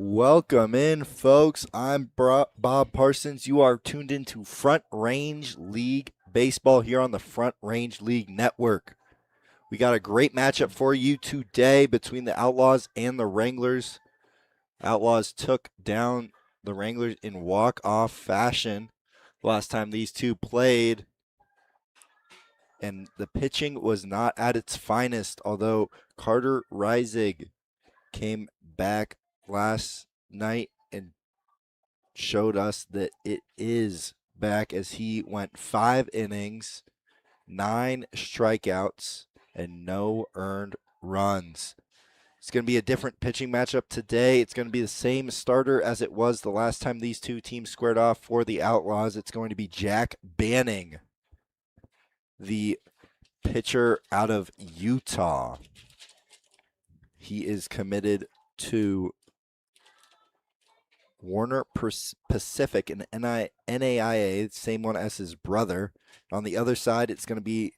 Welcome in, folks. I'm Bob Parsons. You are tuned into Front Range League Baseball here on the Front Range League Network. We got a great matchup for you today between the Outlaws and the Wranglers. Outlaws took down the Wranglers in walk-off fashion last time these two played, and the pitching was not at its finest, although Carter Reisig came back last night and showed us that it is back as he went 5 innings, 9 strikeouts, and no earned runs. It's going to be a different pitching matchup today. It's going to be the same starter as it was the last time these two teams squared off for the Outlaws. It's going to be Jack Banning, the pitcher out of Utah. He is committed to Warner Pacific and NAIA, same one as his brother. On the other side, it's going to be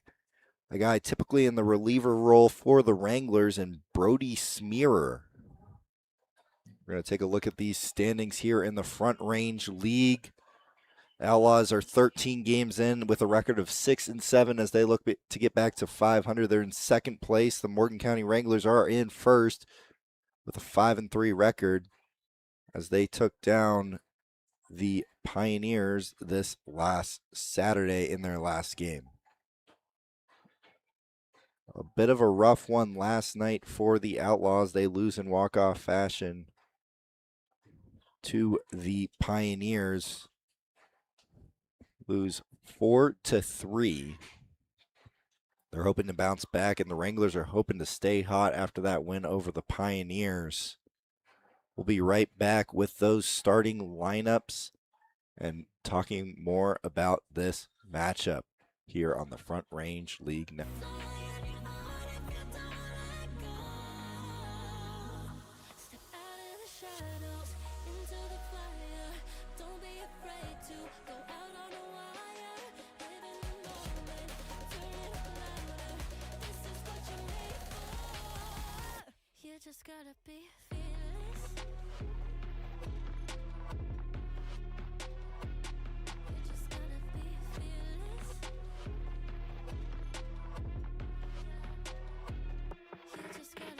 a guy typically in the reliever role for the Wranglers, and Brody Smearer. We're going to take a look at these standings here in the Front Range League. Outlaws are 13 games in with a record of 6-7 as they look to get back to 500. They're in second place. The Morgan County Wranglers are in first with a 5-3 record as they took down the Pioneers this last Saturday in their last game. A bit of a rough one last night for the Outlaws. They lose in walk-off fashion to the Pioneers. Lose 4-3. They're hoping to bounce back, and the Wranglers are hoping to stay hot after that win over the Pioneers. We'll be right back with those starting lineups and talking more about this matchup here on the Front Range League Network. Just gotta be fearless. You just gotta be fearless. You just gotta be fearless. You just gotta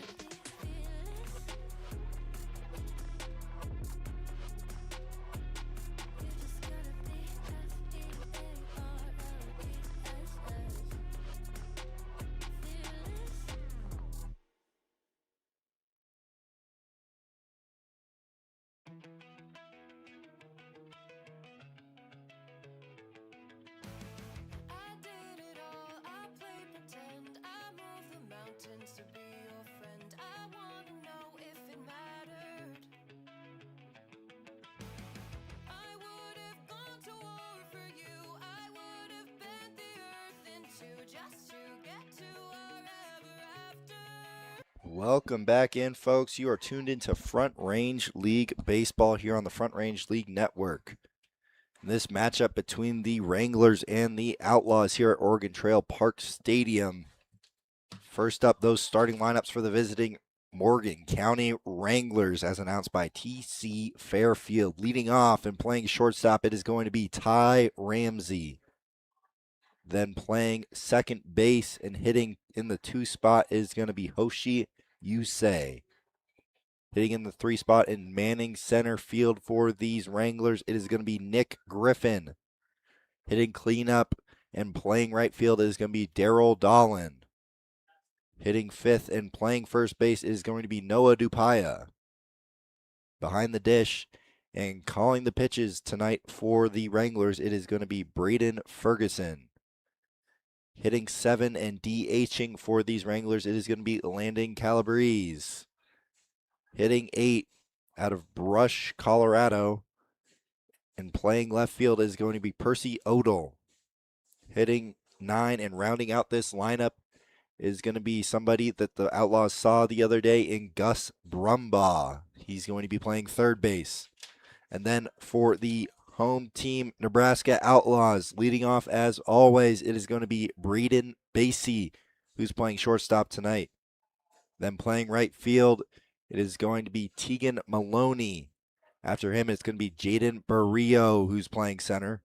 be Fearless. I did it all, I played pretend, I moved the mountains to be your friend. I wanna know if it mattered. I would have gone to war for you, I would have bent the earth in two just to get to wherever after. Welcome back in, folks. You are tuned into Front Range League Baseball here on the Front Range League Network. This matchup between the Wranglers and the Outlaws here at Oregon Trail Park Stadium. First up, those starting lineups for the visiting Morgan County Wranglers as announced by T.C. Fairfield. Leading off and playing shortstop, it is going to be Ty Ramsey. Then playing second base and hitting in the 2 spot is going to be Hoshi Yusei. Hitting in the 3 spot in Manning center field for these Wranglers, it is going to be Nick Griffin. Hitting cleanup and playing right field is going to be Daryl Dolan. Hitting 5th and playing first base is going to be Noah Dupaya. Behind the dish and calling the pitches tonight for the Wranglers, it is going to be Braden Ferguson. Hitting 7 and DHing for these Wranglers, it is going to be Landon Calabrese. Hitting 8 out of Brush, Colorado, and playing left field is going to be Percy Odell. Hitting 9 and rounding out this lineup is going to be somebody that the Outlaws saw the other day in Gus Brumbaugh. He's going to be playing third base. And then for the home team, Nebraska Outlaws, leading off as always, it is going to be Braden Basie, who's playing shortstop tonight. Then playing right field it is going to be Tegan Maloney. After him, it's going to be Jaden Barrio, who's playing center.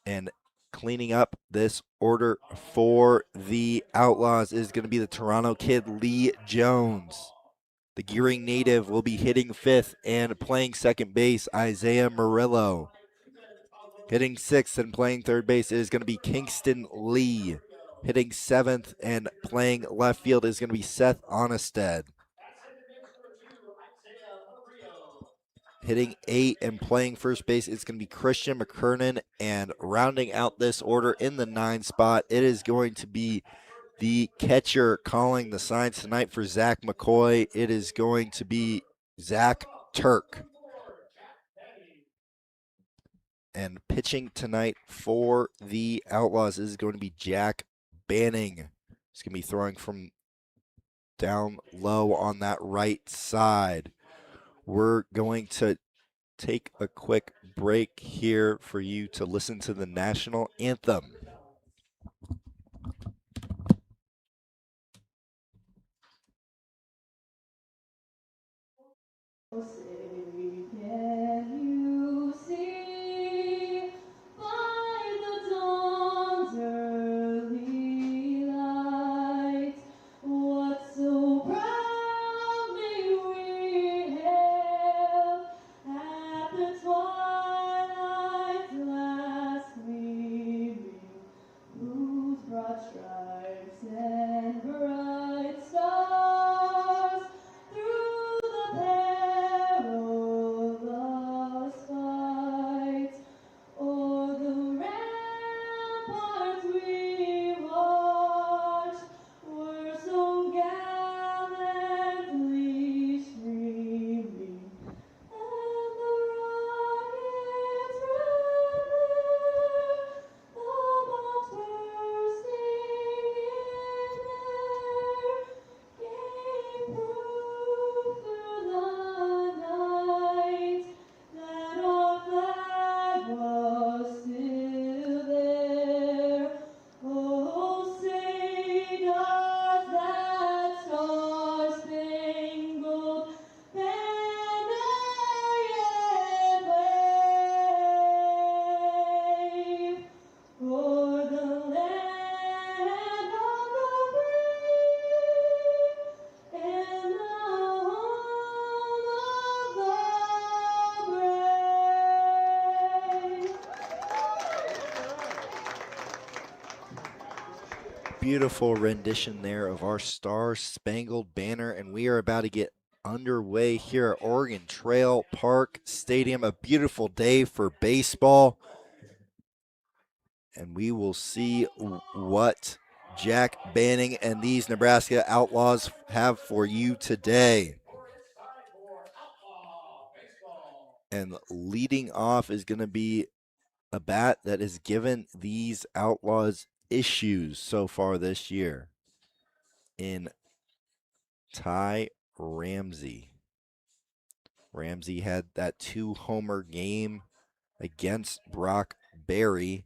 And cleaning up this order for the Outlaws is going to be the Toronto kid, Lee Jones. The Gering native will be hitting fifth and playing second base, Isaiah Murillo. Hitting sixth and playing third base is going to be Kingston Lee. Hitting seventh and playing left field is going to be Seth Onnested. Hitting eight and playing first base, it's going to be Christian McKernan. And rounding out this order in the 9 spot, it is going to be the catcher calling the signs tonight for Zach McCoy. It is going to be Zach Turk. And pitching tonight for the Outlaws is going to be Jack Banning. He's going to be throwing from down low on that right side. We're going to take a quick break here for you to listen to the national anthem. Can you see by the dawn's early light what so proudly we hailed at the twilight's last gleaming, whose broad stripes and bright stars through the perilous fight o'er the ramparts we watched were so gallantly streaming, and the rocket's red glare, the bombs bursting in air, gave proof through the night that our flag was still there. Oh, say does that star-spangled banner yet wave o'er the land of the free and the home of the brave? Beautiful rendition there of our Star Spangled Banner, and we are about to get underway here at Oregon Trail Park Stadium. A beautiful day for baseball, and we will see what Jack Banning and these Nebraska Outlaws have for you today. And leading off is going to be a bat that has given these Outlaws issues so far this year in Ty Ramsey. Ramsey had that 2-homer game against Brock Berry.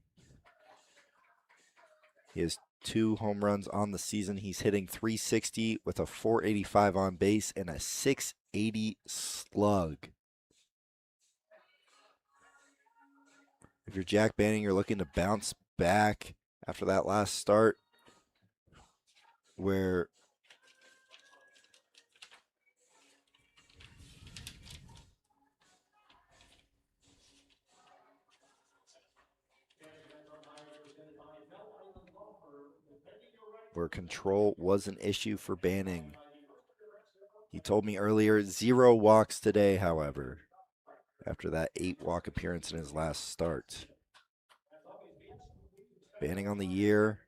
He has 2 home runs on the season. He's hitting .360 with a .485 on base and a .680 slug. If you're Jack Banning, you're looking to bounce back after that last start where control was an issue for Banning. He told me earlier 0 walks today, however, after that 8-walk appearance in his last start. Banning on the year,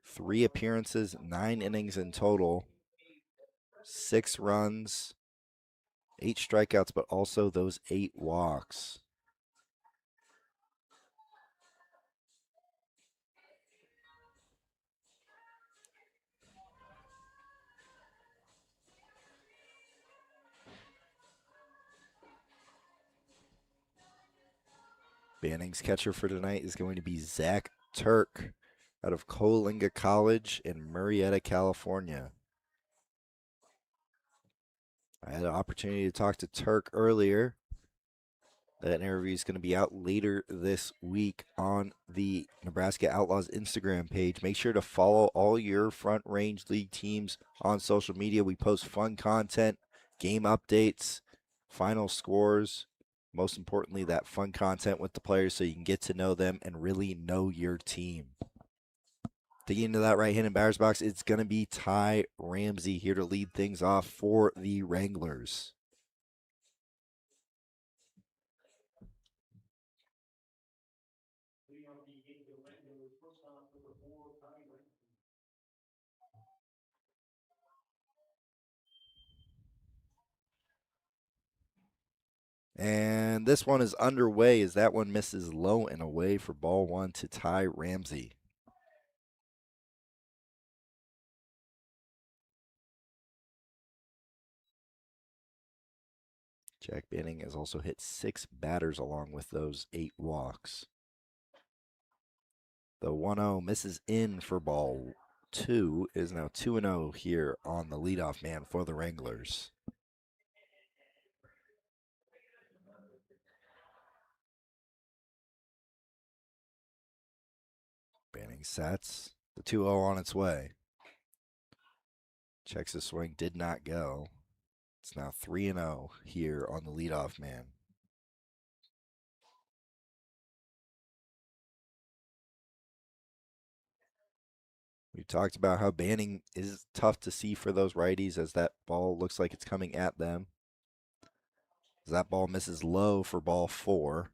3 appearances, 9 innings in total, 6 runs, 8 strikeouts, but also those 8 walks. Banning's catcher for tonight is going to be Zach Turk out of Coalinga College in Murrieta, California. I had an opportunity to talk to Turk earlier. That interview is going to be out later this week on the Nebraska Outlaws Instagram page. Make sure to follow all your Front Range League teams on social media. We post fun content, game updates, final scores. Most importantly, that fun content with the players so you can get to know them and really know your team. Digging into that right-handed batter's box, it's going to be Ty Ramsey here to lead things off for the Wranglers. And this one is underway as that one misses low and away for ball one to Ty Ramsey. Jack Banning has also hit 6 batters along with those 8 walks. The 1-0 misses in for ball 2 is now 2-0 here on the leadoff man for the Wranglers. Banning sets. The 2-0 on its way. Checks his swing, did not go. It's now 3-0 here on the leadoff man. We talked about how Banning is tough to see for those righties as that ball looks like it's coming at them. As that ball misses low for ball 4.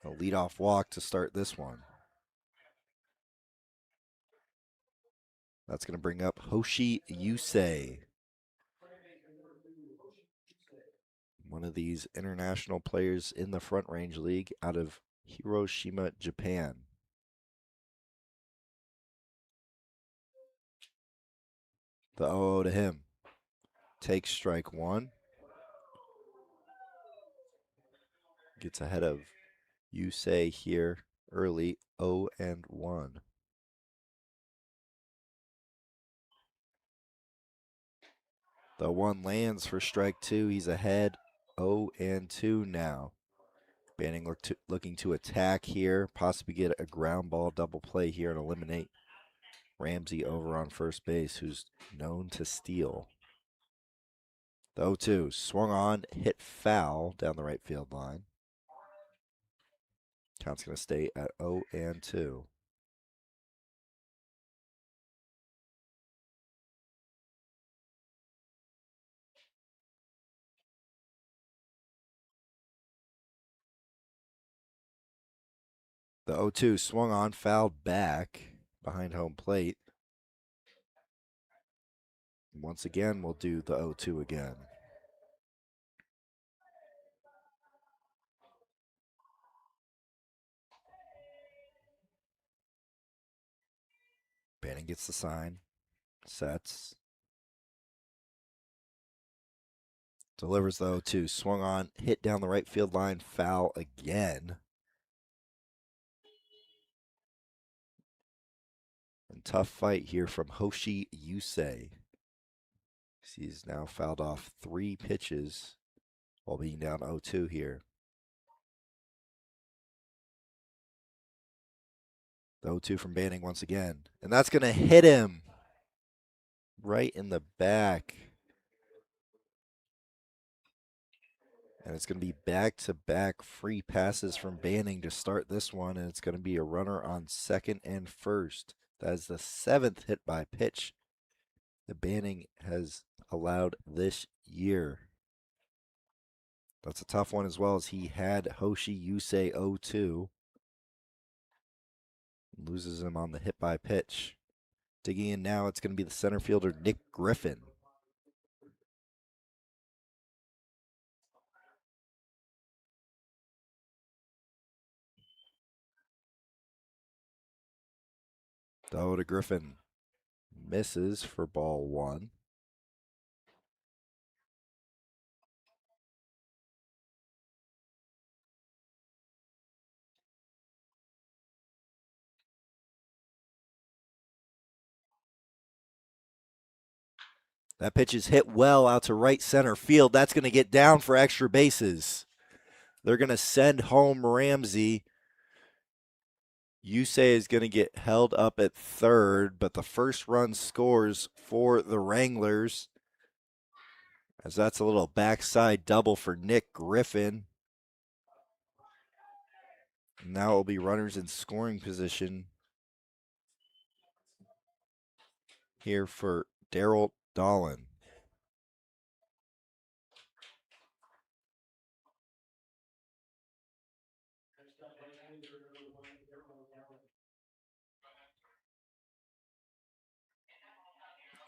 A leadoff walk to start this one. That's going to bring up Hoshi Yusei. One of these international players in the Front Range League out of Hiroshima, Japan. The 0-0 to him. Takes strike 1. Gets ahead of Yusei here early, 0-1. The 1 lands for strike 2. He's ahead 0-2 now. Banning looking to attack here, possibly get a ground ball double play here and eliminate Ramsey over on first base, who's known to steal. The 0-2 swung on, hit foul down the right field line. Count's going to stay at 0-2. The 0-2 swung on, fouled back behind home plate. Once again, we'll do the 0-2 again. Banning gets the sign, sets. Delivers the 0-2, swung on, hit down the right field line, foul again. And tough fight here from Hoshi Yusei. He's now fouled off 3 pitches while being down 0-2 here. The 0-2 from Banning once again. And that's going to hit him right in the back. And it's going to be back-to-back free passes from Banning to start this one. And it's going to be a runner on second and first. That is the 7th hit by pitch that Banning has allowed this year. That's a tough one as well as he had Hoshi Yusei 0-2. Loses him on the hit by pitch. Digging in now, it's going to be the center fielder, Nick Griffin. Throw to Griffin. Misses for ball 1. That pitch is hit well out to right center field. That's going to get down for extra bases. They're going to send home Ramsey. Yusei is going to get held up at third, but the first run scores for the Wranglers, as that's a little backside double for Nick Griffin. Now it will be runners in scoring position here for Daryl Dolan.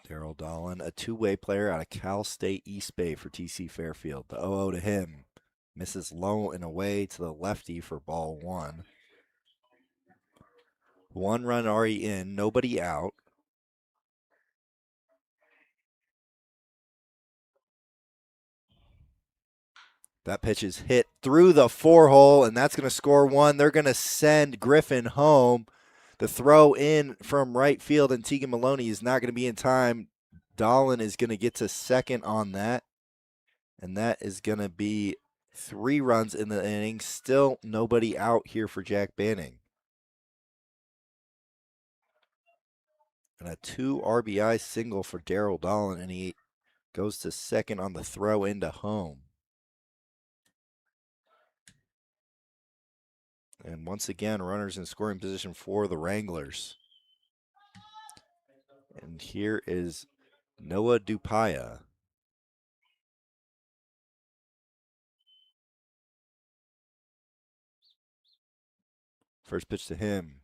Daryl Dolan, a two-way player out of Cal State East Bay for TC Fairfield. The 0-0 to him. Misses low and away to the lefty for ball one. One run already in, nobody out. That pitch is hit through the four hole, and that's going to score one. They're going to send Griffin home. The throw in from right field, and Tegan Maloney is not going to be in time. Dolan is going to get to second on that, and that is going to be 3 runs in the inning. Still nobody out here for Jack Banning. And a 2 RBI single for Daryl Dolan, and he goes to second on the throw into home. And once again, runners in scoring position for the Wranglers. And here is Noah Dupaya. First pitch to him.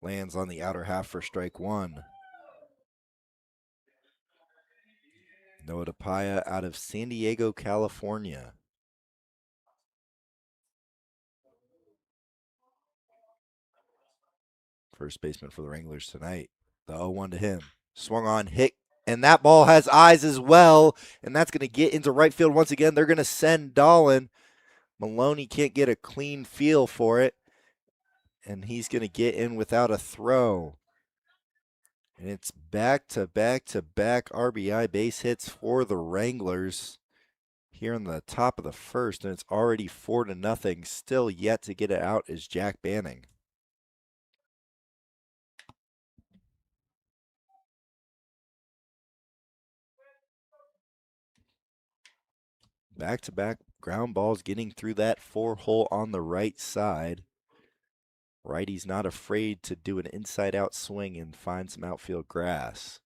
Lands on the outer half for strike one. Noah Dupaya out of San Diego, California. First baseman for the Wranglers tonight. The 0-1 to him. Swung on, hit, and that ball has eyes as well, and that's going to get into right field once again. They're going to send Dolan. Maloney can't get a clean feel for it, and he's going to get in without a throw. And it's back to back to back RBI base hits for the Wranglers here in the top of the first, and it's already 4-0. Still yet to get it out is Jack Banning. Back to back ground balls getting through that 4-hole on the right side. Righty's not afraid to do an inside out swing and find some outfield grass.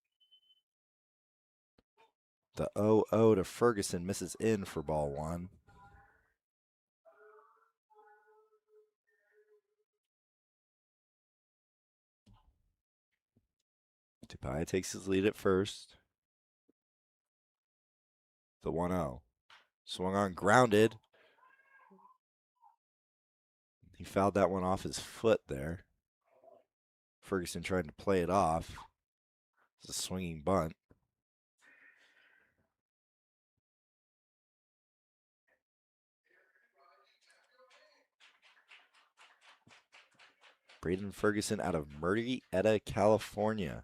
The 0-0 to Ferguson misses in for ball one. Dupaya takes his lead at first. The 1-0. Swung on, grounded. He fouled that one off his foot there. Ferguson trying to play it off. It's a swinging bunt. Braden Ferguson out of Murrieta, California.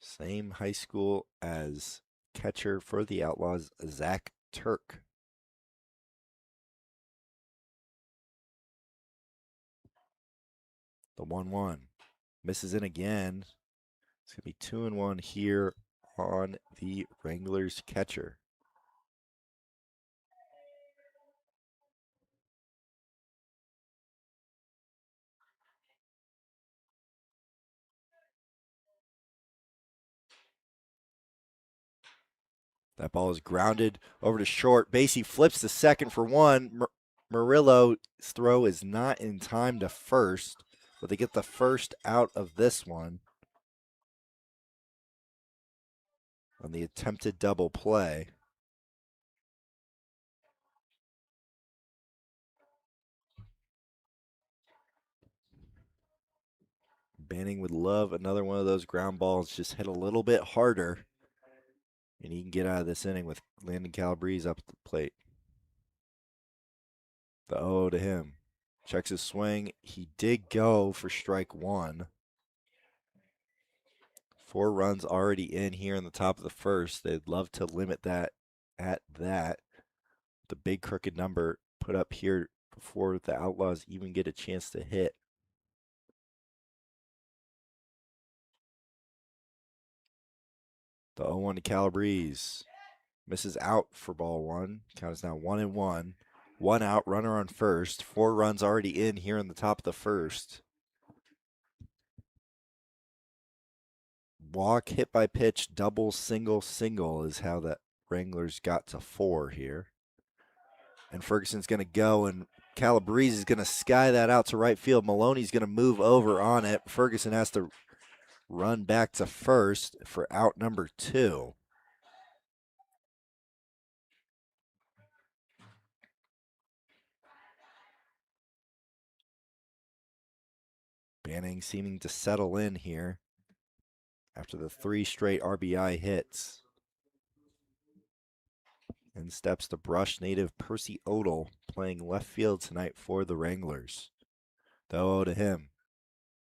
Same high school as catcher for the Outlaws, Zach Turk. The 1-1. Misses in again. It's going to be 2-1 here on the Wranglers catcher. That ball is grounded over to short. Basie flips to second for one. Murillo's throw is not in time to first, but they get the first out of this one on the attempted double play. Banning would love another one of those ground balls, just hit a little bit harder, and he can get out of this inning with Landon Calabrese up at the plate. The 0 to him. Checks his swing. He did go for strike one. 4 runs already in here in the top of the first. They'd love to limit that at that. The big crooked number put up here before the Outlaws even get a chance to hit. The 0-1 to Calabrese. Misses out for ball one. Count is now 1-1. 1 out, runner on first. 4 runs already in here in the top of the first. Walk, hit by pitch, double, single, single is how the Wranglers got to 4 here. And Ferguson's going to go, and Calabrese is going to sky that out to right field. Maloney's going to move over on it. Ferguson has to run back to first for out number 2. Banning seeming to settle in here after the 3 straight RBI hits. In steps the Brush native Percy Odell, playing left field tonight for the Wranglers. The 0 to him.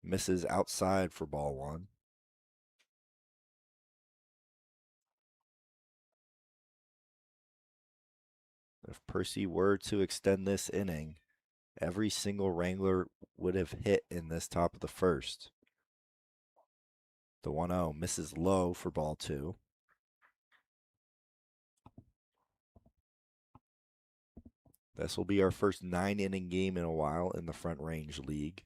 Misses outside for ball one. If Percy were to extend this inning, every single Wrangler would have hit in this top of the first. The 1-0 misses low for ball 2. This will be our first 9-inning game in a while in the Front Range League.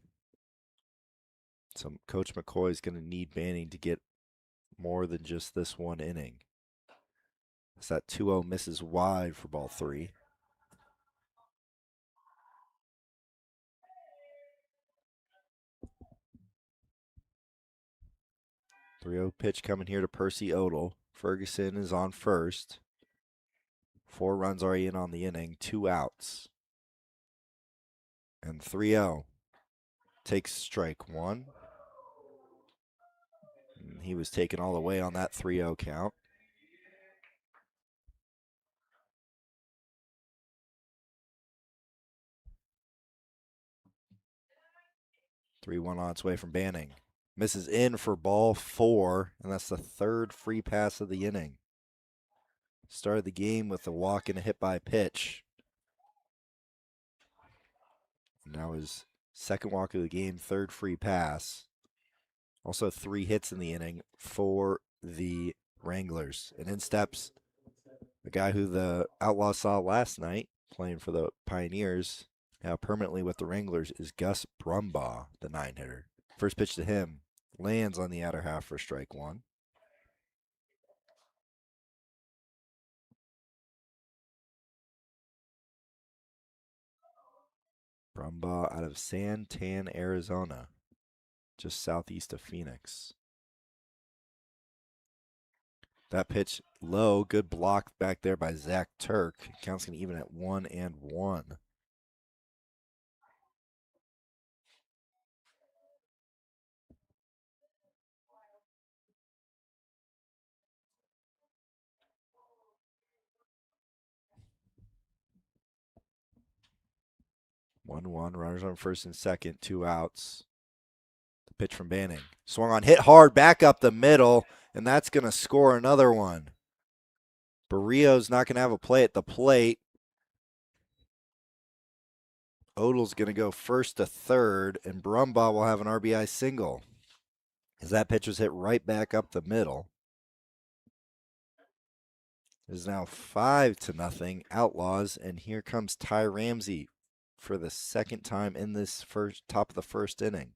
So Coach McCoy is going to need Banning to get more than just this 1 inning. As that 2-0 misses wide for ball 3. The 3-0 pitch coming here to Percy Odell. Ferguson is on first. 4 runs already in on the inning, 2 outs. And 3-0 takes strike 1. And he was taken all the way on that 3-0 count. Three one on its way from Banning. Misses in for ball 4, and that's the 3rd free pass of the inning. Started the game with a walk and a hit by pitch. Now his 2nd walk of the game, 3rd free pass. Also 3 hits in the inning for the Wranglers. And in steps the guy who the Outlaws saw last night playing for the Pioneers, now permanently with the Wranglers, is Gus Brumbaugh, the 9-hitter. First pitch to him lands on the outer half for strike 1. Brumbaugh out of Santan, Arizona, just southeast of Phoenix. That pitch low, good block back there by Zach Turk. Count's going to even at 1-1. Runners on first and second, 2 outs. The pitch from Banning. Swung on, hit hard, back up the middle, and that's going to score another one. Barrios not going to have a play at the plate. Odell's going to go first to third, and Brumbaugh will have an RBI single. As that pitch was hit right back up the middle. It is now 5-0 Outlaws, and here comes Ty Ramsey for the 2nd time in this first top of the first inning.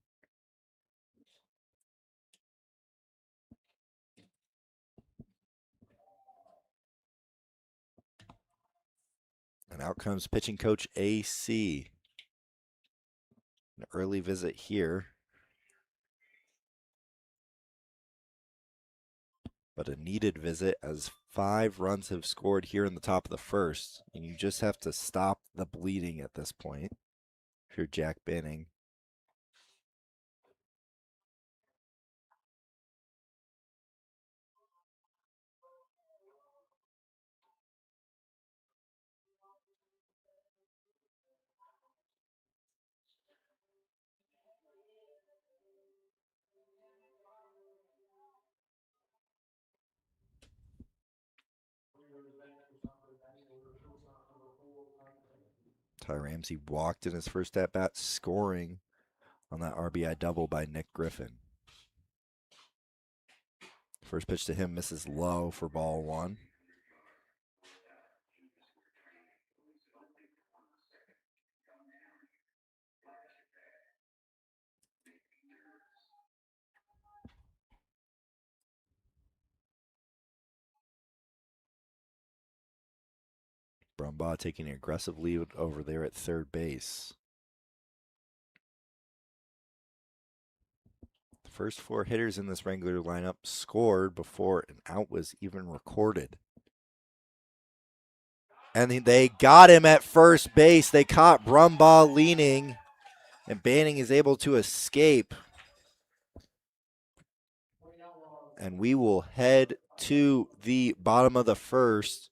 And out comes pitching coach AC. An early visit here, but a needed visit as 5 runs have scored here in the top of the first, and you just have to stop the bleeding at this point if you're Jack Banning. Ty Ramsey walked in his first at bat, scoring on that RBI double by Nick Griffin. First pitch to him misses low for ball one. Brumbaugh taking an aggressive lead over there at third base. The first four hitters in this Wrangler lineup scored before an out was even recorded. And they got him at first base. They caught Brumbaugh leaning, and Banning is able to escape. And we will head to the bottom of the first.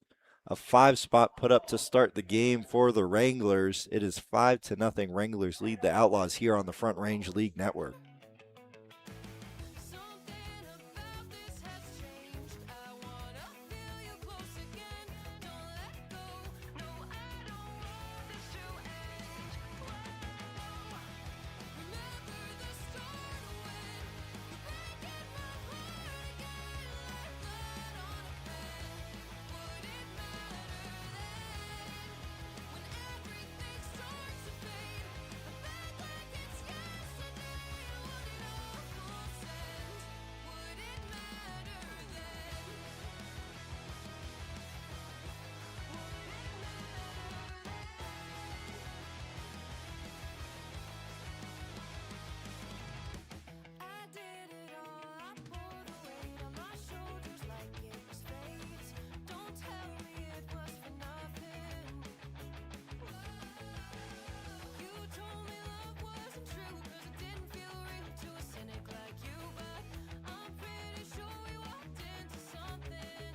A 5-spot put up to start the game for the Wranglers. It is 5-0. Wranglers lead the Outlaws here on the Front Range League Network. Something about this has changed. I wanna feel you close again. Don't let go. No, I don't want this to end. Remember the start when you're breaking my heart again, like blood on a bed. Would it matter then when everything starts to fade? Back like it's yesterday. Would it almost end? Would it matter then? I did it all. I pulled the weight on my shoulders like it was fate. Don't tell me it was for nothing. You told me love wasn't true 'cause it didn't feel real to a cynic like you. But I'm pretty sure we walked into something.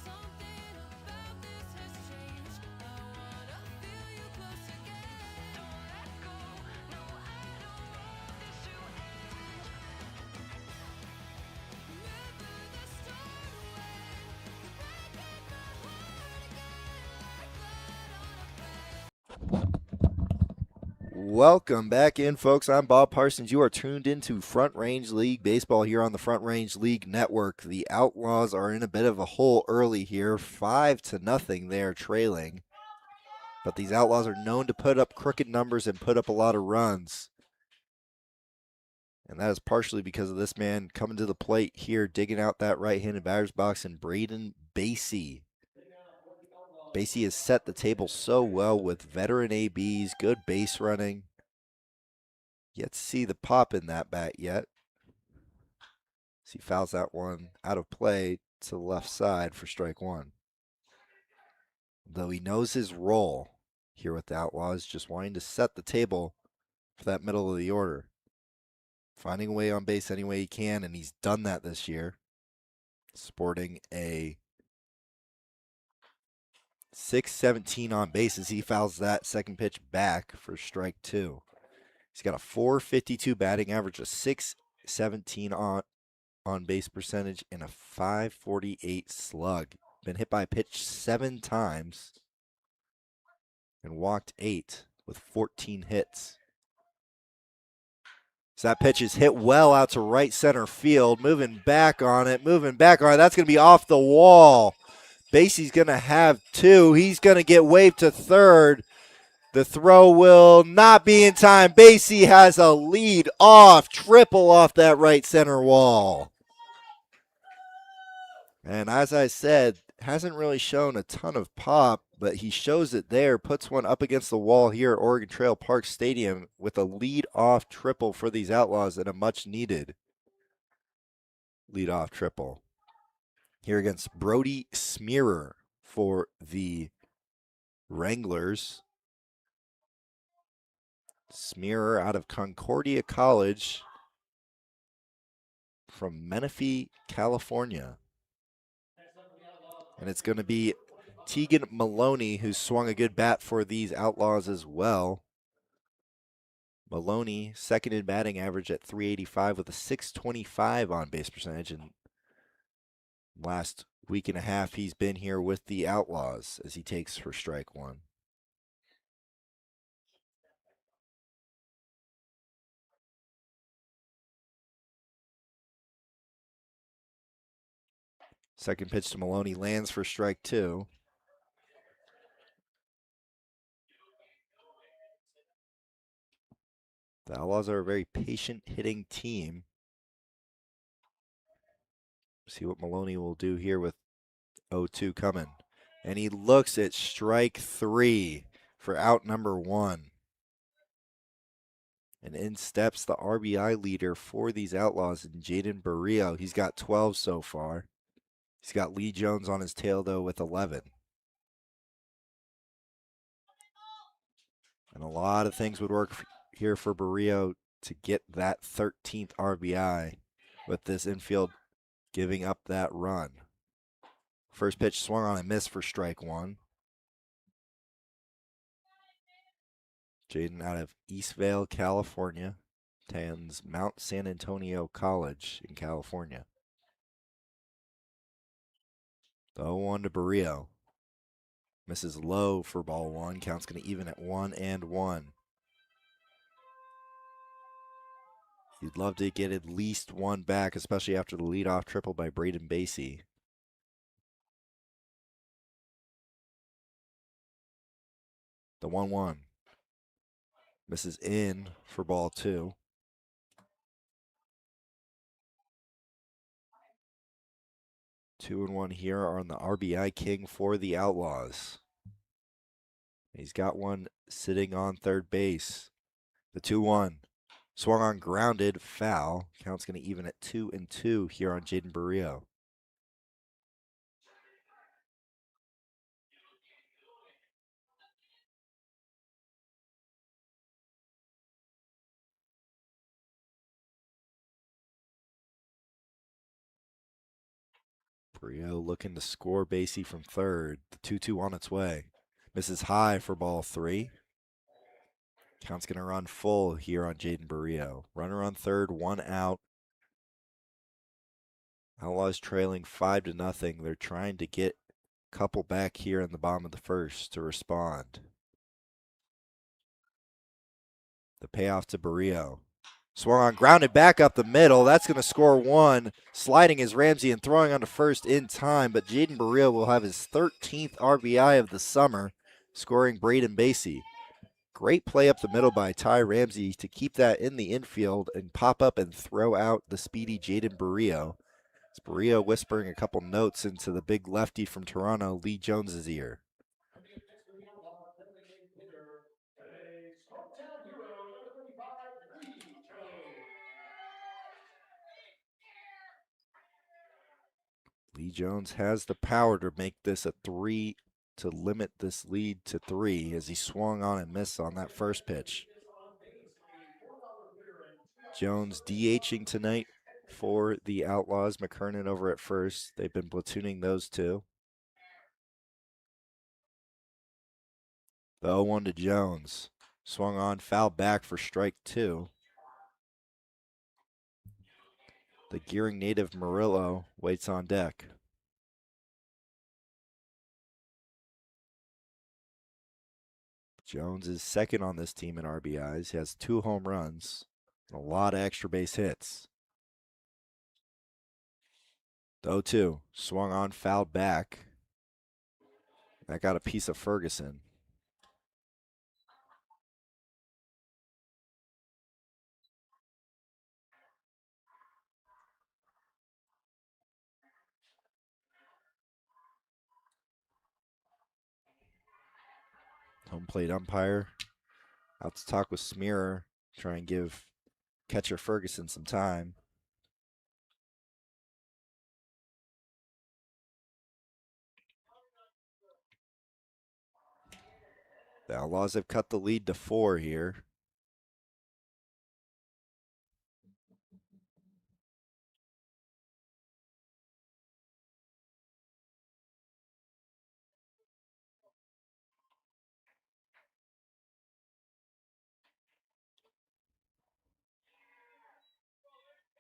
Something about this has changed. I wanna feel you close again. Don't let go. No, I don't want this to end. Remember the start when you're breaking my heart again, like blood on a bed. Welcome back in, folks. I'm Bob Parsons. You are tuned into Front Range League Baseball here on the Front Range League Network. The Outlaws are in a bit of a hole early here. 5-0 they are trailing. But these Outlaws are known to put up crooked numbers and put up a lot of runs. And that is partially because of this man coming to the plate here, digging out that right-handed batter's box, and Braden Basie. Basie has set the table so well with veteran ABs, good base running. Yet to see the pop in that bat yet. As he fouls that one out of play to the left side for strike one. Though he knows his role here with the Outlaws, just wanting to set the table for that middle of the order. Finding a way on base any way he can, and he's done that this year. Sporting a 6-17 on base as he fouls that second pitch back for strike two. He's got a 452 batting average, a 617 on base percentage, and a 548 slug. Been hit by a pitch 7 times and walked 8 with 14 hits. So that pitch is hit well out to right center field. Moving back on it. That's going to be off the wall. Basie's going to have 2. He's going to get waved to third. The throw will not be in time. Basie has a lead off, triple off that right center wall. And as I said, hasn't really shown a ton of pop, but he shows it there, puts one up against the wall here at Oregon Trail Park Stadium with a lead-off triple for these Outlaws and a much-needed lead-off triple. Here against Brody Smearer for the Wranglers. Smearer out of Concordia College from Menifee, California. And it's going to be Tegan Maloney, who swung a good bat for these Outlaws as well. Maloney, second in batting average at 385 with a 625 on base percentage. And Last week and a half, he's been here with the Outlaws as he takes for strike one. Second pitch to Maloney lands for strike two. The Outlaws are a very patient hitting team. See what Maloney will do here with 0-2 coming. And he looks at strike three for out number one. And in steps the RBI leader for these Outlaws in Jaden Barrio. He's got 12 so far. He's got Lee Jones on his tail, though, with 11. And a lot of things would work here for Barrio to get that 13th RBI with this infield giving up that run. First pitch swung on and missed for strike one. Jaden out of Eastvale, California, attends Mount San Antonio College in California. The 0-1 to Barrio. Misses low for ball one. Count's going to even at 1-1. You'd love to get at least one back, especially after the leadoff triple by Braden Basie. The 1-1. Misses in for ball two. 2-1 here on the RBI king for the Outlaws. He's got one sitting on third base. The 2-1. Swung on, grounded, foul. Count's going to even at 2-2 here on Jaden Barrio. Barrio looking to score Basie from third. The 2-2 on its way. Misses high for ball three. Count's going to run full here on Jaden Barrio. Runner on third, one out. Outlaws trailing 5-0. They're trying to get a couple back here in the bottom of the first to respond. The payoff to Barrio. Swung on, grounded back up the middle. That's going to score one. Sliding is Ramsey and throwing on to first in time, but Jaden Barrio will have his 13th RBI of the summer, scoring Braden Basie. Great play up the middle by Ty Ramsey to keep that in the infield and pop up and throw out the speedy Jaden Barrio. It's Barrio whispering a couple notes into the big lefty from Toronto, Lee Jones's ear. Lee Jones has the power to make this a three, to limit this lead to three as he swung on and missed on that first pitch. Jones DHing tonight for the Outlaws. McKernan over at first. They've been platooning those two. The 0-1 to Jones. Swung on, foul back for strike two. The Gering native Murillo waits on deck. Jones is second on this team in RBIs. He has 2 home runs and a lot of extra base hits. The 0-2. Swung on, fouled back. That got a piece of Ferguson. Home plate umpire out to talk with Smearer, try and give catcher Ferguson some time. The Outlaws have cut the lead to 4 here.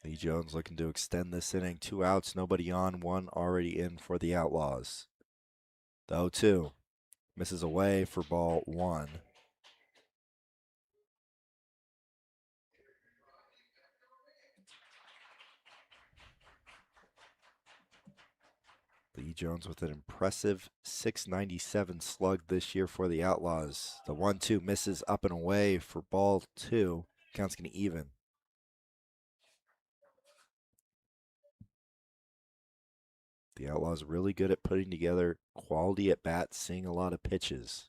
Lee Jones looking to extend this inning. 2 outs, nobody on, one already in for the Outlaws. The 0-2 misses away for ball one. Lee Jones with an impressive .697 slug this year for the Outlaws. The 1-2 misses up and away for ball two. Count's going to even. The Outlaws are really good at putting together quality at bats, seeing a lot of pitches.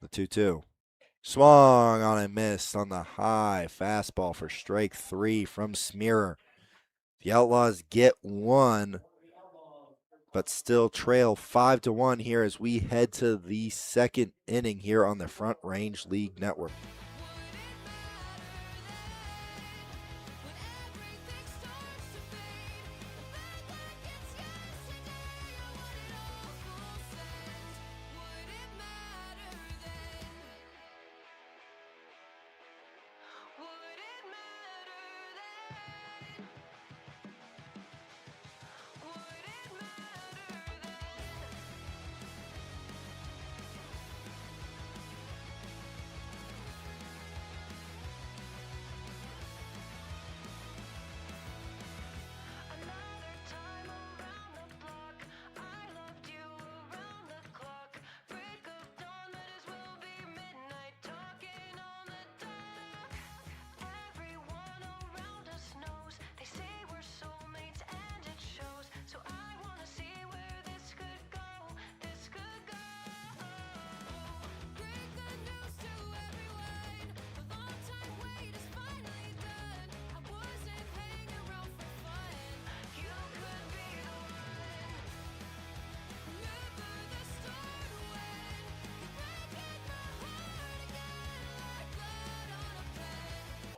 The 2-2. Swung on and missed on the high fastball for strike three from Smearer. The Outlaws get one, but still trail 5-1 here as we head to the second inning here on the Front Range League Network.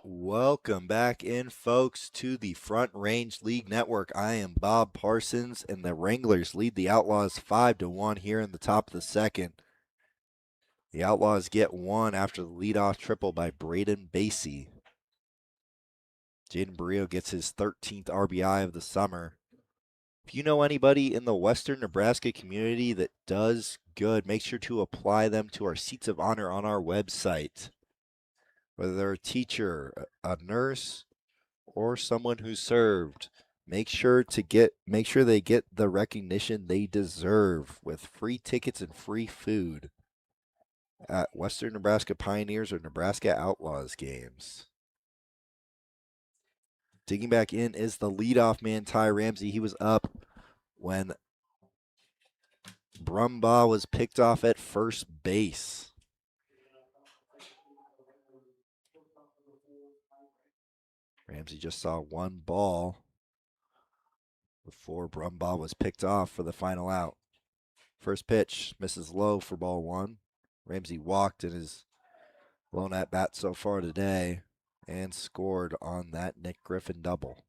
Welcome back in, folks, to the Front Range League Network. I am Bob Parsons, and the Wranglers lead the Outlaws 5-1 here in the top of the second. The Outlaws get one after the leadoff triple by Braden Basie. Jaden Barrio gets his 13th RBI of the summer. If you know anybody in the Western Nebraska community that does good, make sure to apply them to our Seats of Honor on our website. Whether they're a teacher, a nurse, or someone who served, make sure they get the recognition they deserve with free tickets and free food at Western Nebraska Pioneers or Nebraska Outlaws games. Digging back in is the leadoff man, Ty Ramsey. He was up when Brumbaugh was picked off at first base. Ramsey just saw one ball before Brumbaugh was picked off for the final out. First pitch misses low for ball one. Ramsey walked in his lone at bat so far today and scored on that Nick Griffin double.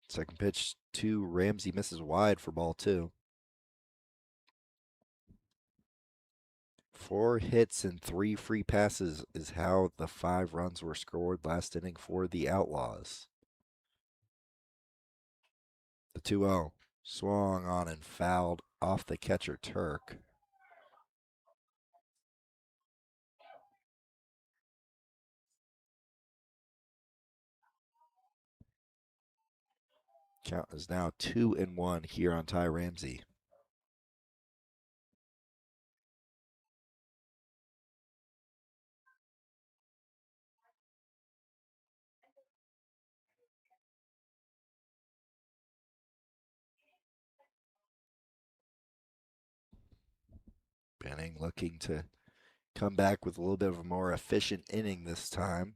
Second pitch to Ramsey misses wide for ball two. 4 hits and 3 free passes is how the 5 runs were scored last inning for the Outlaws. The 2-0 swung on and fouled off the catcher Turk. Count is now 2-1 here on Ty Ramsey. Benning looking to come back with a little bit of a more efficient inning this time.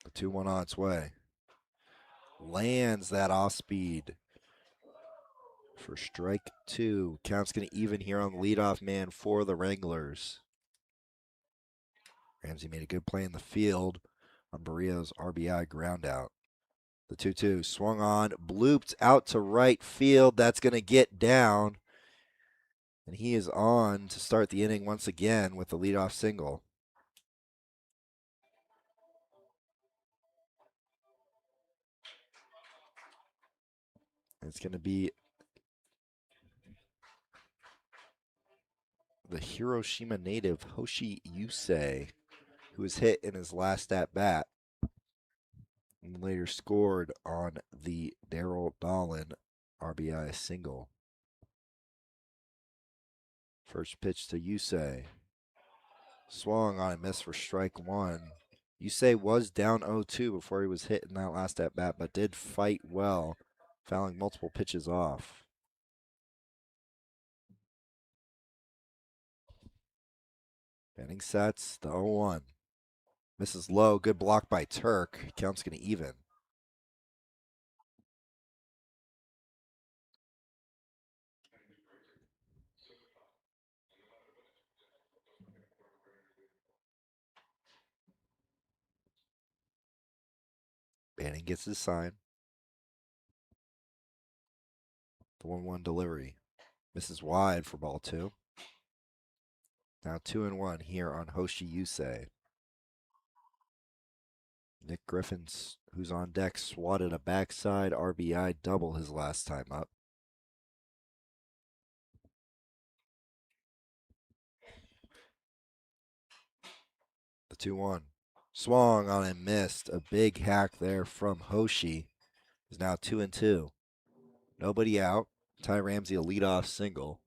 The 2-1 on its way. Lands that off speed for strike two. Count's going to even here on the leadoff man for the Wranglers. Ramsey made a good play in the field. on Barrios' RBI ground out. The 2-2 swung on, blooped out to right field. That's going to get down. And he is on to start the inning once again with the leadoff single. It's going to be the Hiroshima native Hoshi Yusei, who was hit in his last at bat and later scored on the Darryl Dolan RBI single. First pitch to Yusei. Swung on and missed for strike one. Yusei was down 0-2 before he was hit in that last at bat, but did fight well, fouling multiple pitches off. Benning sets the 0-1. Misses low. Good block by Turk. Count's going to even. Banning gets his sign. The 1-1 delivery. Misses wide for ball two. Now 2-1 here on Hoshi Yusei. Nick Griffins, who's on deck, swatted a backside RBI double his last time up. The 2-1. Swung on and missed. A big hack there from Hoshi. Is now 2-2. Nobody out. Ty Ramsey a leadoff single.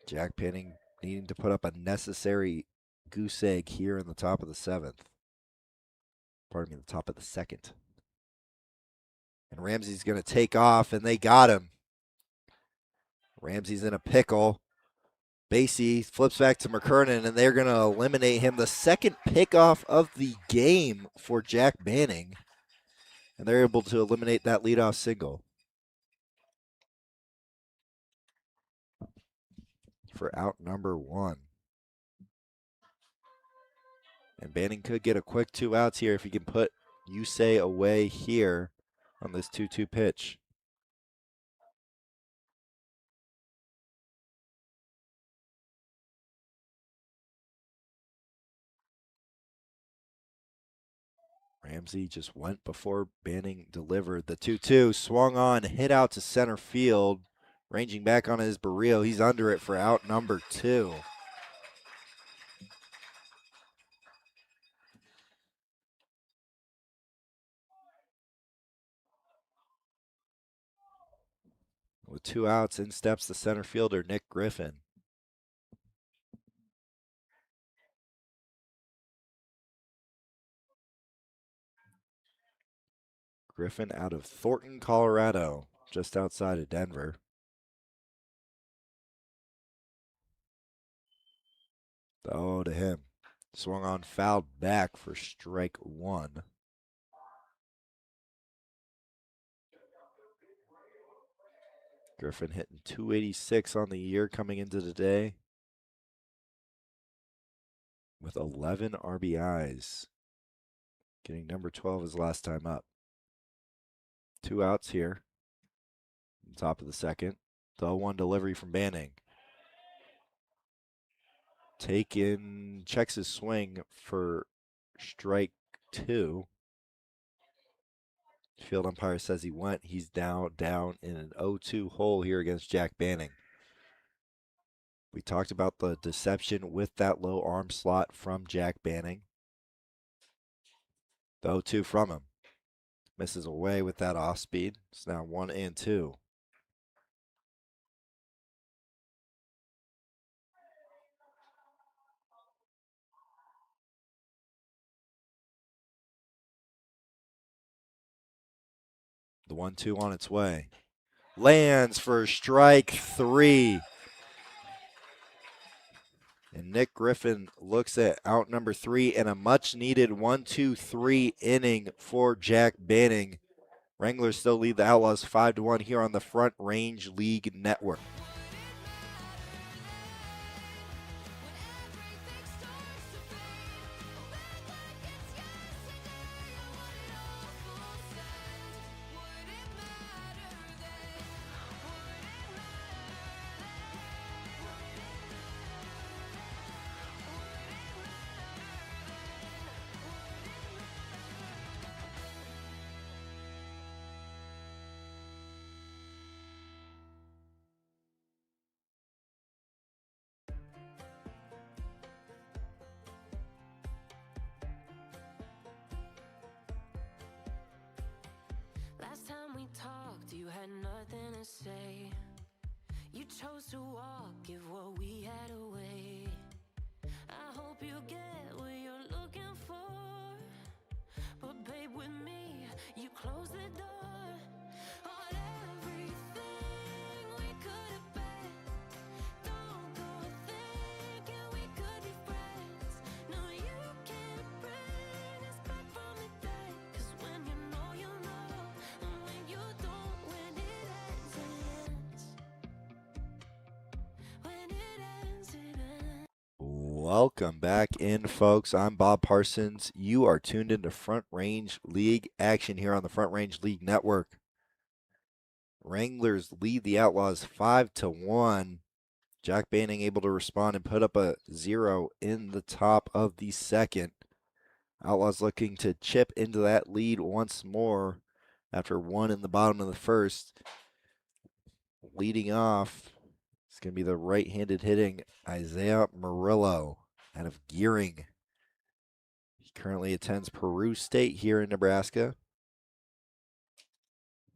Jack Penning needing to put up a necessary goose egg here in the top of the seventh. Pardon me, the top of the second. And Ramsey's going to take off, and they got him. Ramsey's in a pickle. Basie flips back to McKernan, and they're going to eliminate him. The second pickoff of the game for Jack Banning. And they're able to eliminate that leadoff single. For out number one. And Banning could get a quick 2 outs here if he can put Yusei away here on this 2-2 pitch. Ramsey just went before Banning delivered. The 2-2 swung on, hit out to center field. Ranging back on his Barrio. He's under it for out number 2. With 2 outs, in steps the center fielder, Nick Griffin. Griffin out of Thornton, Colorado, just outside of Denver. The 0 to him. Swung on, fouled back for strike one. Griffin hitting .286 on the year coming into the day with 11 RBIs. Getting number 12 his last time up. 2 outs here. Top of the second. The 0-1 delivery from Banning. Checks his swing for strike 2. Field umpire says he went. He's now down in an 0-2 hole here against Jack Banning. We talked about the deception with that low arm slot from Jack Banning. The 0-2 from him. Misses away with that off speed. It's now 1-2. The 1-2 on its way. Lands for strike 3. And Nick Griffin looks at out number 3 and a much-needed 1-2-3 inning for Jack Banning. Wranglers still lead the Outlaws 5-1 here on the Front Range League Network. say you chose to walk, give what we had away. I hope you get what you're looking for, but babe, with me, you close the door on everything we could have been. Don't go thinking we could be friends. No, you can't bring us back from the dead. 'Cause when you know, you know. And when you don't, when it ends, it ends. When it ends, it ends. Welcome back in, folks. I'm Bob Parsons. You are tuned into Front Range League action here on the Front Range League Network. Wranglers lead the Outlaws 5-1. Jack Banning able to respond and put up a 0 in the top of the second. Outlaws looking to chip into that lead once more after 1 in the bottom of the first. Leading off, it's going to be the right-handed hitting Isaiah Murillo out of Gering. He currently attends Peru State here in Nebraska.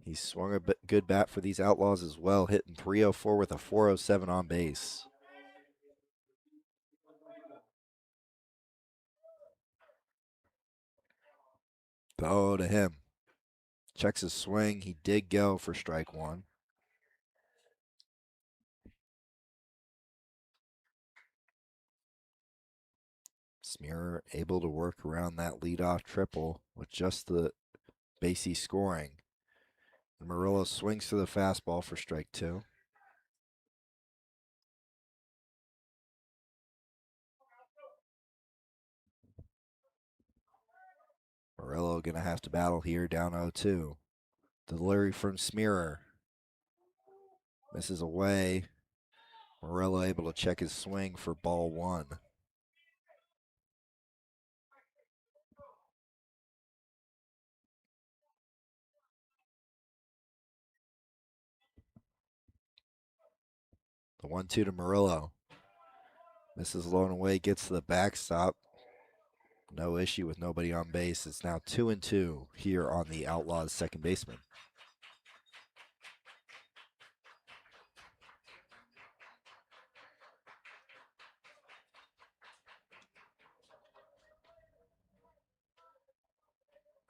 He swung a good bat for these Outlaws as well, hitting .304 with a .407 on base. Throw to him. Checks his swing. He did go for strike one. Smearer able to work around that leadoff triple with just the basey scoring. And Murillo swings to the fastball for strike two. Murillo going to have to battle here, down 0-2. Delivery from Smearer. Misses away. Murillo able to check his swing for ball one. The 1-2 to Murillo. Misses low and away, gets to the backstop. No issue with nobody on base. It's now 2-2 here on the Outlaws second baseman.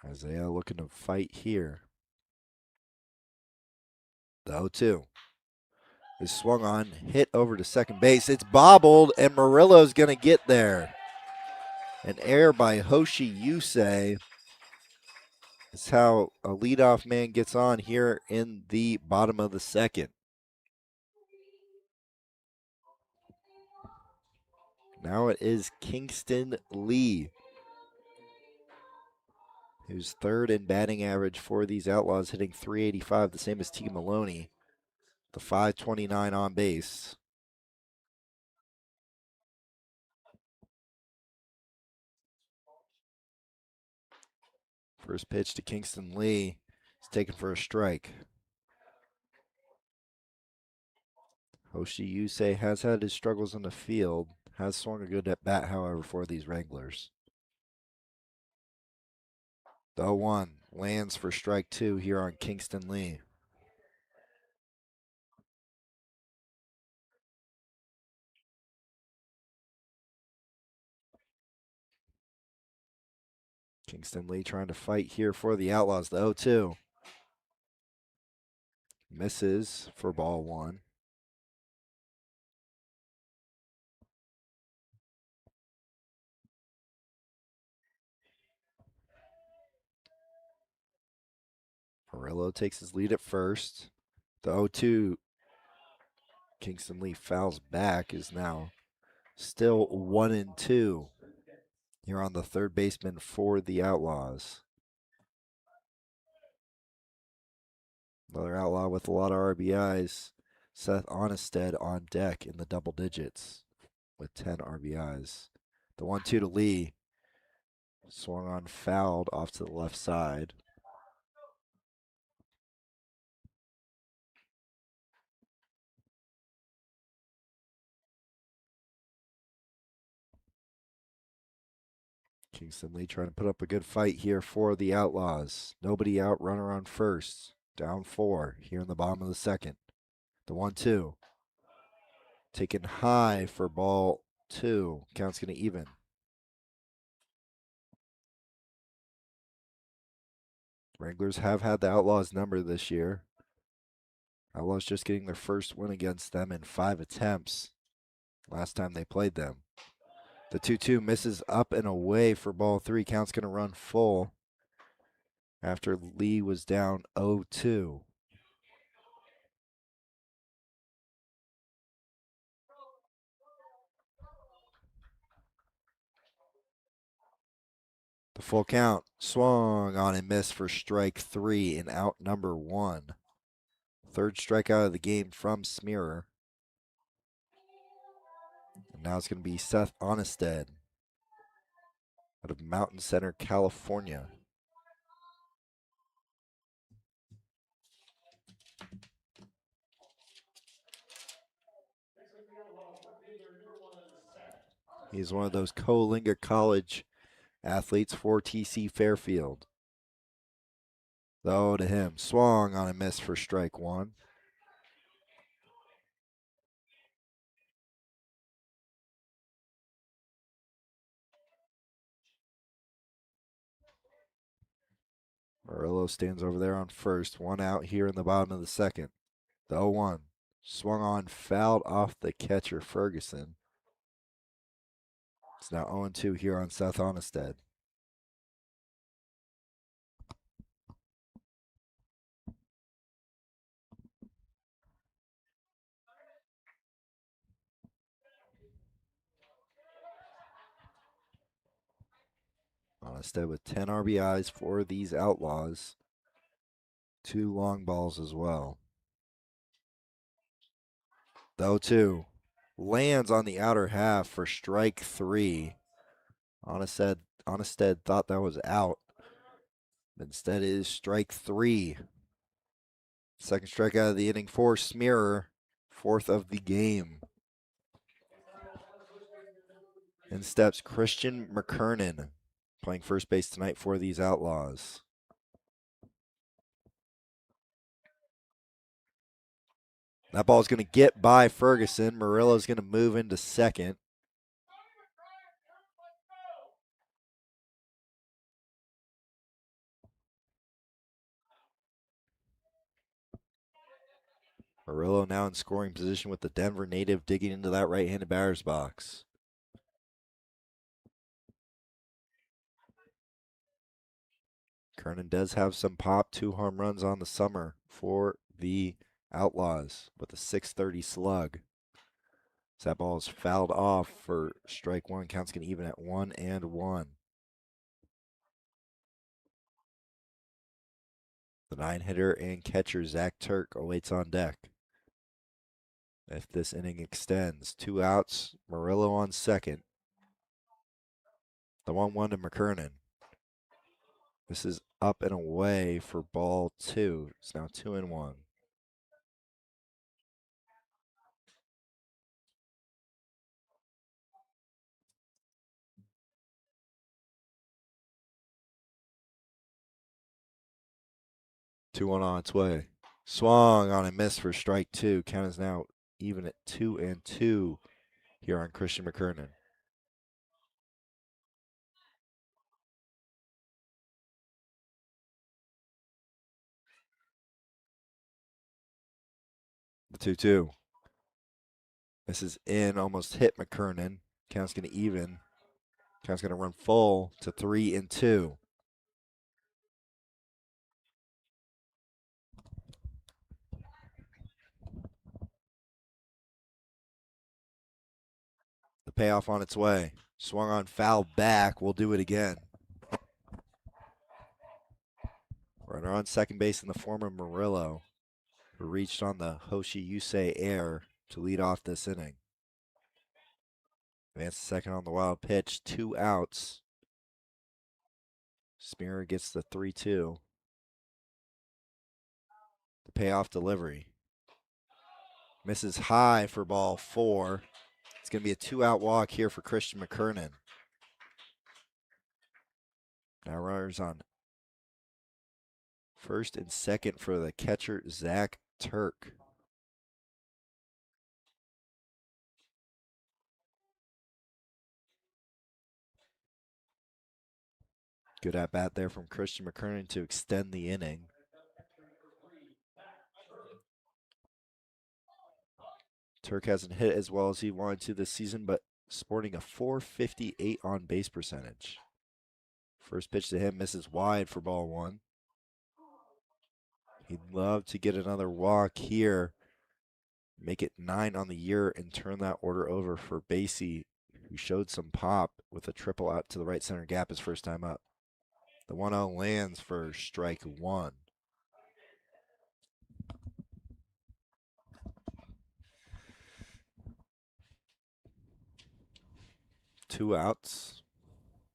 Isaiah looking to fight here. The 0-2 is swung on, hit over to second base. It's bobbled, and Murillo's going to get there. An error by Hoshi Yusei. It's how a leadoff man gets on here in the bottom of the second. Now it is Kingston Lee, who's third in batting average for these Outlaws, hitting .385, the same as T. Maloney. The .529 on base. First pitch to Kingston Lee is taken for a strike. Hoshi Yusei has had his struggles in the field, has swung a good at bat, however, for these Wranglers. The 0-1 lands for strike two here on Kingston Lee. Kingston Lee trying to fight here for the Outlaws. The 0-2 misses for ball one. Murillo takes his lead at first. The 0-2 Kingston Lee fouls back, is now still 1-2 here on the third baseman for the Outlaws. Another Outlaw with a lot of RBIs. Seth Onnested on deck in the double digits with 10 RBIs. The 1-2 to Lee. Swung on, fouled off to the left side. Kingston Lee trying to put up a good fight here for the Outlaws. Nobody out, runner on first. Down 4 here in the bottom of the second. The 1-2. Taken high for ball 2. Count's going to even. Wranglers have had the Outlaws number this year. Outlaws just getting their first win against them in 5 attempts last time they played them. The 2-2 misses up and away for ball 3. Count's going to run full after Lee was down 0-2. The full count, swung on and missed for strike 3 and out number 1. Third strikeout of the game from Smearer. And now it's going to be Seth Onnested out of Mountain Center, California. He's one of those Coalinga College athletes for TC Fairfield. Though to him, swung on a miss for strike 1. Murillo stands over there on first. 1 out here in the bottom of the second. The 0-1. Swung on, fouled off the catcher, Ferguson. It's now 0-2 here on Seth Onnested. Onnested with 10 RBIs for these Outlaws. 2 long balls as well. The 0-2 lands on the outer half for strike 3. Onnested thought that was out. Instead, it is strike 3. Second strikeout of the inning for Smearer, 4th of the game. In steps Christian McKernan, playing first base tonight for these Outlaws. That ball is going to get by Ferguson. Murillo's going to move into second. Murillo now in scoring position with the Denver native digging into that right-handed batter's box. Kernan does have some pop, 2 home runs on the summer for the Outlaws with a .630 slug. So that ball is fouled off for strike 1. Count's going to even at 1-1. The 9-hitter and catcher Zach Turk awaits on deck. If this inning extends, 2 outs, Murillo on second. The 1-1 to McKernan. This is up and away for ball 2. It's now 2-1. Two one on its way. Swung on and missed for strike 2. Count is now even at 2-2 here on Christian McKernan. The 2-2. This is in, almost hit McKernan. Count's going to even. Count's going to run full to 3-2. The payoff on its way. Swung on, foul back. We'll do it again. Runner on second base in the form of Murillo, who reached on the Hoshi Yusei air to lead off this inning. Advance to second on the wild pitch. 2 outs. Smearer gets the 3-2. The payoff delivery. Misses high for ball 4. It's going to be a 2-out walk here for Christian McKernan. Now runners on First and second for the catcher, Zach Turk. Good at bat there from Christian McKernan to extend the inning. Turk hasn't hit as well as he wanted to this season, but sporting a .458 on base percentage. First pitch to him misses wide for ball one. He'd love to get another walk here, make it 9 on the year, and turn that order over for Basie, who showed some pop with a triple out to the right center gap his first time up. The 1-0 lands for strike one. Two outs.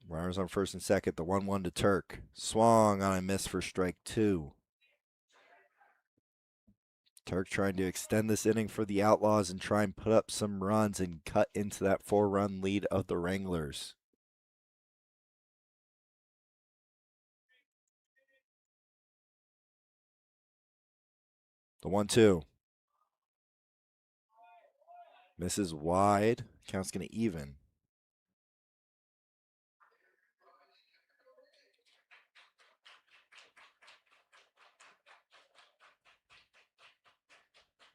Runners on first and second. The 1-1 to Turk. Swung on a miss for strike two. Turk trying to extend this inning for the Outlaws and try and put up some runs and cut into that 4-run lead of the Wranglers. The 1-2. Misses wide. Count's going to even.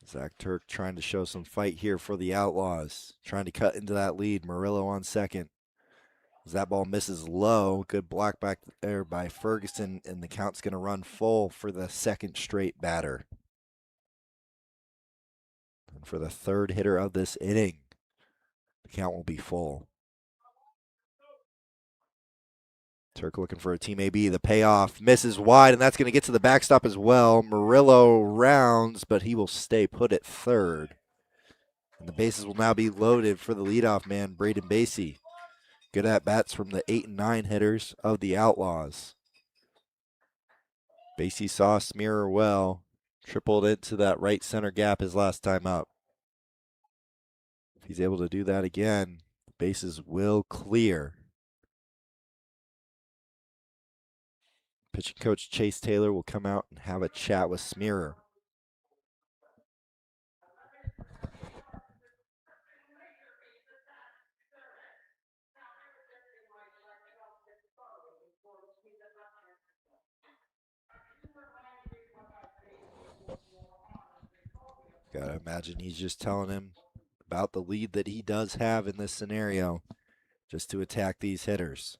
Zach Turk trying to show some fight here for the Outlaws. Trying to cut into that lead. Murillo on second. As that ball misses low. Good block back there by Ferguson, and the count's going to run full for the second straight batter. And for the third hitter of this inning, the count will be full. Turk looking for a team AB. The payoff misses wide, and that's going to get to the backstop as well. Murillo rounds, but he will stay put at third. And the bases will now be loaded for the leadoff man, Braden Basie. Good at bats from the 8 and 9 hitters of the Outlaws. Basie saw Smearer well. Tripled into that right center gap his last time up. If he's able to do that again, the bases will clear. Pitching coach Chase Taylor will come out and have a chat with Smearer. Gotta imagine he's just telling him about the lead that he does have in this scenario, just to attack these hitters.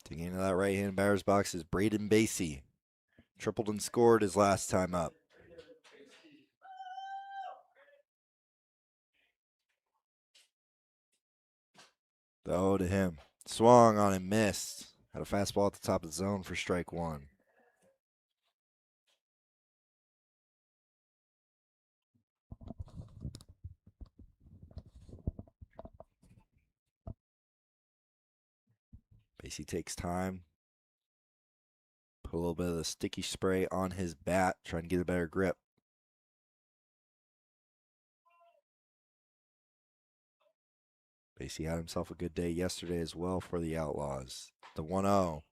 Digging into that right-hand batter's box is Braden Basie. Tripled and scored his last time up. The 0 to him. Swung on and missed. Had a fastball at the top of the zone for strike one. Basie takes time. Put a little bit of the sticky spray on his bat, trying to get a better grip. Basie had himself a good day yesterday as well for the Outlaws. The 1-0.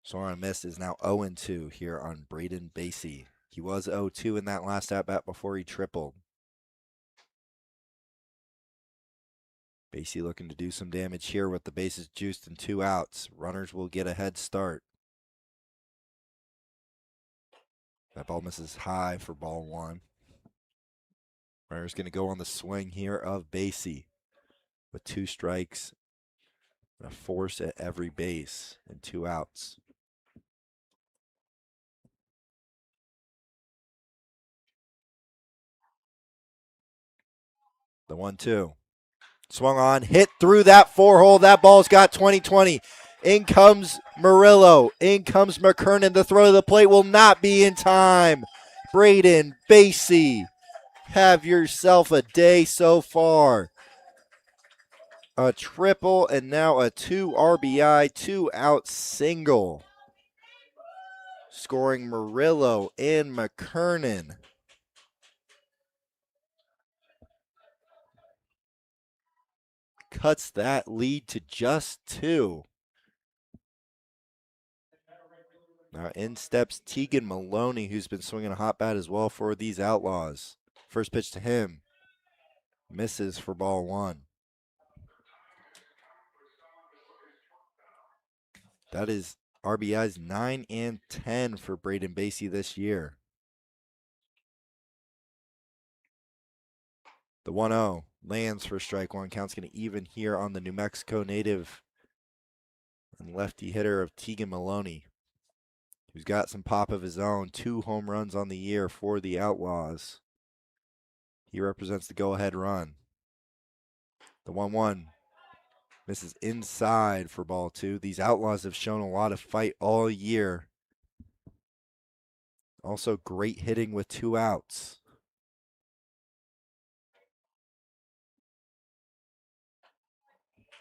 Swung on missed is now 0-2 here on Braden Basie. He was 0-2 in that last at-bat before he tripled. Basie looking to do some damage here with the bases juiced and 2 outs. Runners will get a head start. That ball misses high for ball one. Runners going to go on the swing here of Basie with 2 strikes and a force at every base and 2 outs. The 1-2. Swung on, hit through that 4-hole. That ball's got 20-20. In comes Murillo. In comes McKernan. The throw to the plate will not be in time. Braden Basie Have yourself a day so far. A triple and now a 2 RBI, 2 out single. Scoring Murillo and McKernan. Cuts that lead to just 2. Now in steps Tegan Maloney, who's been swinging a hot bat as well for these Outlaws. First pitch to him. Misses for ball 1. That is RBIs 9 and 10 for Braden Basie this year. The 1-0 lands for strike 1. Count's going to even here on the New Mexico native and lefty hitter of Tegan Maloney, who's got some pop of his own. 2 home runs on the year for the Outlaws. He represents the go-ahead run. The 1-1 misses inside for ball 2. These Outlaws have shown a lot of fight all year. Also great hitting with 2 outs.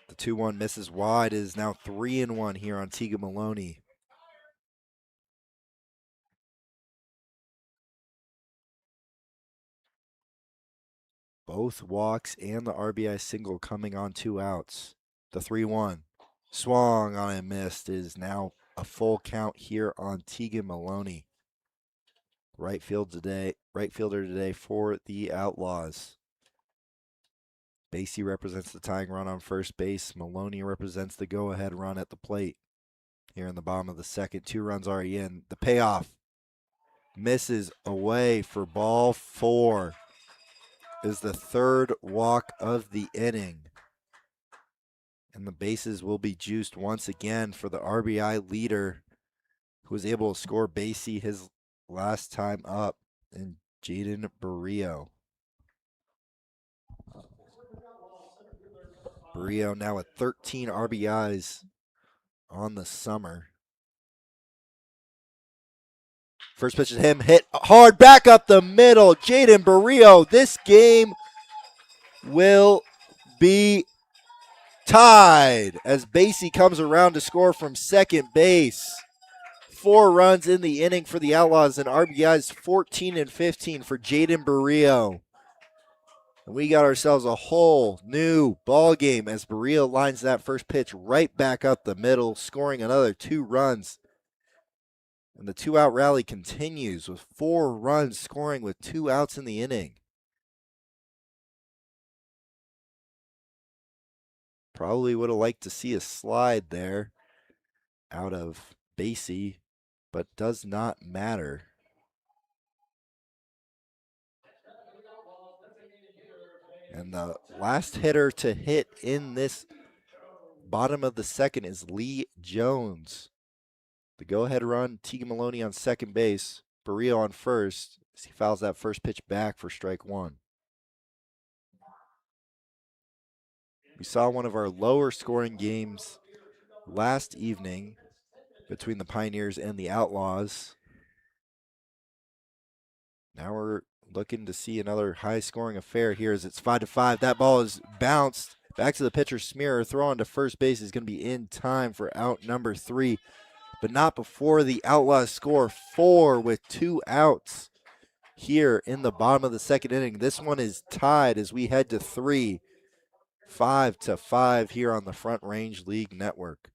The 2-1 misses wide. It is now 3-1 here on Tegan Maloney. Both walks and the RBI single coming on 2 outs. The 3-1 swung on and missed. It is now a full count here on Tegan Maloney. Right fielder today for the Outlaws. Basie represents the tying run on first base. Maloney represents the go-ahead run at the plate. Here in the bottom of the second, 2 runs already in. The payoff misses away for ball 4. Is the 3rd walk of the inning. And the bases will be juiced once again for the RBI leader, who was able to score Basie his last time up, and Jaden Barrio. Barrio now with 13 RBIs on the summer. First pitch to him, hit hard back up the middle. Jaden Barrio, this game will be tied as Basie comes around to score from second base. 4 runs in the inning for the Outlaws and RBIs 14 and 15 for Jaden Barrio. And we got ourselves a whole new ball game as Barrio lines that first pitch right back up the middle, scoring another 2 runs. And the 2-out rally continues with 4 runs scoring with 2 outs in the inning. Probably would have liked to see a slide there out of Basie, but does not matter. And the last hitter to hit in this bottom of the second is Lee Jones. The go-ahead run, Tegan Maloney on second base, Barrio on first as he fouls that first pitch back for strike 1. We saw one of our lower scoring games last evening between the Pioneers and the Outlaws. Now we're looking to see another high-scoring affair here as it's 5-5. That ball is bounced back to the pitcher. Smearer throw on to first base is going to be in time for out number 3, but not before the Outlaws score 4 with 2 outs here in the bottom of the second inning. This one is tied as we head to 3, 5-5 here on the Front Range League Network.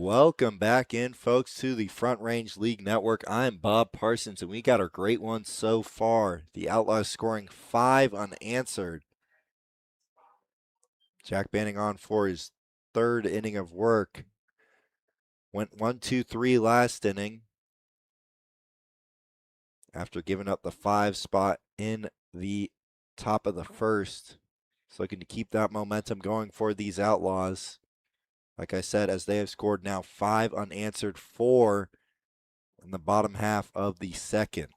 Welcome back in, folks, to the Front Range League Network. I'm Bob Parsons, and we got our great one so far. The Outlaws scoring 5 unanswered. Jack Banning on for his third inning of work. Went 1-2-3 last inning after giving up the 5 spot in the top of the first. He's looking to keep that momentum going for these Outlaws. Like I said, as they have scored now 5 unanswered, 4 in the bottom half of the second.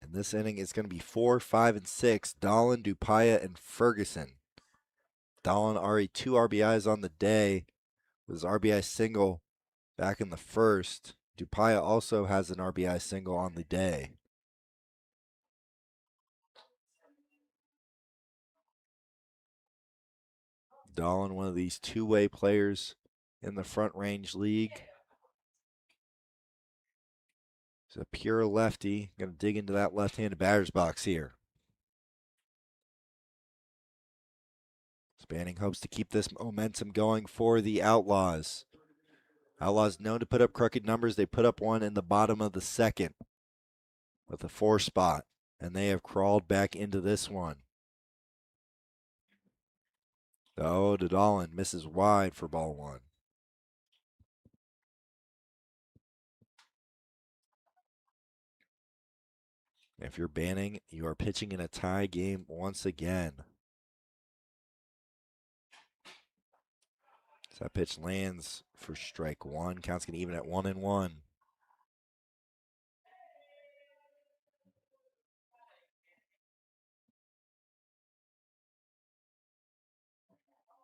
And this inning is going to be 4, 5, and 6. Dahlin, Dupaya, and Ferguson. Dahlin already 2 RBIs on the day with his RBI single back in the first. Dupaya also has an RBI single on the day. Dahlin, one of these two-way players in the Front Range League. He's a pure lefty. Going to dig into that left-handed batter's box here. Banning hopes to keep this momentum going for the Outlaws. Outlaws known to put up crooked numbers. They put up one in the bottom of the second with a 4 spot, and they have crawled back into this one. Oh, to Dahlin, misses wide for ball 1. If you're Banning, you are pitching in a tie game once again. So that pitch lands for strike 1. Count's going to even at 1-1.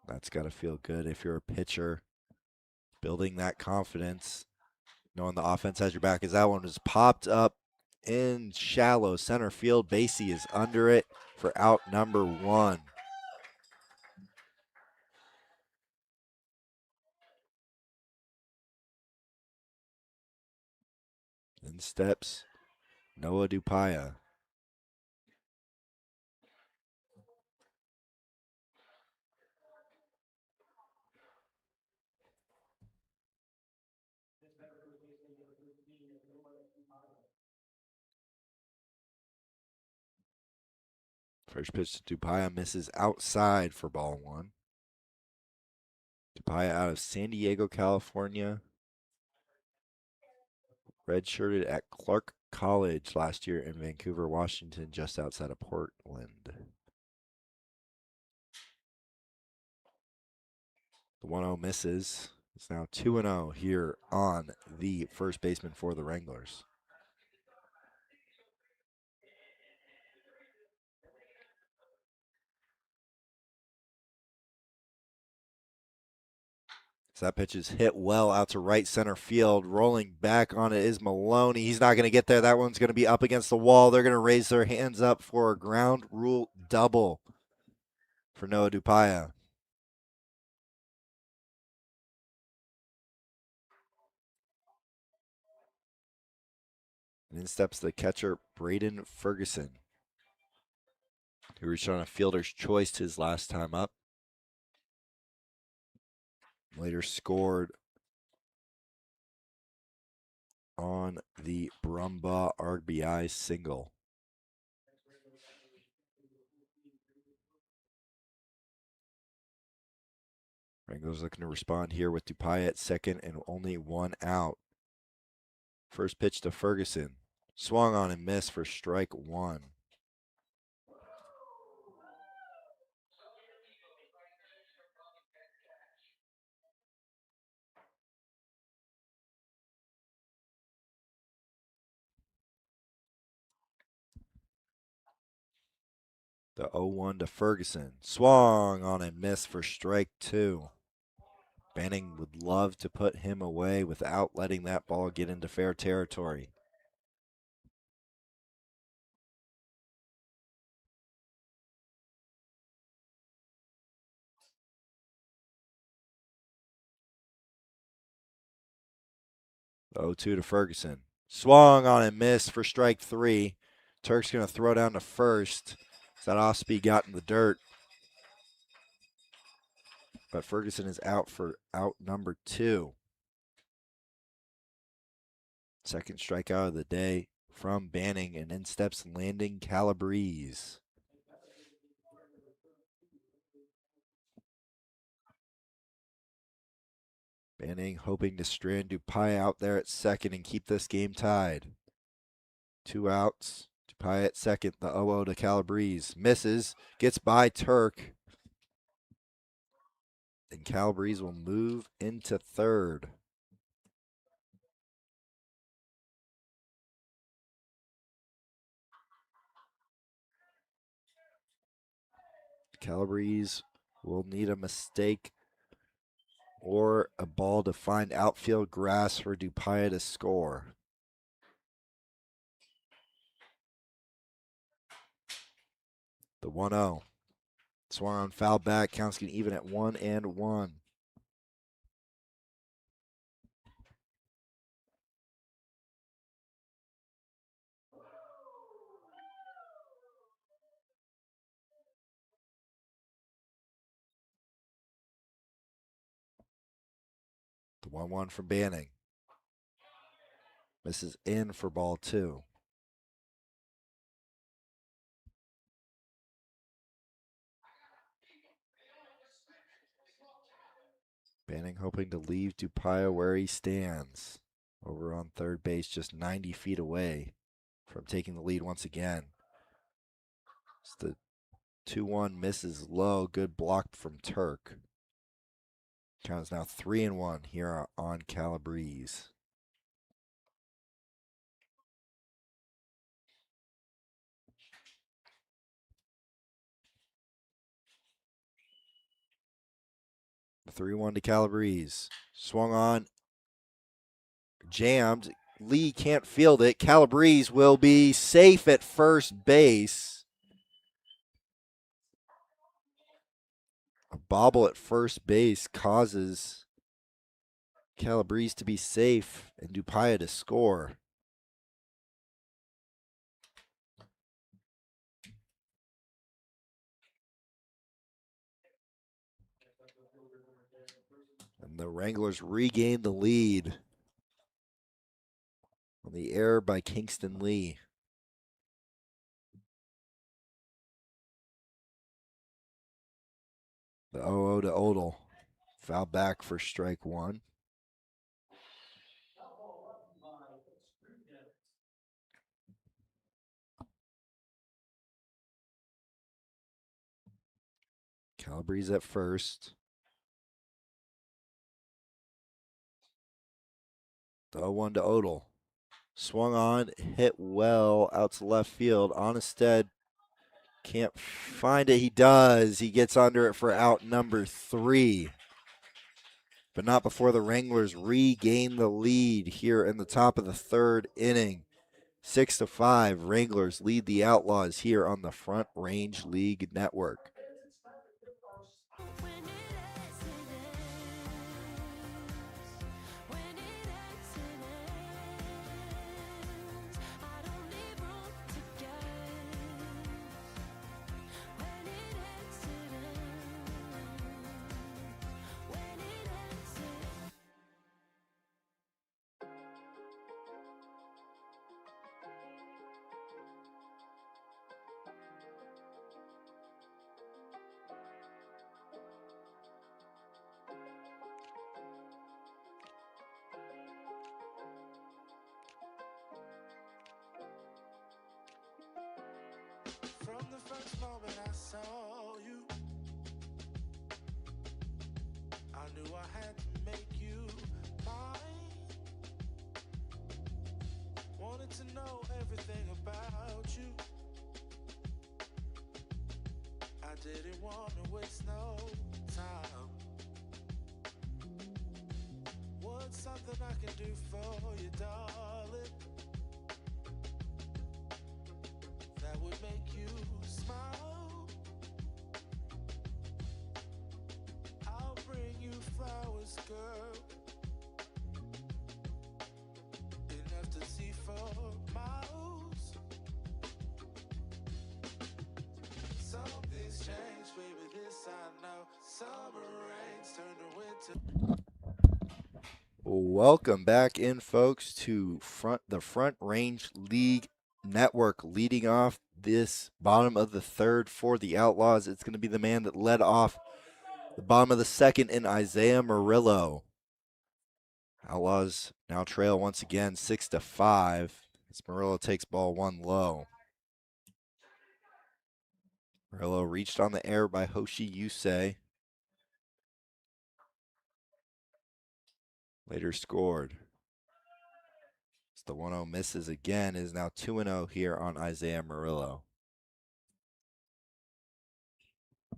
That's got to feel good if you're a pitcher. Building that confidence, knowing the offense has your back, as that one was popped up in shallow center field. Basie is under it for out number 1. In steps Noah Dupaya. First pitch to Dupaya misses outside for ball 1. Dupaya out of San Diego, California. Redshirted at Clark College last year in Vancouver, Washington, just outside of Portland. The 1-0 misses. It's now 2-0 here on the first baseman for the Wranglers. So that pitch is hit well out to right center field. Rolling back on it is Maloney. He's not going to get there. That one's going to be up against the wall. They're going to raise their hands up for a ground rule double for Noah Dupaya. And in steps the catcher, Braden Ferguson, who reached on a fielder's choice his last time up. Later scored on the Brumbaugh RBI single. Wranglers looking to respond here with Dupaya at second and only 1 out. First pitch to Ferguson. Swung on and missed for strike 1. The 0-1 to Ferguson. Swung on and missed for strike 2. Banning would love to put him away without letting that ball get into fair territory. The 0-2 to Ferguson. Swung on and missed for strike 3. Turk's going to throw down to first. Sadowski got in the dirt, but Ferguson is out for out number 2. Second strikeout of the day from Banning, and in steps Landon Calabrese. Banning hoping to strand Dupai out there at second and keep this game tied. 2 outs. Dupai at second. The 0-0 to Calabrese. Misses. Gets by Turk. And Calabrese will move into third. Calabrese will need a mistake or a ball to find outfield grass for Dupai to score. The 1-0. Swung on foul back. Counts can even at 1-1. The 1-1 from Banning. Misses in for ball 2. Banning hoping to leave Dupai where he stands. Over on third base, just 90 feet away from taking the lead once again. It's the 2-1 misses low. Good block from Turk. Count is now 3-1 here on Calabrese. The 3-1 to Calabrese. Swung on. Jammed. Lee can't field it. Calabrese will be safe at first base. A bobble at first base causes Calabrese to be safe and Dupai to score. And the Wranglers regain the lead on the error by Kingston Lee. The 0-0 to Odell. Foul back for strike 1. Calabrese at first. The 0-1 to Odell. Swung on, hit well out to left field. Onnested can't find it. He does. He gets under it for out number 3. But not before the Wranglers regain the lead here in the top of the third inning. 6-5, Wranglers lead the Outlaws here on the Front Range League Network. From the first moment I saw you, I knew I had to make you mine. Wanted to know everything about you. I didn't want to waste no time. What's something I can do for you, darling? That would make you smile. I'll bring you flowers, girl, enough to see for miles. Summer rains turn to winter. Welcome back in, folks, to the Front Range League Network. Leading off this bottom of the third for the Outlaws, it's going to be the man that led off the bottom of the second in Isaiah Murillo. Outlaws now trail once again 6-5 as Murillo takes ball one low. Murillo reached on the air by Hoshi Yusei. Later scored. As the 1-0 misses again, it is now 2-0 here on Isaiah Murillo. A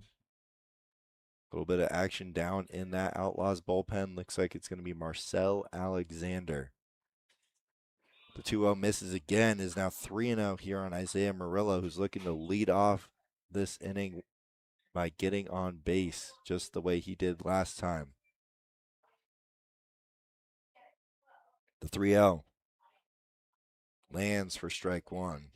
little bit of action down in that Outlaws bullpen. Looks like it's going to be Marcel Alexander. The 2-0 misses again, is now 3-0 here on Isaiah Murillo, who's looking to lead off this inning by getting on base just the way he did last time. The 3-0 lands for strike one.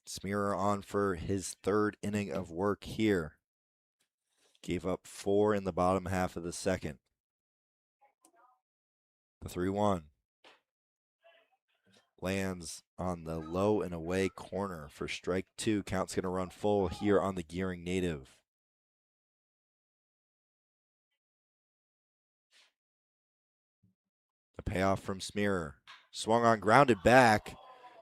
Smearer on for his third inning of work here. Gave up 4 in the bottom half of the second. The 3-1 lands on the low and away corner for strike two. Count's going to run full here on the Gering native. The payoff from Smearer. Swung on, grounded back.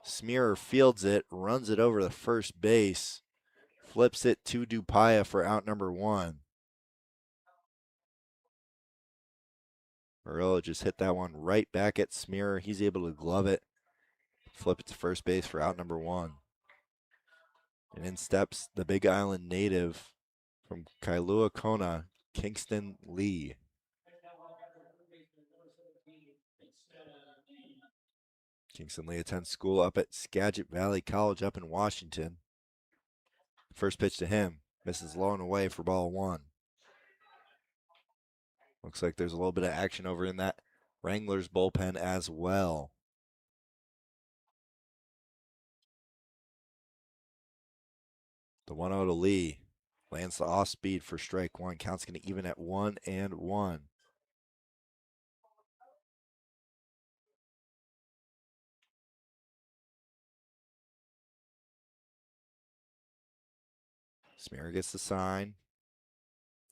Smearer fields it, runs it over the first base, flips it to Dupaya for out number one. Murillo just hit that one right back at Smearer. He's able to glove it, flip it to first base for out number one. And in steps the Big Island native from Kailua Kona, Kingston Lee. Kingston Lee attends school up at Skagit Valley College up in Washington. First pitch to him, misses low and away for ball one. Looks like there's a little bit of action over in that Wranglers bullpen as well. The 1-0 to Lee. Lands the off speed for strike one. Count's going to even at 1-1. Smearer gets the sign.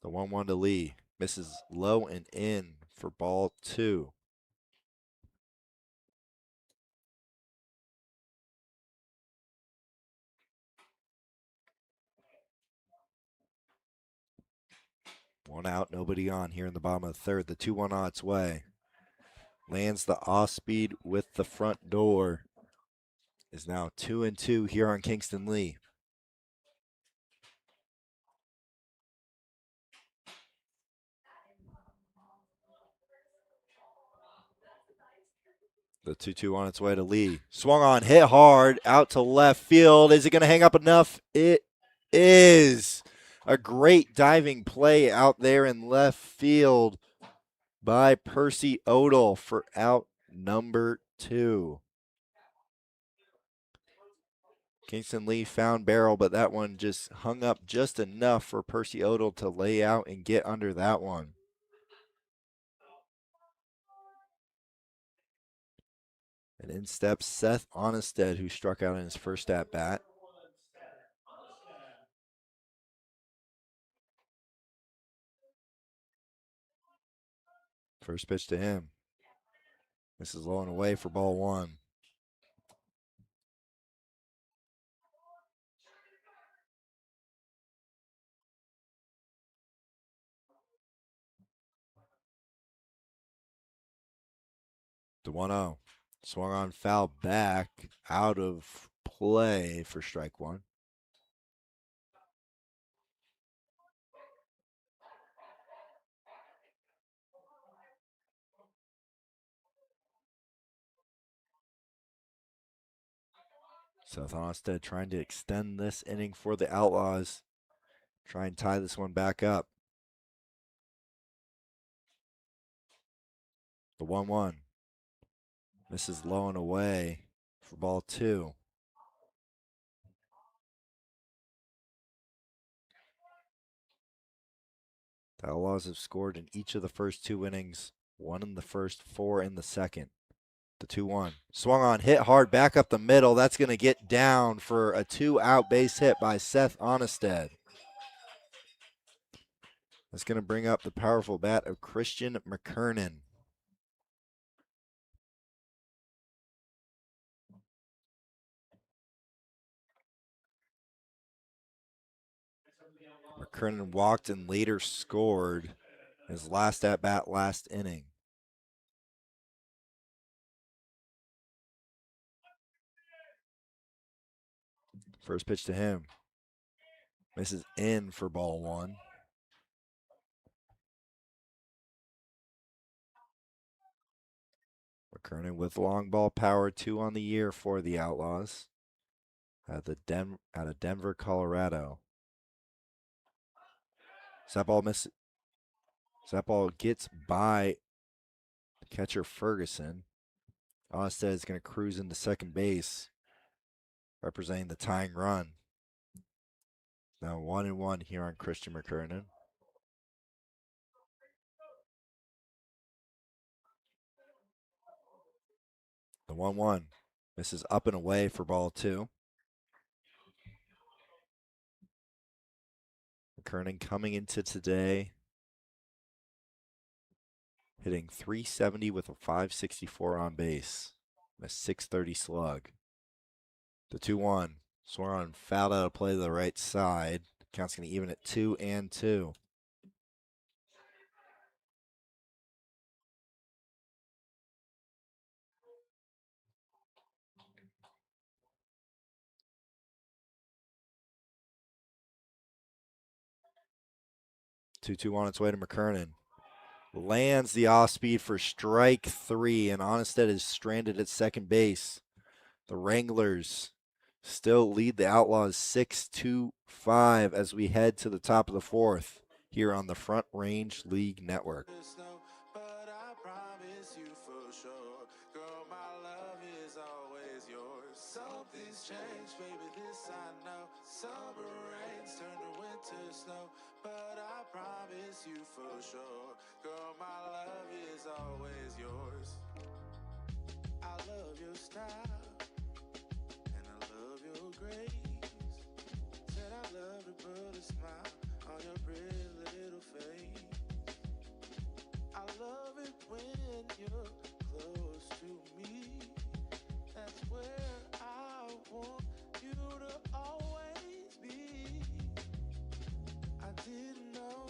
The 1-1 to Lee. Misses low and in for ball two. One out, nobody on here in the bottom of the third. The 2-1 on its way. Lands the off speed with the front door. Is now 2-2 here on Kingston Lee. The 2-2 on its way to Lee. Swung on, hit hard, out to left field. Is it going to hang up enough? It is. A great diving play out there in left field by Percy Odell for out number two. Kingston Lee found barrel, but that one just hung up just enough for Percy Odell to lay out and get under that one. And in steps Seth Onnested, who struck out in his first at bat. First pitch to him. This is low and away for ball one. The 1-0. Swung on, foul back, out of play for strike one. Seth Onnested trying to extend this inning for the Outlaws. Try and tie this one back up. The 1-1. Misses low and away for ball two. The Outlaws have scored in each of the first 2 innings, 1 in the first, 4 in the second. The 2-1. Swung on, hit hard, back up the middle. That's going to get down for a 2-out base hit by Seth Onnested. That's going to bring up the powerful bat of Christian McKernan. McKernan walked and later scored his last at bat last inning. First pitch to him. Misses in for ball 1. McKernan with long ball power, 2 on the year for the Outlaws out of Denver, Colorado. That ball gets by catcher Ferguson. Onnested is going to cruise into second base, representing the tying run. Now 1-1 here on Christian McKernan. The 1-1 misses up and away for ball 2. McKernan coming into today hitting .370 with a .564 on base, a .630 slug. The 2-1 swung on, fouled out of play to the right side. Count's going to even at 2-2. Two on its way to McKernan. Lands the off speed for strike 3, and Onnested is stranded at second base. The Wranglers still lead the Outlaws 6-5 as we head to the top of the 4th here on the Front Range League Network. But I promise you for sure, girl, my love is always yours. Something's changed, baby, this I know. Summer rains turn to winter snow, but I promise you for sure, girl, my love is always yours. I love your style, and I love your grace. Said I love to put a smile on your pretty little face. I love it when you're close to me. That's where I want you to always be. I didn't know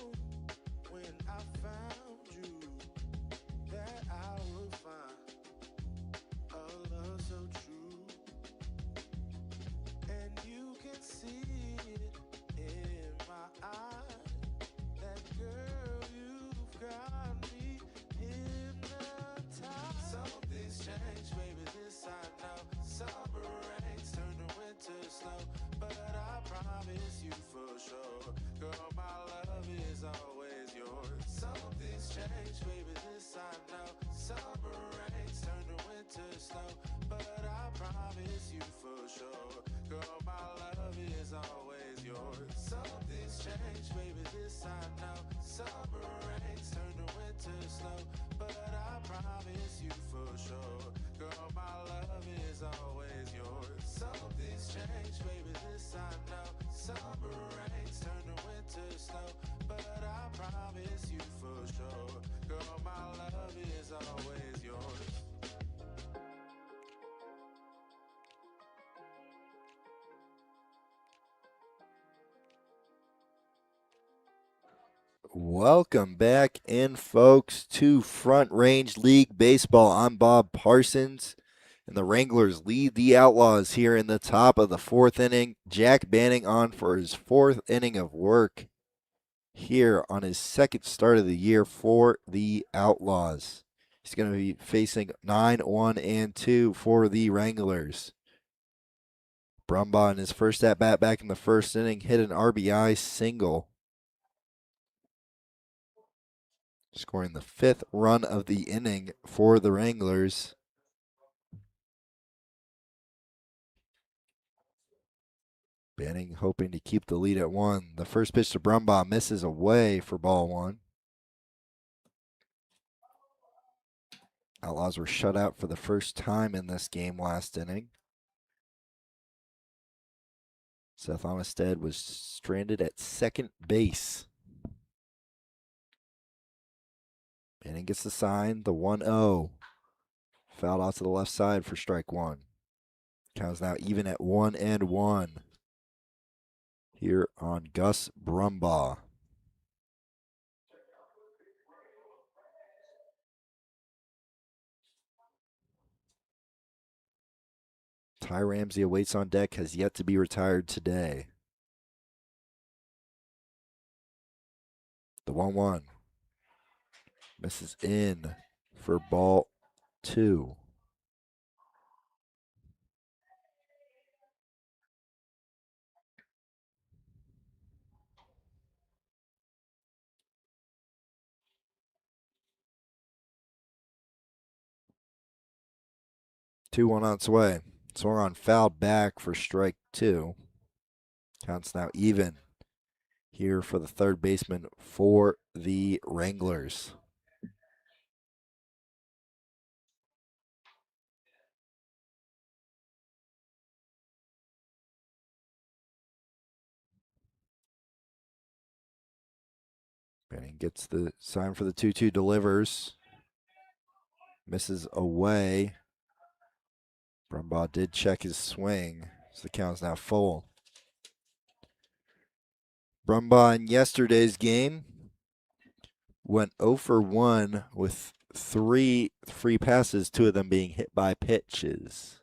when I found you that I would find a love so true. And you can see it in my eyes. That girl, you've got me hypnotized. Something's changed, baby, this I know. Summer rains turn to winter snow, but I promise you for sure, girl, my love is always yours. Something's changed, baby, this I know. Summer rains turn to winter snow, but I promise you for sure, girl, my love is always yours. Something's changed, baby, this I know. Summer rains turn to winter snow, but I promise you for sure, girl, my love is always yours. Something's changed, baby, this I know. Summer rains turn to winter snow, but I promise you for sure, girl, my love is always yours. Welcome back in, folks, to Front Range League Baseball. I'm Bob Parsons, and the Wranglers lead the Outlaws here in the top of the 4th inning. Jack Banning on for his 4th inning of work here on his 2nd start of the year for the Outlaws. He's going to be facing 9-1-2 for the Wranglers. Brumbaugh in his first at-bat back in the 1st inning hit an RBI single, scoring the 5th run of the inning for the Wranglers. Banning hoping to keep the lead at 1. The first pitch to Brumbaugh misses away for ball 1. Outlaws were shut out for the first time in this game last inning. Seth Onnested was stranded at second base. Banning gets the sign, the 1-0. Fouled off to the left side for strike one. Count is now even at 1-1 here on Gus Brumbaugh. Ty Ramsey awaits on deck, has yet to be retired today. The 1-1 misses in for ball two. Two one on its way. Swung on, fouled back for strike two. Counts now even here for the third baseman for the Wranglers. Banning gets the sign for the 2-2, delivers. Misses away. Brumbaugh did check his swing, so the count's now full. Brumbaugh in yesterday's game went 0 for 1 with 3 free passes, 2 of them being hit by pitches.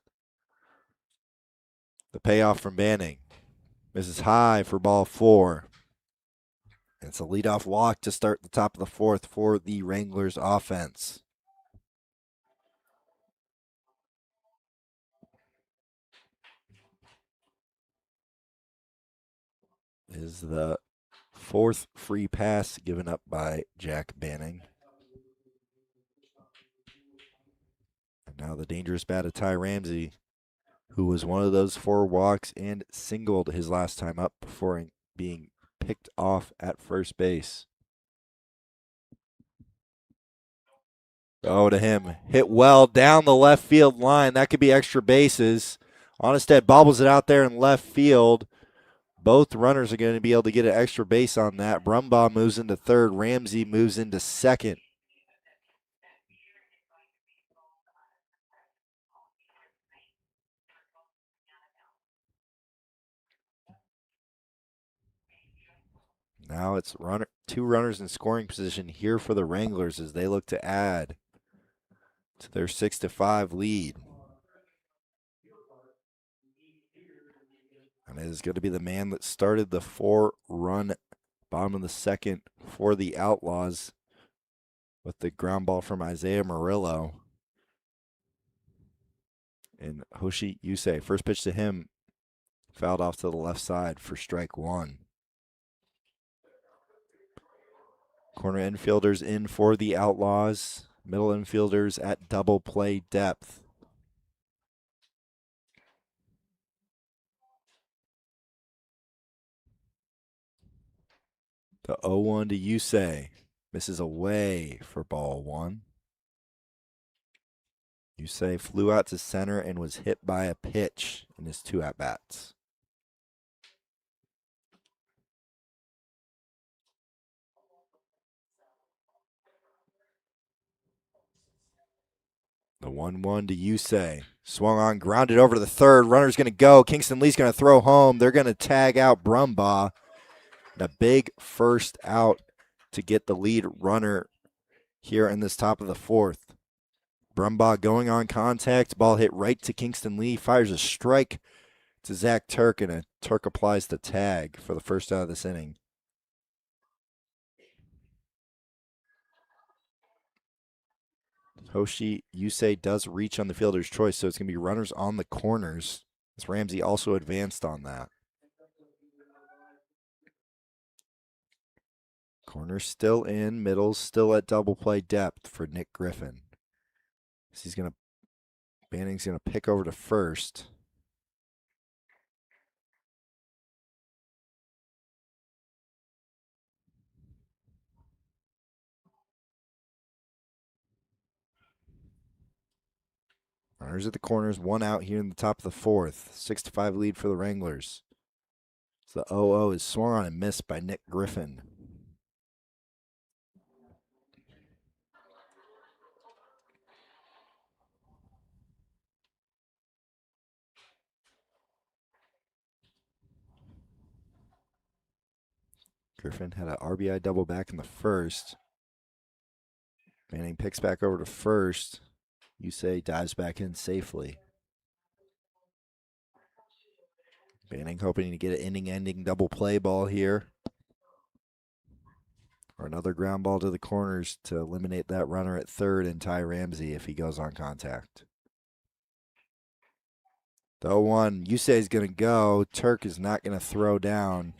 The payoff from Banning. Misses high for ball 4. It's a leadoff walk to start the top of the fourth for the Wranglers offense. Is the 4th free pass given up by Jack Banning. And now the dangerous bat of Ty Ramsey, who was one of those 4 walks and singled his last time up before being picked off at first base. Oh, to him. Hit well down the left field line. That could be extra bases. Onnested bobbles it out there in left field. Both runners are going to be able to get an extra base on that. Brumbaugh moves into third. Ramsey moves into second. Now it's 2 runners in scoring position here for the Wranglers as they look to add to their 6-5 lead. And it is going to be the man that started the 4-run bottom of the second for the Outlaws with the ground ball from Isaiah Murillo. And Hoshi Yusei, first pitch to him, fouled off to the left side for strike one. Corner infielders in for the Outlaws. Middle infielders at double play depth. The 0-1 to Yusei. Misses away for ball 1. Yusei flew out to center and was hit by a pitch in his 2 at-bats. The 1-1 to Yusei. Swung on, grounded over to the third. Runner's going to go. Kingston Lee's going to throw home. They're going to tag out Brumbaugh. And a big first out to get the lead runner here in this top of the fourth. Brumbaugh going on contact. Ball hit right to Kingston Lee. Fires a strike to Zach Turk, and Turk applies the tag for the first out of this inning. Hoshi Yusei does reach on the fielder's choice, so it's going to be runners on the corners. As Ramsey also advanced on that. Corners still in, middle's still at double play depth for Nick Griffin. So Banning's going to pick over to first. Runners at the corners, 1 out here in the top of the 4th. 6-5 lead for the Wranglers. So the 0-0 is swung on and missed by Nick Griffin. Griffin had an RBI double back in the first. Banning picks back over to first. Yusei dives back in safely. Banning hoping to get an inning-ending double play ball here. Or another ground ball to the corners to eliminate that runner at third and Ty Ramsey if he goes on contact. The 0-1, Yusei is going to go. Turk is not going to throw down.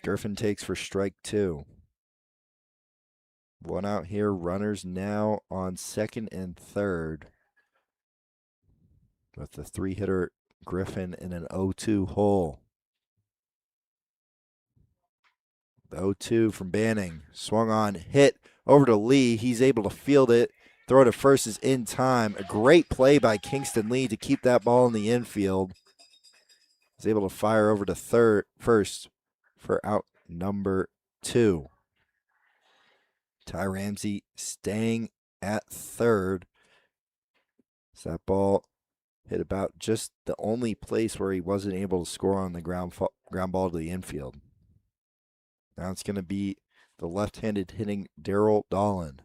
Griffin takes for strike 2. 1 out here. Runners now on second and third. With the 3-hitter Griffin in an 0-2 hole. The 0-2 from Banning. Swung on, hit over to Lee. He's able to field it. Throw to first is in time. A great play by Kingston Lee to keep that ball in the infield. He's able to fire over to first for out number 2. Ty Ramsey staying at third. So that ball hit about just the only place where he wasn't able to score on the ground ball to the infield. Now it's going to be the left-handed hitting Daryl Dolan,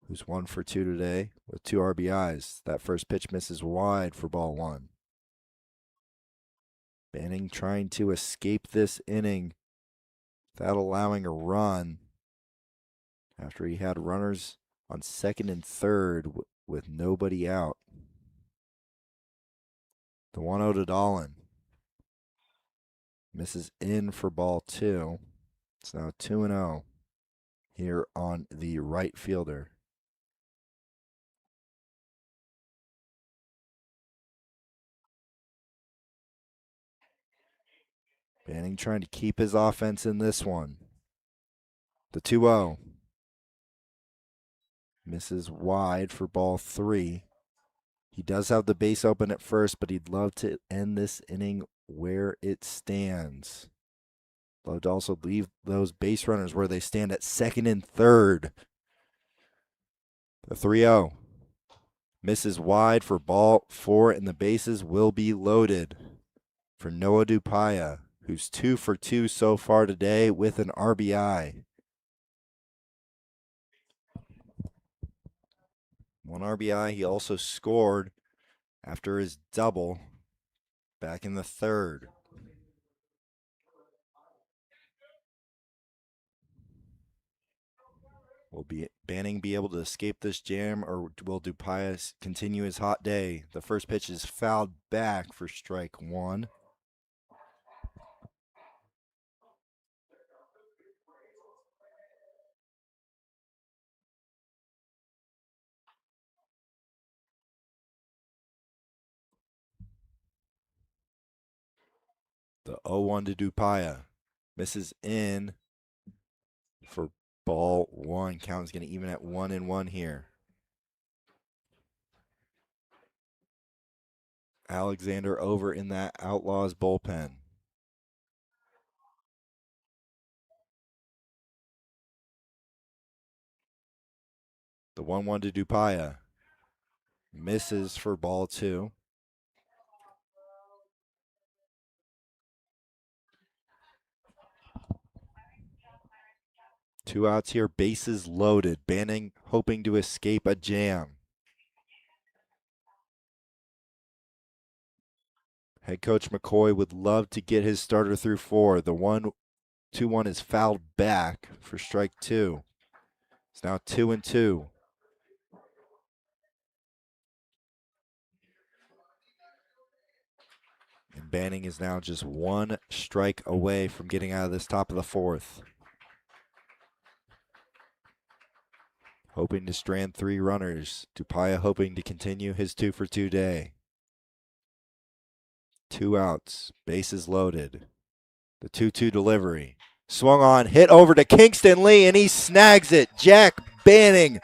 who's 1 for 2 today with 2 RBIs. That first pitch misses wide for ball 1. Banning trying to escape this inning without allowing a run after he had runners on second and third with nobody out. The 1-0 to Dolan. Misses in for ball 2. It's now 2-0 here on the right fielder. Banning trying to keep his offense in this one. The 2-0. Misses wide for ball 3. He does have the base open at first, but he'd love to end this inning where it stands. Love to also leave those base runners where they stand at second and third. The 3-0. Misses wide for ball 4, and the bases will be loaded for Noah Dupaya, who's 2 for 2 so far today with an RBI. 1 RBI. He also scored after his double back in the third. Will Banning be able to escape this jam, or will Dupaya continue his hot day? The first pitch is fouled back for strike 1. The 0-1 to Dupaya. Misses in for ball 1. Count is going to even at 1-1 here. Alexander over in that Outlaws bullpen. The 1-1 to Dupaya. Misses for ball 2. Two outs here, bases loaded. Banning hoping to escape a jam. Head coach McCoy would love to get his starter through 4. The 1-2-1 is fouled back for strike 2. It's now 2-2. And Banning is now just 1 strike away from getting out of this top of the 4th. Hoping to strand 3 runners. Dupaya hoping to continue his 2 for 2 day. 2 outs, bases loaded. The 2-2 delivery. Swung on, hit over to Kingston Lee, and he snags it. Jack Banning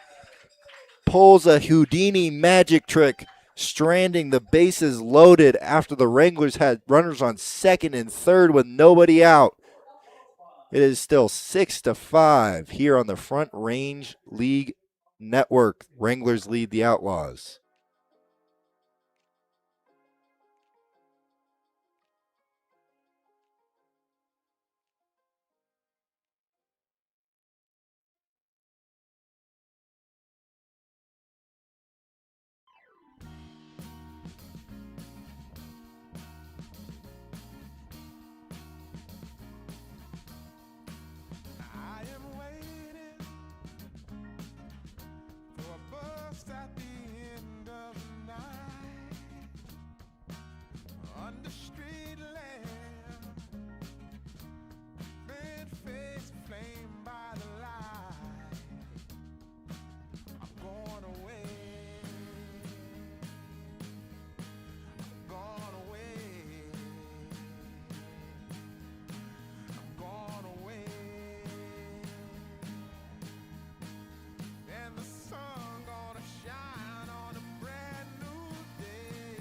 pulls a Houdini magic trick, stranding the bases loaded after the Wranglers had runners on second and third with nobody out. It is still 6-5 here on the Front Range League Network. Wranglers lead the Outlaws. I am waiting for a bus at the end of the night. Under street lamp, bent face flamed by the light. I'm going away. I'm gone away. I'm gone away. And the sun gonna shine on a brand new day.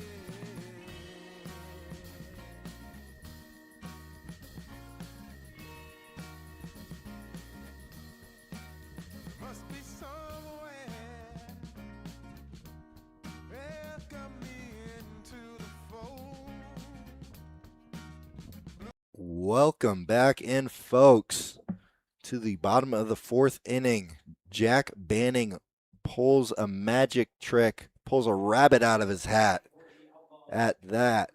Must be somewhere welcome me into the fold. Welcome back in, folks, to the bottom of the fourth inning. Jack Banning pulls a magic trick, pulls a rabbit out of his hat. At that,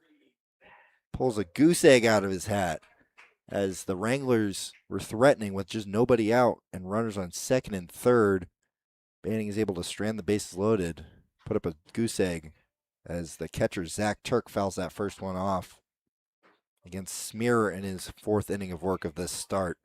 pulls a goose egg out of his hat as the Wranglers were threatening with just nobody out and runners on second and third. Banning is able to strand the bases loaded, put up a goose egg as the catcher Zach Turk fouls that first one off against Smearer in his fourth inning of work of this start.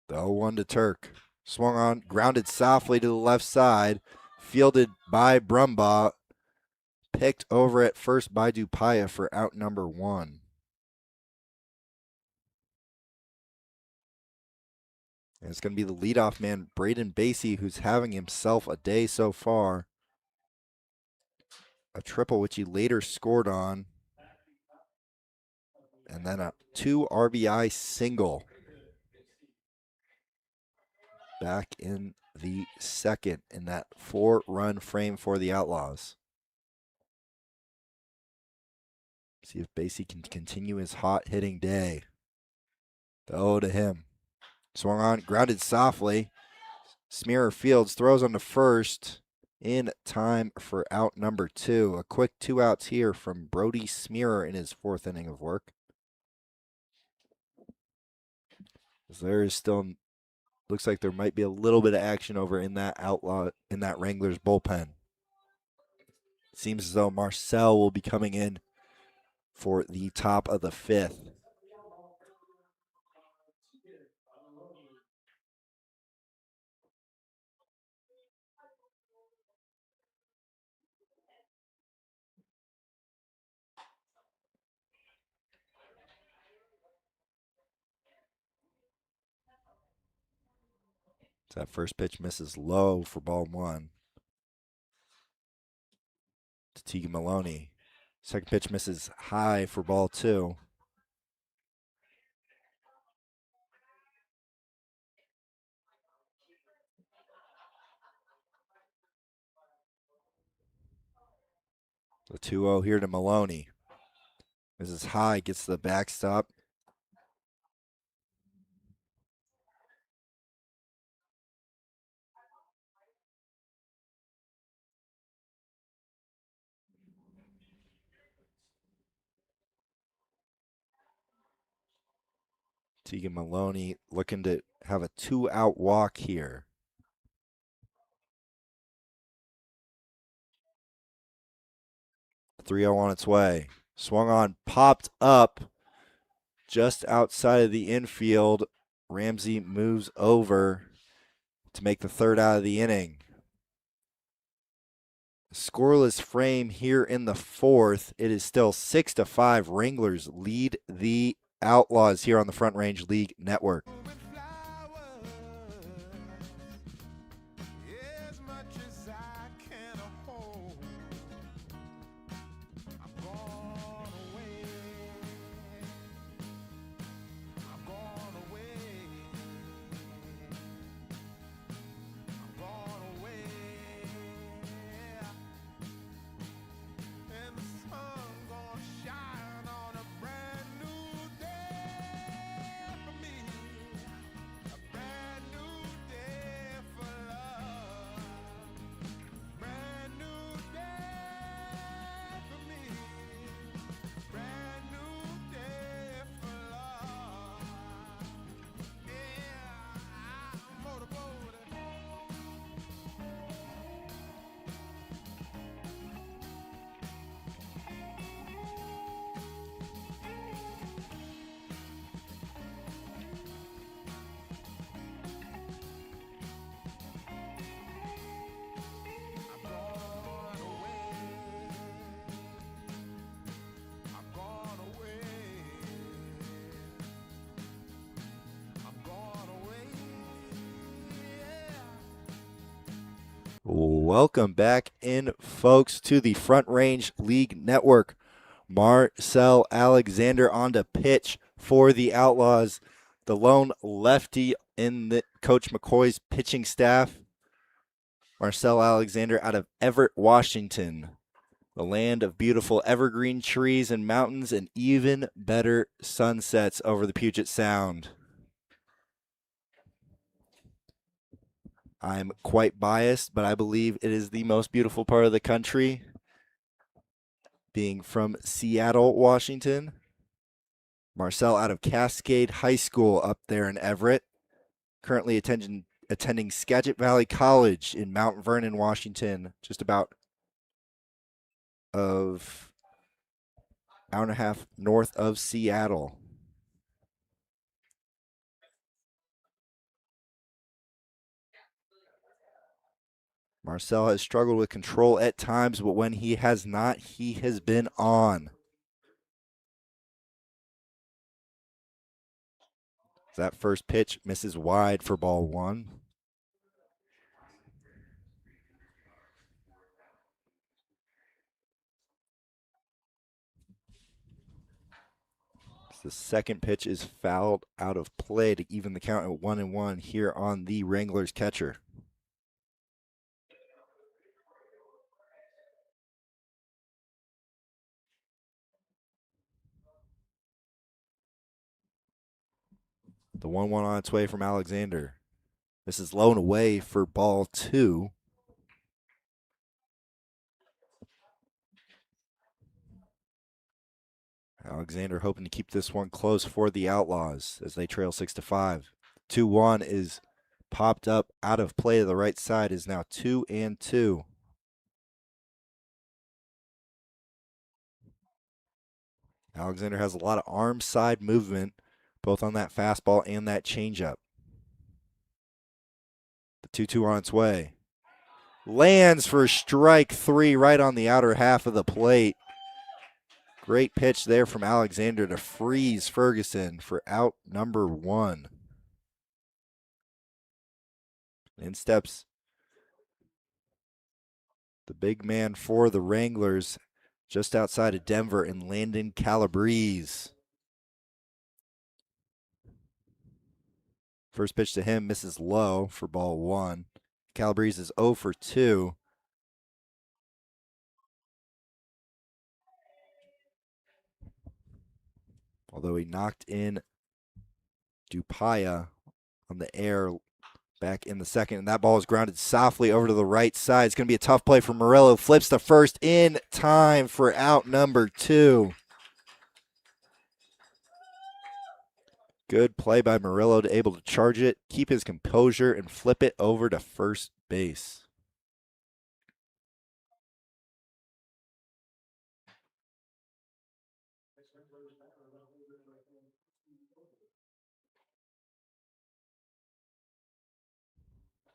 The 0-1 to Turk. Swung on, grounded softly to the left side, fielded by Brumbaugh, picked over at first by Dupaya for out number one. And it's going to be the leadoff man, Braden Basie, who's having himself a day so far. A triple, which he later scored on. And then a 2 RBI single back in the second in that 4-run frame for the Outlaws. See if Basie can continue his hot hitting day. The 0 to him. Swung on, grounded softly. Smearer fields, throws on to first in time for out number two. A quick 2 outs here from Brody Smearer in his fourth inning of work. There is still, looks like there might be a little bit of action over in that Wranglers bullpen. Seems as though Marcel will be coming in for the top of the fifth. So that first pitch misses low for ball one to Tegan Maloney. Second pitch misses high for ball two. The 2-0 here to Maloney. Misses high, gets to the backstop. Tegan Maloney looking to have a 2-out walk here. The 3-0 on its way. Swung on, popped up just outside of the infield. Ramsey moves over to make the third out of the inning. Scoreless frame here in the fourth. It is still 6-5. Wranglers lead the Outlaws here on the Front Range League Network. As much as I can hold, I'm gone away. I'm gone away. I'm gone away. And the sun gonna shine on a brand new day for me. A brand new day for love. Brand new day for me. Brand new day for love. Yeah, I'm motorboated. I'm gone away. I'm gone away. I'm gone away. Yeah. Welcome back in, folks, to the Front Range League Network. Marcel Alexander on to pitch for the Outlaws, the lone lefty in the Coach McCoy's pitching staff. Marcel Alexander out of Everett, Washington, the land of beautiful evergreen trees and mountains and even better sunsets over the Puget Sound. I'm quite biased, but I believe it is the most beautiful part of the country, being from Seattle, Washington. Marcel out of Cascade High School up there in Everett, currently attending Skagit Valley College in Mount Vernon, Washington, just about of hour and a half north of Seattle. Marcel has struggled with control at times, but when he has not, he has been on. That first pitch misses wide for ball one. The second pitch is fouled out of play to even the count at 1-1 here on the Wranglers catcher. The 1-1 on its way from Alexander. This is low and away for ball two. Alexander hoping to keep this one close for the Outlaws as they trail 6-5. 2-1 is popped up out of play to the right side, is now 2-2. Alexander has a lot of arm side movement, both on that fastball and that changeup. The 2-2 on its way. Lands for strike three right on the outer half of the plate. Great pitch there from Alexander to freeze Ferguson for out number one. In steps the big man for the Wranglers, just outside of Denver, in Landon Calabrese. First pitch to him misses low for ball one. Calabrese is 0 for 2. Although he knocked in Dupaya on the air back in the second, and that ball is grounded softly over to the right side. It's going to be a tough play for Murillo. Flips to first in time for out number 2. Good play by Murillo to able to charge it, keep his composure, and flip it over to first base.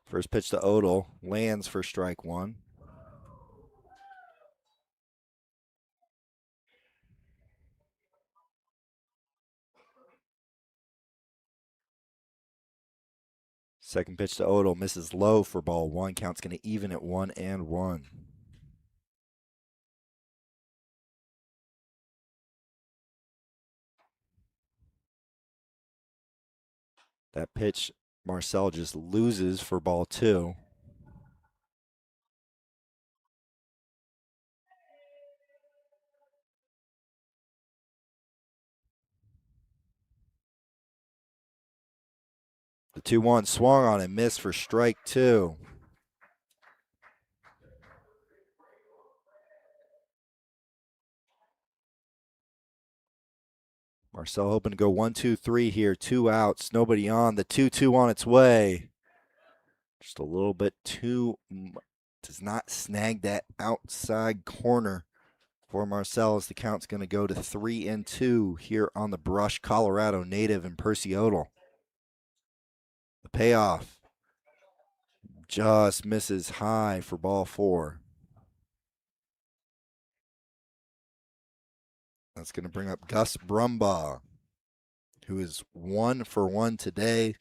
First pitch to Odell, lands for strike one. Second pitch to Odell misses low for ball one. Count's going to even at 1-1. That pitch, Marcel just loses for ball two. The 2-1 swung on and missed for strike two. Marcel hoping to go 1-2-3 here. 2 outs, nobody on. The 2-2 on its way. Just a little bit too, does not snag that outside corner for Marcel as the count's going to go to 3-2 here on the brush. Colorado native and Percy Odell. The payoff just misses high for ball four. That's going to bring up Gus Brumbaugh, who is 1 for 1 today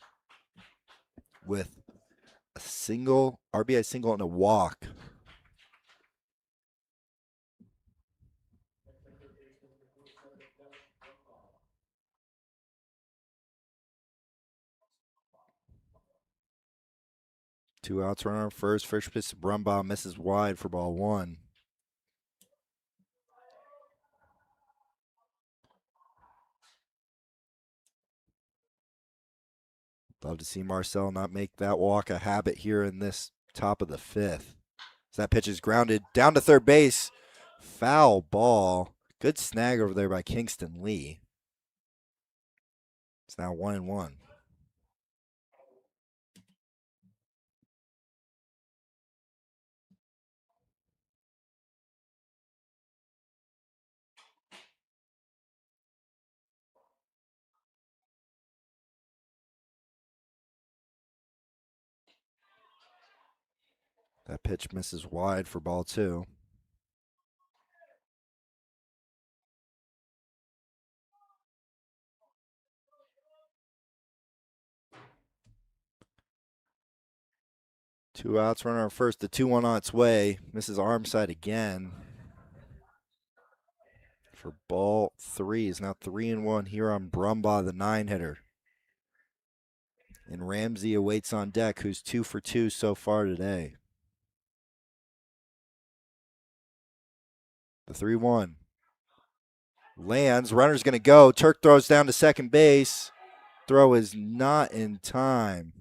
with a single, RBI single and a walk. Two outs, runner on first. First pitch to Brumbaugh misses wide for ball one. Love to see Marcel not make that walk a habit here in this top of the fifth. As that pitch is grounded down to third base. Foul ball. Good snag over there by Kingston Lee. It's now 1-1. That pitch misses wide for ball two. Two outs, runner on first. The 2-1 on its way. Misses arm side again. For ball three is now 3-1 here on Brumbaugh, the 9-hitter. And Ramsey awaits on deck, who's 2 for 2 so far today. The 3-1 lands. Runner's going to go. Turk throws down to second base. Throw is not in time.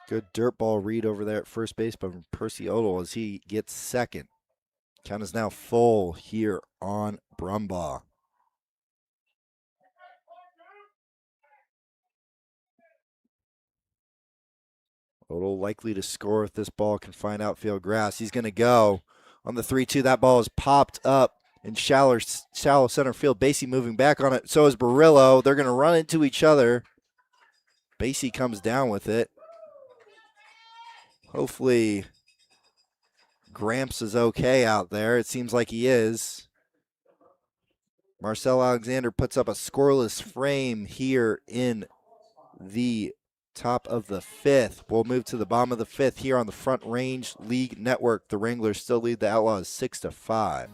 Good dirt ball read over there at first base by Percy Odell as he gets second. Count is now full here on Brumbaugh. Odell likely to score if this ball can find outfield grass. He's going to go on the 3-2. That ball is popped up in shallow center field. Basie moving back on it. So is Barillo. They're going to run into each other. Basie comes down with it. Hopefully Gramps is okay out there. It seems like he is. Marcel Alexander puts up a scoreless frame here in the top of the fifth. We'll move to the bottom of the fifth here on the Front Range League Network. The Wranglers still lead the Outlaws 6-5.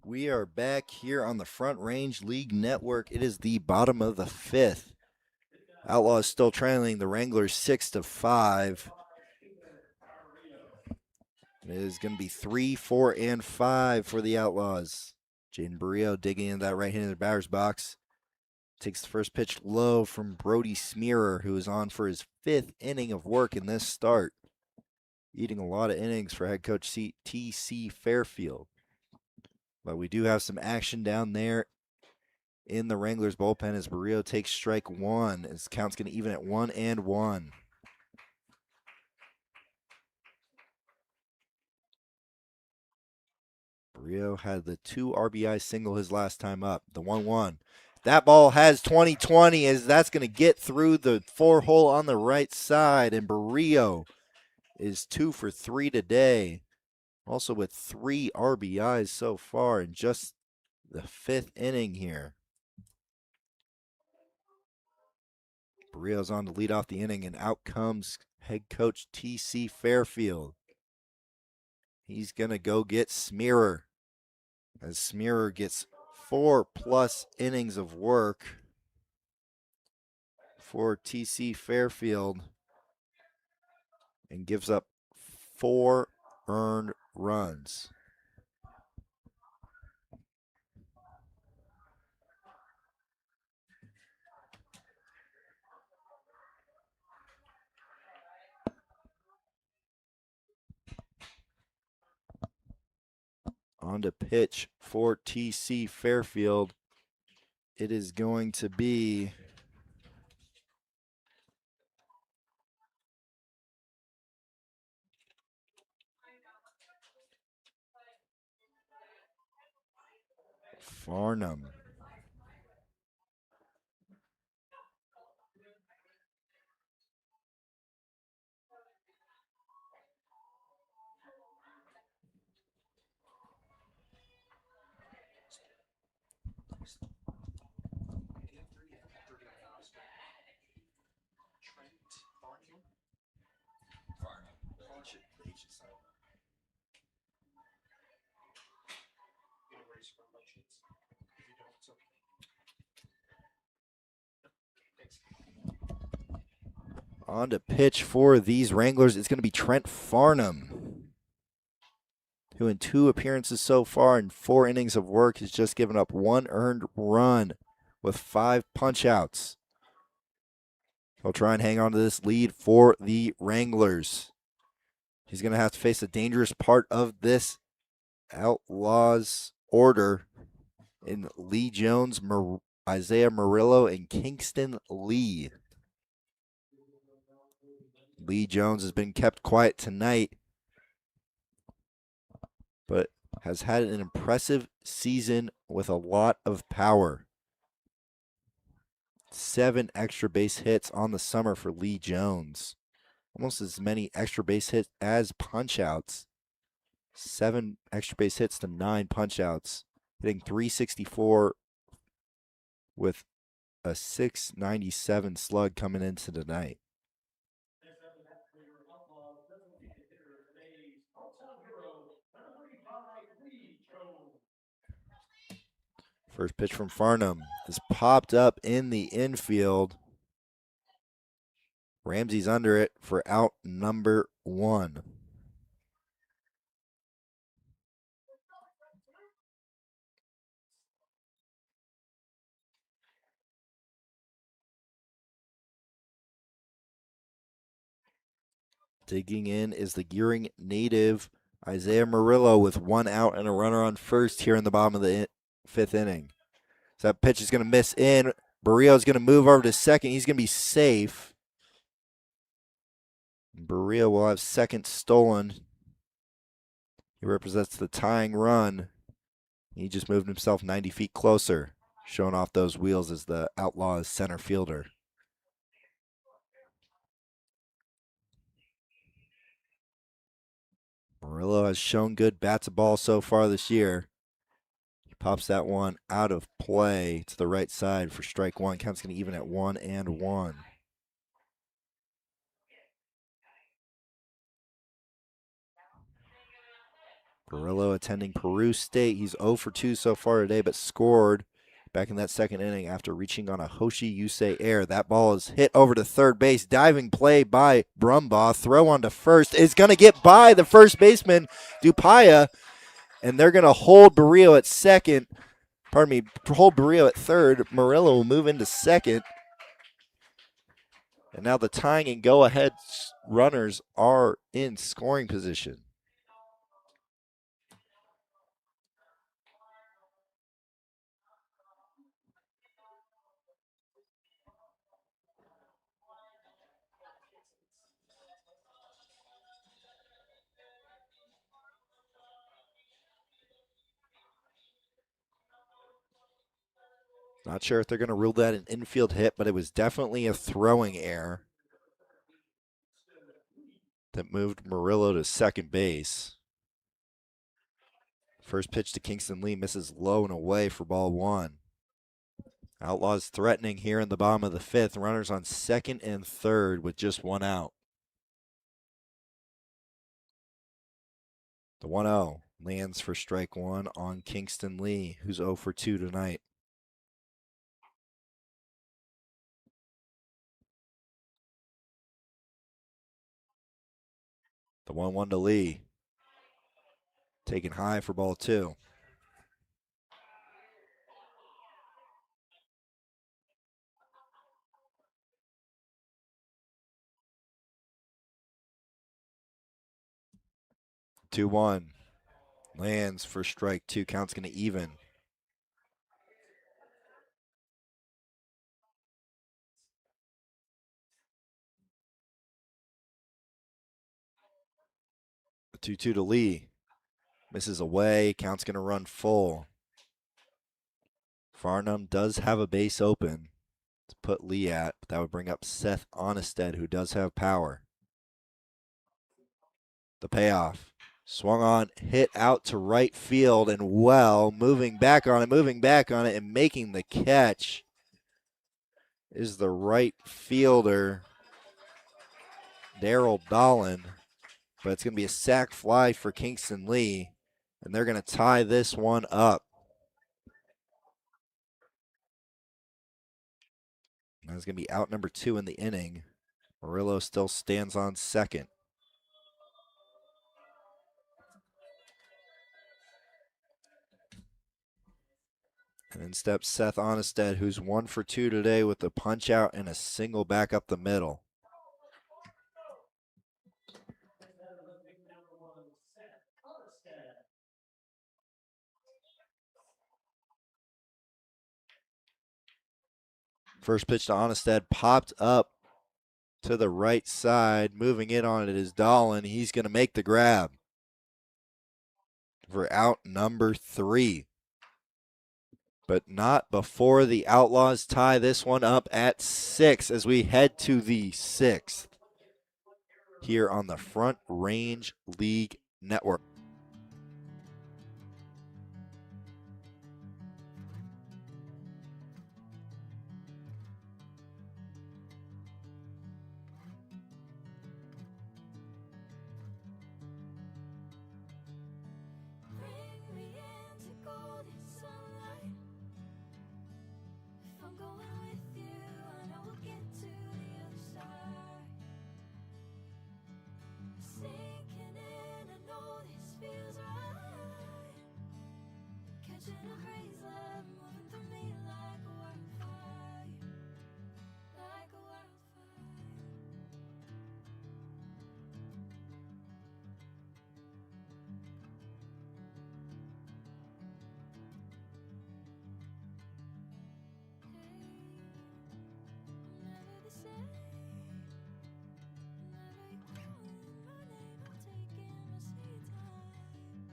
We are back here on the Front Range League Network. It is the bottom of the fifth. Outlaws still trailing the Wranglers 6-5. It is going to be 3, 4, and 5 for the Outlaws. Jaden Barrio digging into that right-handed batter's box. Takes the first pitch low from Brody Smearer, who is on for his 5th inning of work in this start. Eating a lot of innings for head coach T.C. Fairfield. But we do have some action down there in the Wranglers bullpen as Barrio takes strike one. His count's going to even at 1-1. Barrio had the 2 RBI single his last time up, the 1-1. That ball has 20-20 as that's going to get through the 4-hole on the right side, and Barrio is 2 for 3 today. Also with 3 RBIs so far in just the 5th inning here. Barrio's on to lead off the inning, and out comes head coach T.C. Fairfield. He's going to go get Smearer, as Smearer gets 4+ innings of work for T.C. Fairfield and gives up 4 earned runs. On to pitch for T.C. Fairfield. It is going to be Farnham. On to pitch for these Wranglers. It's going to be Trent Farnham, who in 2 appearances so far in 4 innings of work has just given up 1 earned run with 5 punch-outs. He'll try and hang on to this lead for the Wranglers. He's going to have to face a dangerous part of this Outlaws order in Lee Jones, Isaiah Murillo, and Kingston Lee. Lee Jones has been kept quiet tonight, but has had an impressive season with a lot of power. 7 extra base hits on the summer for Lee Jones. Almost as many extra base hits as punch-outs. 7 extra base hits to 9 punch-outs. Hitting .364 with a .697 slug coming into tonight. First pitch from Farnham is popped up in the infield. Ramsey's under it for out number 1. Digging in is the Gering native Isaiah Murillo with 1 out and a runner on first here in the bottom of the 5th inning. So that pitch is going to miss in. Barrio's going to move over to second. He's going to be safe. Barrio will have second stolen. He represents the tying run. He just moved himself 90 feet closer, showing off those wheels as the Outlaws center fielder. Murillo has shown good bat to ball so far this year. He pops that one out of play to the right side for strike 1. Count's going to even at 1-1. Perillo attending Peru State. He's 0 for 2 so far today, but scored back in that second inning after reaching on a Hoshi Yusei air. That ball is hit over to third base. Diving play by Brumbaugh. Throw on to first. Is going to get by the first baseman, Dupaya, and they're going to hold Barrio at second. Pardon me, hold Barrio at third. Murillo will move into second. And now the tying and go-ahead runners are in scoring position. Not sure if they're going to rule that an infield hit, but it was definitely a throwing error that moved Murillo to second base. First pitch to Kingston Lee misses low and away for ball one. Outlaws threatening here in the bottom of the fifth. Runners on second and third with just one out. The 1-0 lands for strike one on Kingston Lee, who's 0 for 2 tonight. The 1-1 to Lee. Taken high for ball two. The 2-1 lands for strike two. Count's going to even. The 2-2 to Lee. Misses away. Count's going to run full. Farnham does have a base open to put Lee at, but that would bring up Seth Onnested, who does have power. The payoff. Swung on, hit out to right field, and moving back on it, and making the catch is the right fielder, Daryl Dolan. But it's going to be a sac fly for Kingston Lee, and they're going to tie this one up. That's going to be out number 2 in the inning. Murillo still stands on second. And in steps Seth Onnested, who's 1 for 2 today with a punch out and a single back up the middle. First pitch to Onnested popped up to the right side. Moving in on it is Dolan. He's going to make the grab for out number 3. But not before the Outlaws tie this one up at 6 as we head to the 6th here on the Front Range League Network. Bring me into golden sunlight. If I'm going with you, I know we'll get to the other side. Sinking in, I know this feels right. Catching a breeze, love moving through me like a wildfire, like a wildfire. Never the same. Never you calling my name, I'm taking my sweet time. Hey,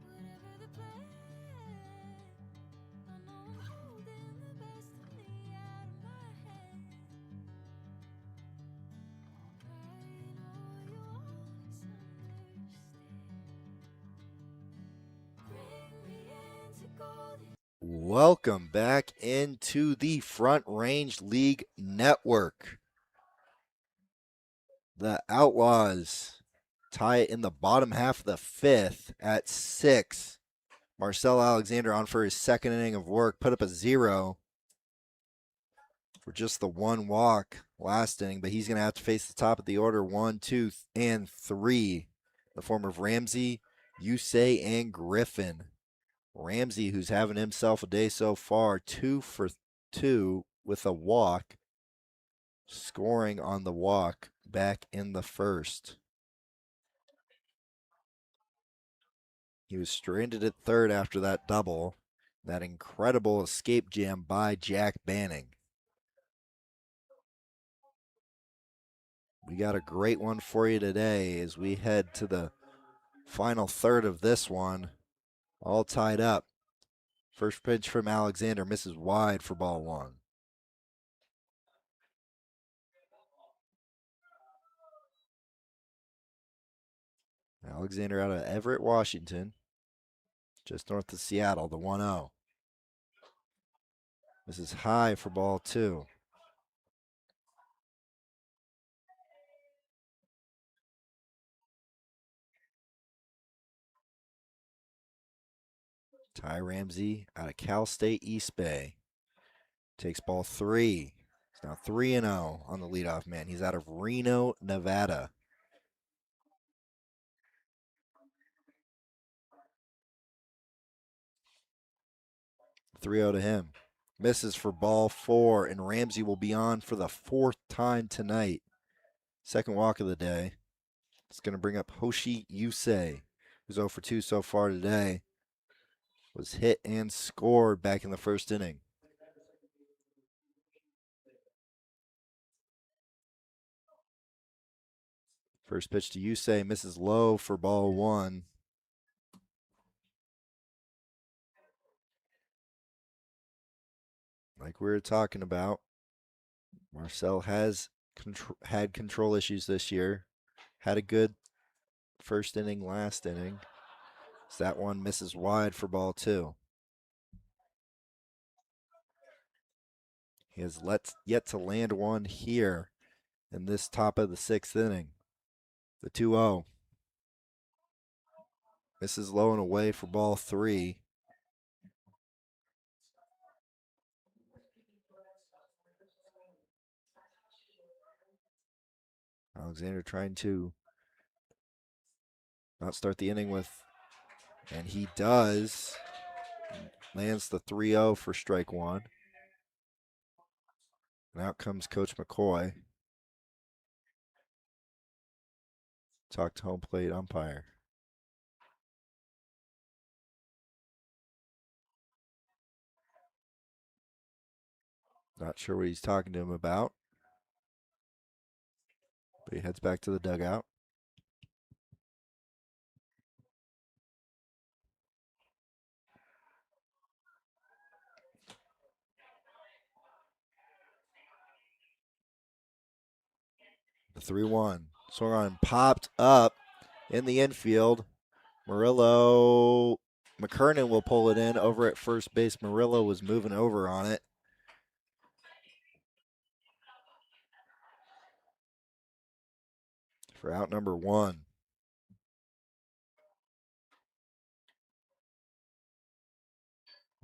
whatever the plan, I know I'm holding the best of me out of my hand. I know you always understand. Bring me into golden. Welcome back into the Front Range League Network. The Outlaws tie it in the bottom half of the fifth at 6. Marcel Alexander on for his second inning of work, put up a 0 for just the one walk last inning, but he's going to have to face the top of the order 1, 2, and 3. The form of Ramsey, Yusei, and Griffin. Ramsey, who's having himself a day so far, 2 for 2 with a walk, scoring on the walk back in the first. He was stranded at third after that double. That incredible escape jam by Jack Banning. We got a great one for you today as we head to the final third of this one. All tied up. First pitch from Alexander misses wide for ball 1. Alexander out of Everett, Washington, just north of Seattle, the 1-0. This is high for ball 2. Ty Ramsey out of Cal State East Bay takes ball 3. It's now 3-0 on the leadoff man. He's out of Reno, Nevada. 3-0 to him. Misses for ball 4, and Ramsey will be on for the 4th time tonight. Second walk of the day. It's going to bring up Hoshi Yusei, who's 0 for 2 so far today. Was hit and scored back in the first inning. First pitch to Yusei, misses low for ball 1. Like we were talking about, Marcel has had control issues this year. Had a good first inning, last inning. So that one misses wide for ball 2. He has yet to land one here in this top of the 6th inning. The 2-0. Misses low and away for ball 3. Alexander trying to not start the inning with, and he does. Lands the 3-0 for strike 1. And out comes Coach McCoy. Talk to home plate umpire. Not sure what he's talking to him about. But he heads back to the dugout. The 3-1. Swung on, popped up in the infield. McKernan will pull it in over at first base. Murillo was moving over on it. For out number 1.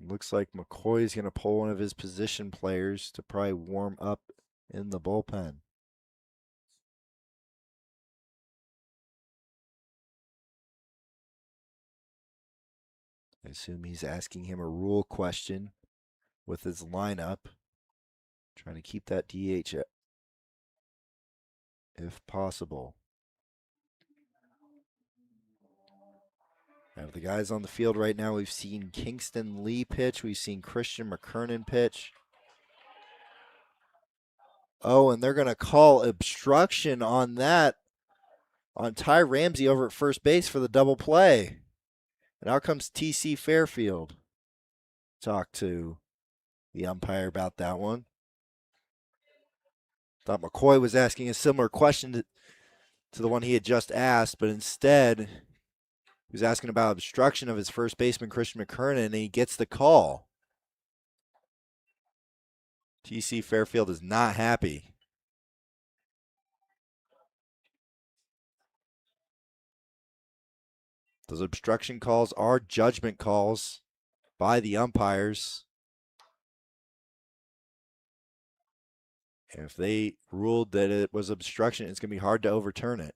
Looks like McCoy's going to pull one of his position players to probably warm up in the bullpen. I assume he's asking him a rule question with his lineup. Trying to keep that DH if possible. Have the guys on the field right now. We've seen Kingston Lee pitch. We've seen Christian McKernan pitch. Oh, and they're going to call obstruction on that, on Ty Ramsey over at first base for the double play. And out comes TC Fairfield. Talk to the umpire about that one. Thought McCoy was asking a similar question to the one he had just asked, but instead he was asking about obstruction of his first baseman, Christian McKernan, and he gets the call. TC Fairfield is not happy. Those obstruction calls are judgment calls by the umpires. And if they ruled that it was obstruction, it's going to be hard to overturn it.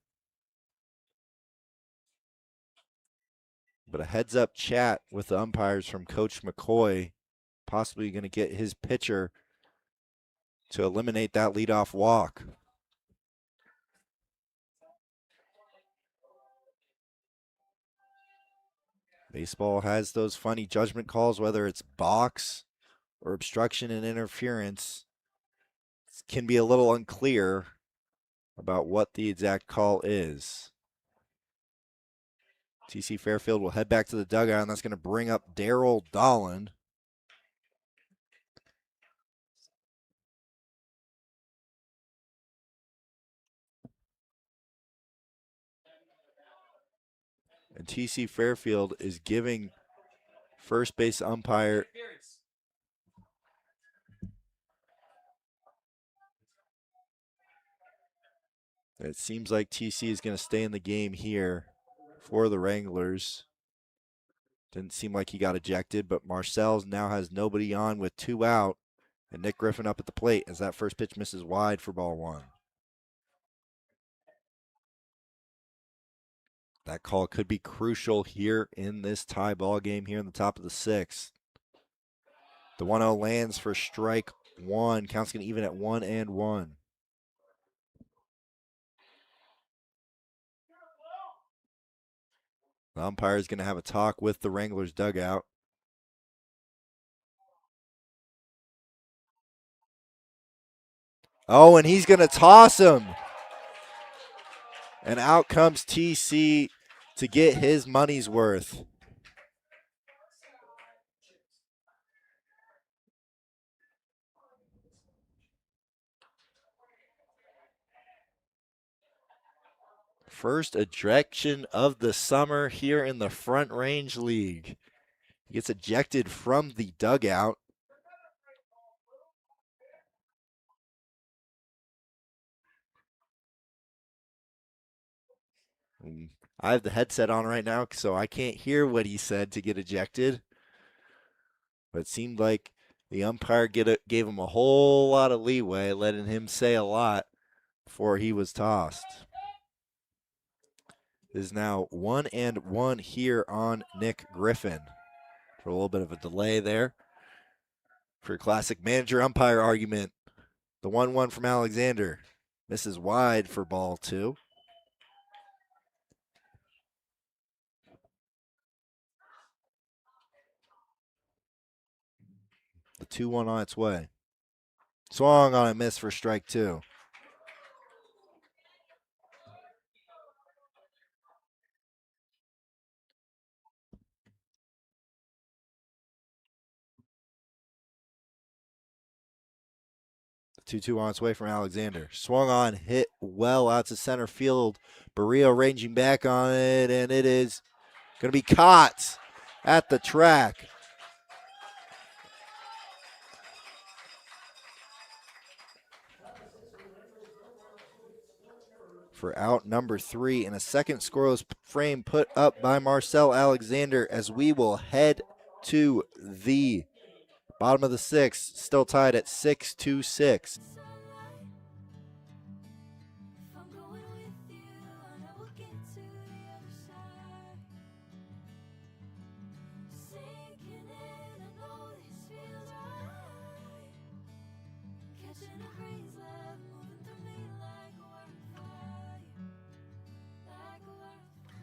But a heads up chat with the umpires from Coach McCoy, possibly going to get his pitcher to eliminate that leadoff walk. Baseball has those funny judgment calls, whether it's box or obstruction and interference. It can be a little unclear about what the exact call is. TC Fairfield will head back to the dugout, and that's going to bring up Daryl Dolan. And TC Fairfield is giving first base umpire it seems like TC is going to stay in the game here for the Wranglers. Didn't seem like he got ejected, but Marcel's now has nobody on with 2 out, and Nick Griffin up at the plate as that first pitch misses wide for ball 1. That call could be crucial here in this tie ball game here in the top of the 6th. The 1-0 lands for strike 1. Count's going to even at 1-1. The umpire is going to have a talk with the Wranglers dugout. Oh, and he's going to toss him. And out comes TC to get his money's worth. First ejection of the summer here in the Front Range League. He gets ejected from the dugout. I have the headset on right now, so I can't hear what he said to get ejected. But it seemed like the umpire gave him a whole lot of leeway, letting him say a lot before he was tossed. It is now 1-1 here on Nick Griffin. For a little bit of a delay there. For a classic manager umpire argument. The 1-1 from Alexander. Misses wide for ball 2. The 2-1 on its way. Swung on a miss for strike 2. The 2-2 on its way from Alexander. Swung on, hit well out to center field. Barrio ranging back on it, and it is going to be caught at the track. For out number 3, and a second scoreless frame put up by Marcel Alexander as we will head to the bottom of the 6th, still tied at 6-6. If I'm going with you, I know we'll get to the other side. Sinking in, I know this feels right. Catching a breeze left, moving through me like a word of fire. Like a word of fire.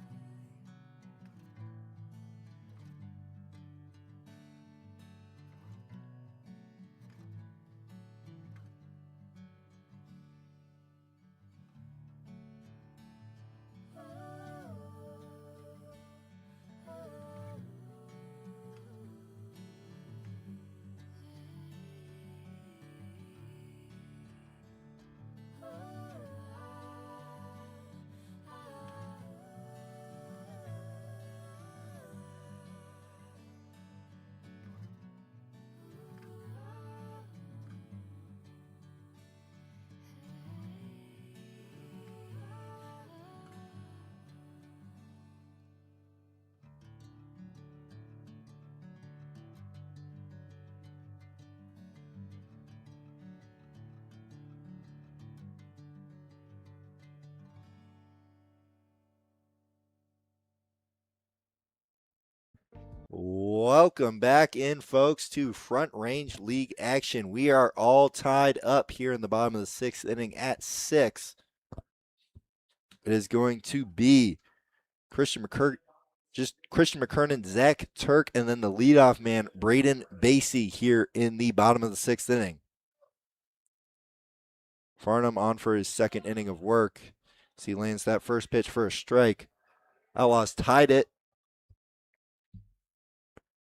Welcome back in, folks, to Front Range League action. We are all tied up here in the bottom of the 6th inning at 6. It is going to be Christian McKernan, Zach Turk, and then the leadoff man, Braden Basie, here in the bottom of the 6th inning. Farnham on for his second inning of work. As he lands that first pitch for a strike. Outlaws tied it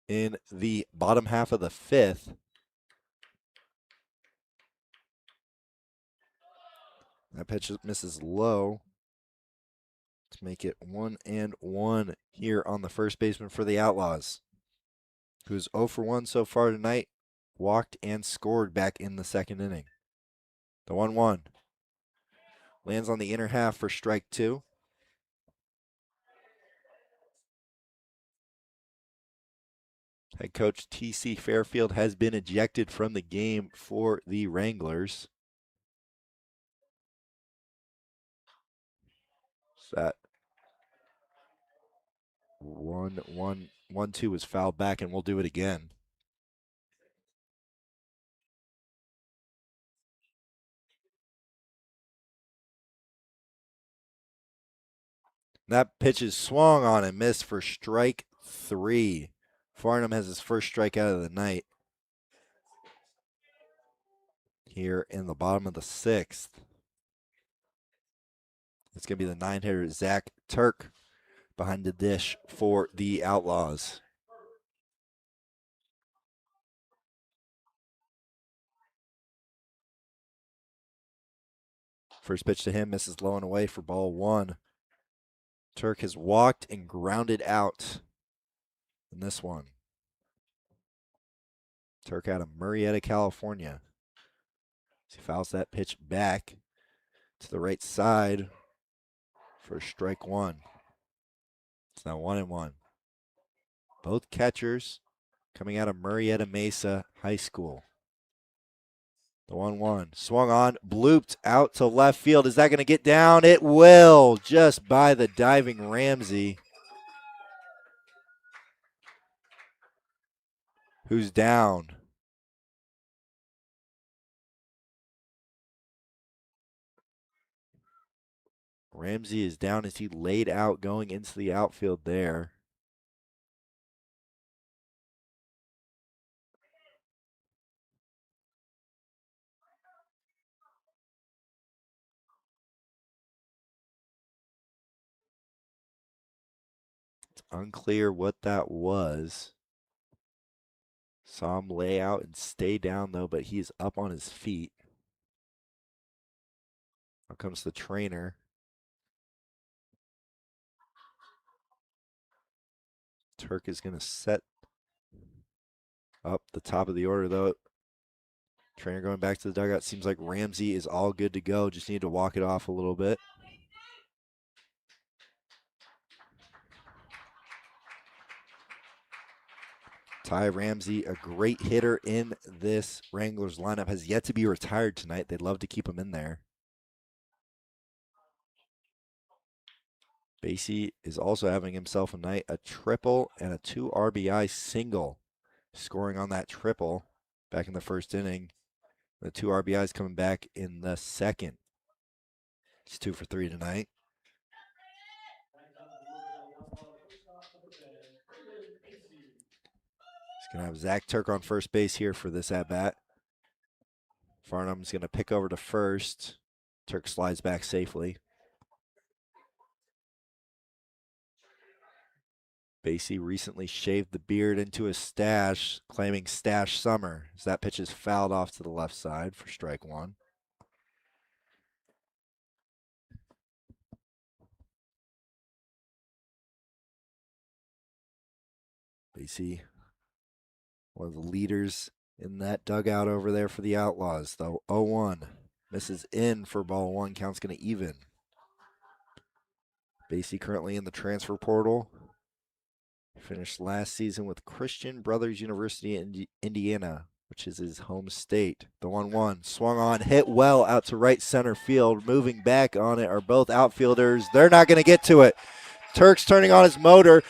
in the bottom half of the 5th. That pitch misses low to make it 1-1 here on the first baseman for the Outlaws, who's 0 for 1 so far tonight, walked and scored back in the second inning. The 1-1 lands on the inner half for strike 2. Head coach T.C. Fairfield has been ejected from the game for the Wranglers. So that 1-2 was fouled back, and we'll do it again. That pitch is swung on and missed for strike 3. Farnham has his first strikeout of the night here in the bottom of the 6th. It's going to be the 9-hitter, Zach Turk, behind the dish for the Outlaws. First pitch to him misses low and away for ball 1. Turk has walked and grounded out in this one. Turk out of Murrieta, California. He fouls that pitch back to the right side for strike 1. It's now 1-1. Both catchers coming out of Murrieta Mesa High School. The 1-1 swung on, blooped out to left field. Is that going to get down? It will, just by the diving Ramsey, who's down. Ramsey is down as he laid out going into the outfield there. It's unclear what that was. Saw him lay out and stay down though, but he's up on his feet. Now comes the trainer. Turk is going to set up the top of the order though. Trainer going back to the dugout. Seems like Ramsey is all good to go. Just need to walk it off a little bit. Ty Ramsey, a great hitter in this Wranglers lineup, has yet to be retired tonight. They'd love to keep him in there. Basie is also having himself a night, a triple and a 2 RBI single, scoring on that triple back in the first inning. The 2 RBIs coming back in the second. He's 2 for 3 tonight. He's going to have Zach Turk on first base here for this at-bat. Farnham's going to pick over to first. Turk slides back safely. Basie recently shaved the beard into his stash, claiming stash summer, as that pitch is fouled off to the left side for strike 1. Basie, one of the leaders in that dugout over there for the Outlaws. The 0-1 misses in for ball 1. Count's going to even. Basie currently in the transfer portal. Finished last season with Christian Brothers University in Indiana, which is his home state. The 1-1 swung on, hit well out to right center field. Moving back on it are both outfielders. They're not going to get to it. Turk's turning on his motor,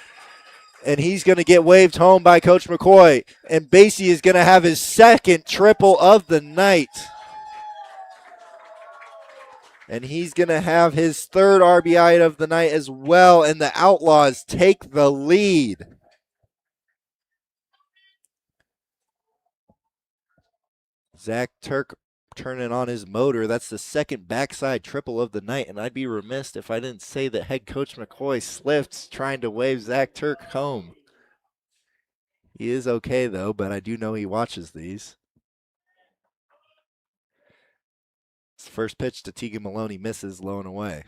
And he's going to get waved home by Coach McCoy. And Basie is going to have his second triple of the night. And he's going to have his third RBI of the night as well. And the Outlaws take the lead. Zach Turk turning on his motor. That's the second backside triple of the night. And I'd be remiss if I didn't say that head coach McCoy slipped trying to wave Zach Turk home. He is okay, though, but I do know he watches these. His first pitch to Tegan Maloney misses low and away.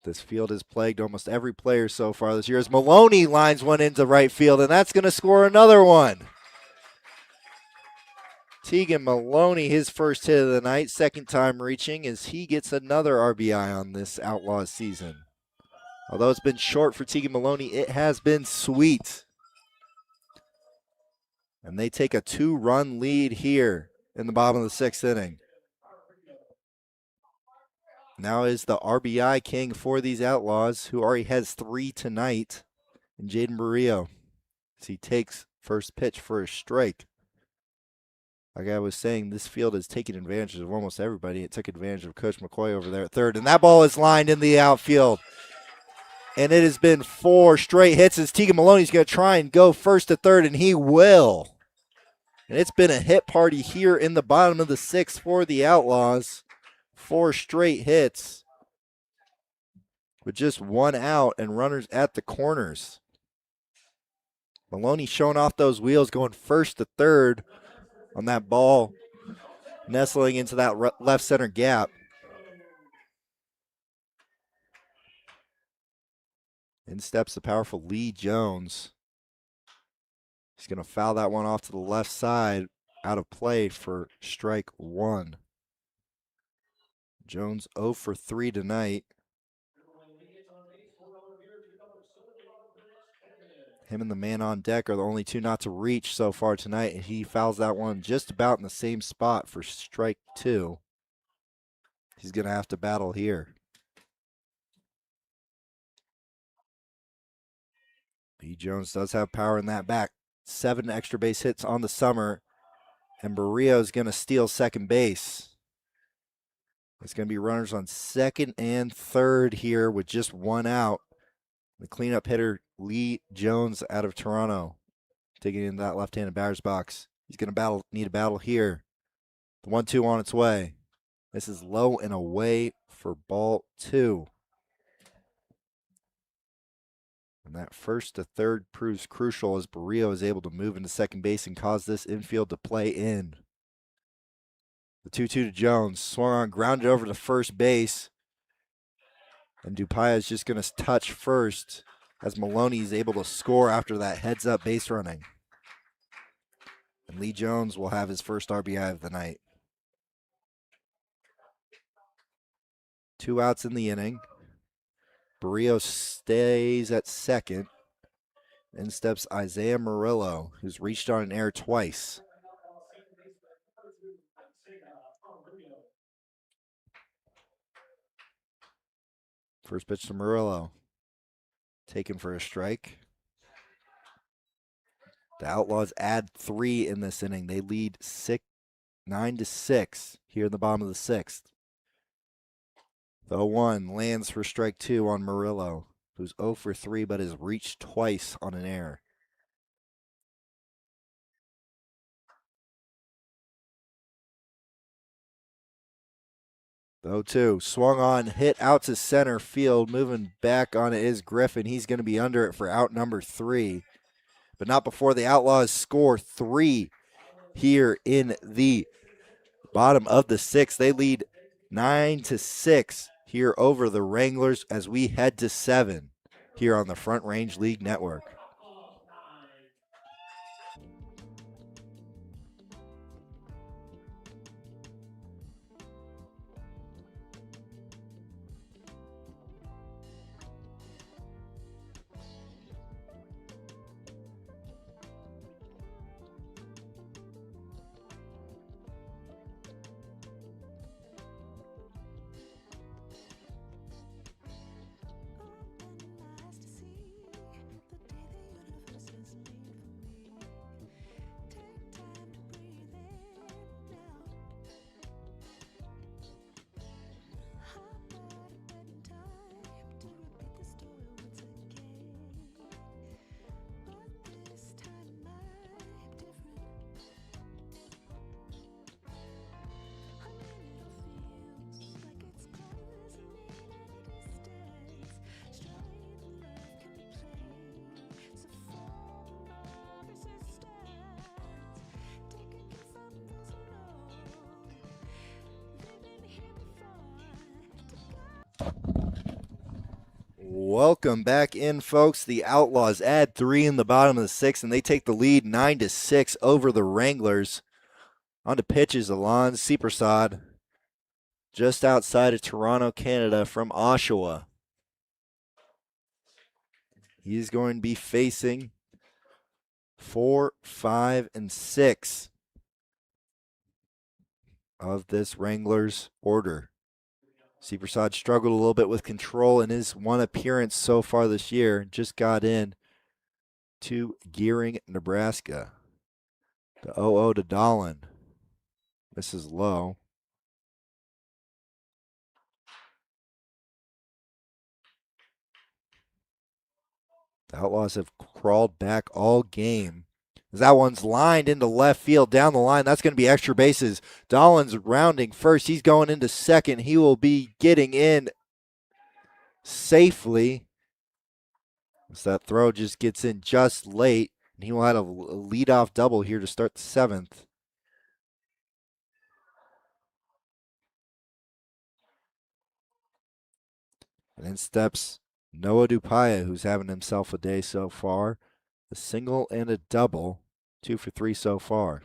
This field has plagued almost every player so far this year as Maloney lines one into right field, and that's going to score another one. Tegan Maloney, his first hit of the night, second time reaching as he gets another RBI on this Outlaws season. Although it's been short for Tegan Maloney, it has been sweet. And they take a 2-run lead here in the bottom of the sixth inning. Now is the RBI king for these Outlaws, who already has 3 tonight, and Jaden Barrio, as he takes first pitch for a strike. Like I was saying, this field has taken advantage of almost everybody. It took advantage of Coach McCoy over there at third, and that ball is lined in the outfield. And it has been 4 straight hits as Tegan Maloney's going to try and go first to third, and he will. And it's been a hit party here in the bottom of the sixth for the Outlaws. 4 straight hits with just 1 out and runners at the corners. Maloney showing off those wheels, going first to third on that ball, nestling into that left center gap. In steps the powerful Lee Jones. He's going to foul that one off to the left side, out of play for strike 1. Jones 0 for 3 tonight. Him and the man on deck are the only 2 not to reach so far tonight, and he fouls that one just about in the same spot for strike 2. He's going to have to battle here. Lee Jones does have power in that back. 7 extra base hits on the summer, and Barrios going to steal second base. It's going to be runners on second and third here with just 1 out. The cleanup hitter, Lee Jones, out of Toronto, taking in that left-handed batter's box. He's going to need a battle here. The 1-2 on its way. This is low and away for ball 2. And that first to third proves crucial as Barrio is able to move into second base and cause this infield to play in. The 2-2 to Jones, swung on, grounded over to first base. And Dupaya is just going to touch first as Maloney is able to score after that heads-up base running. And Lee Jones will have his first RBI of the night. 2 outs in the inning. Barrio stays at second. In steps Isaiah Murillo, who's reached on an error twice. First pitch to Murillo. Taken for a strike. The Outlaws add 3 in this inning. They lead 9-6 here in the bottom of the sixth. The 0-1 lands for strike 2 on Murillo, who's 0 for 3 but has reached twice on an error. The 0-2 swung on, hit out to center field. Moving back on it is Griffin. He's going to be under it for out number 3. But not before the Outlaws score 3 here in the bottom of the sixth. They lead 9-6 here over the Wranglers as we head to 7 here on the Front Range League Network. Welcome back in, folks. The Outlaws add 3 in the bottom of the 6th, and they take the lead 9-6 over the Wranglers. On to pitches, Alon Seepersod, just outside of Toronto, Canada, from Oshawa. He's going to be facing 4, 5, and 6 of this Wranglers order. Seepersod struggled a little bit with control in his one appearance so far this year. Just got in to Gering, Nebraska. The 0-0 to Dahlin. Misses low. The Outlaws have crawled back all game. That one's lined into left field down the line. That's going to be extra bases. Dahlin's rounding first. He's going into second. He will be getting in safely. As that throw just gets in just late. And he will have a leadoff double here to start the 7th. And in steps Noah Dupaya, who's having himself a day so far. A single and a double. 2 for 3 so far.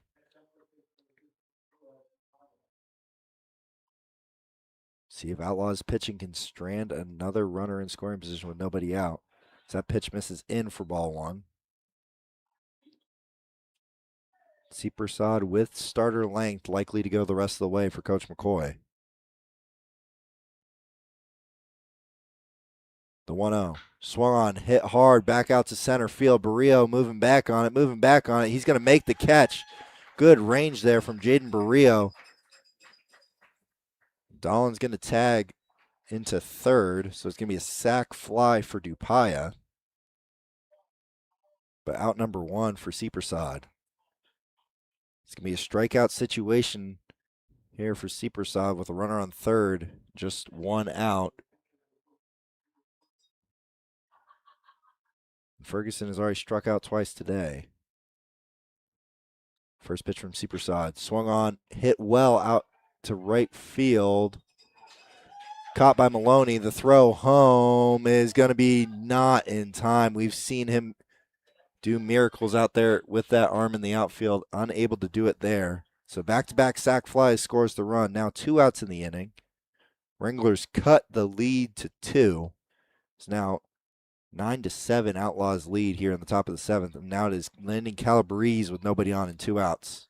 See if Outlaws pitching can strand another runner in scoring position with nobody out. So that pitch misses in for ball 1. Seepersod with starter length, likely to go the rest of the way for Coach McCoy. The 1-0. Swung on, hit hard, back out to center field. Barrio moving back on it. He's going to make the catch. Good range there from Jaden Barrio. Dahlin's going to tag into third, so it's going to be a sac fly for Dupaya. But out number 1 for Seepersod. It's going to be a strikeout situation here for Seepersod with a runner on third, just 1 out. Ferguson has already struck out twice today. First pitch from Seepersod. Swung on, hit well out to right field. Caught by Maloney. The throw home is going to be not in time. We've seen him do miracles out there with that arm in the outfield. Unable to do it there. So back-to-back sac flies scores the run. Now 2 outs in the inning. Wranglers cut the lead to 2. It's now 9-7 Outlaws lead here in the top of the 7th. And now it is Landon Calabrese with nobody on and 2 outs.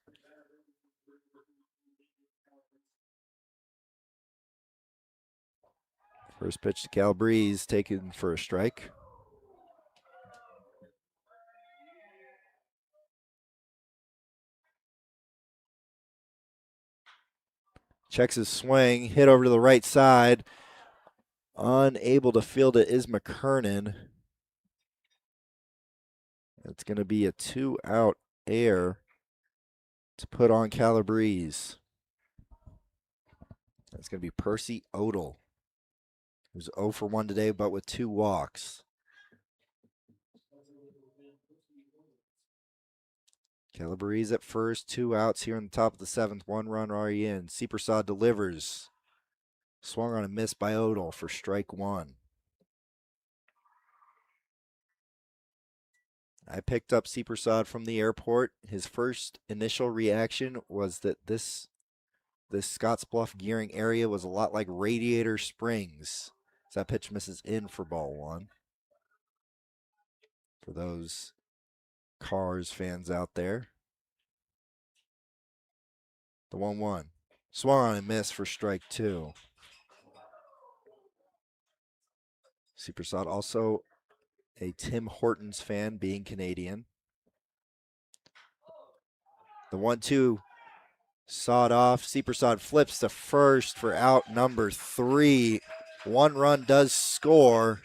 First pitch to Calabrese, taken for a strike. Checks his swing, hit over to the right side. Unable to field it is McKernan. It's going to be a 2-out air to put on Calabrese. That's going to be Percy Odell, who's 0 for 1 today, but with 2 walks. Calabrese at first, 2 outs here in the top of the 7th. 1 run already in. Seepersod delivers. Swung on a miss by Odell for strike 1. I picked up Seepersod from the airport. His first initial reaction was that this Scottsbluff Gering area was a lot like Radiator Springs. So that pitch misses in for ball 1. For those Cars fans out there. The 1-1. Swung on and missed for strike 2. Seepersod also a Tim Hortons fan, being Canadian. The 1-2 sawed off. Seepersod flips to first for out number 3. 1 run does score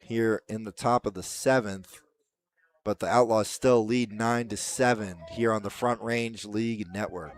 here in the top of the 7th, but the Outlaws still lead 9-7 here on the Front Range League Network.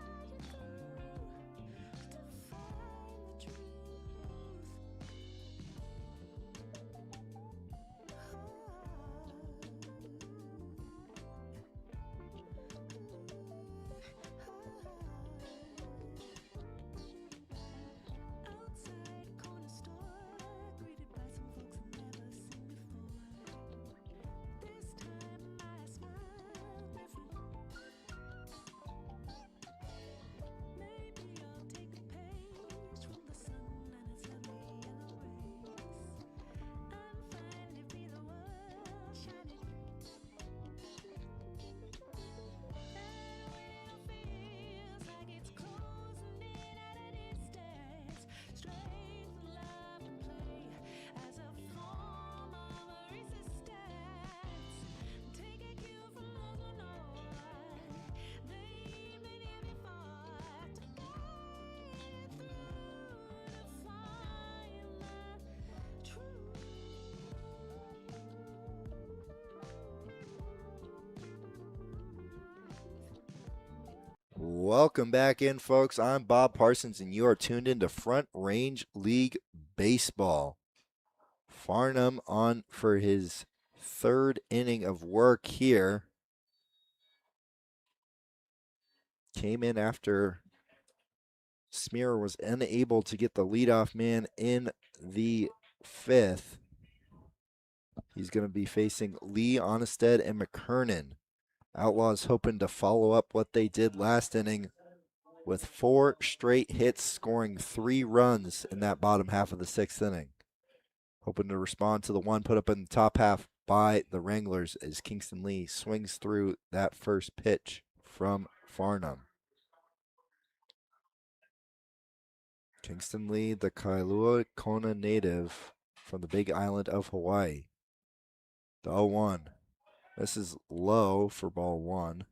Welcome back in, folks. I'm Bob Parsons, and you are tuned into Front Range League Baseball. Farnham on for his third inning of work here. Came in after Smear was unable to get the leadoff man in the fifth. He's going to be facing Lee, Onnested, and McKernan. Outlaws hoping to follow up what they did last inning with 4 straight hits, scoring 3 runs in that bottom half of the 6th inning. Hoping to respond to the one put up in the top half by the Wranglers as Kingston Lee swings through that first pitch from Farnham. Kingston Lee, the Kailua Kona native from the Big Island of Hawaii. The 0-1. This is low for ball 1.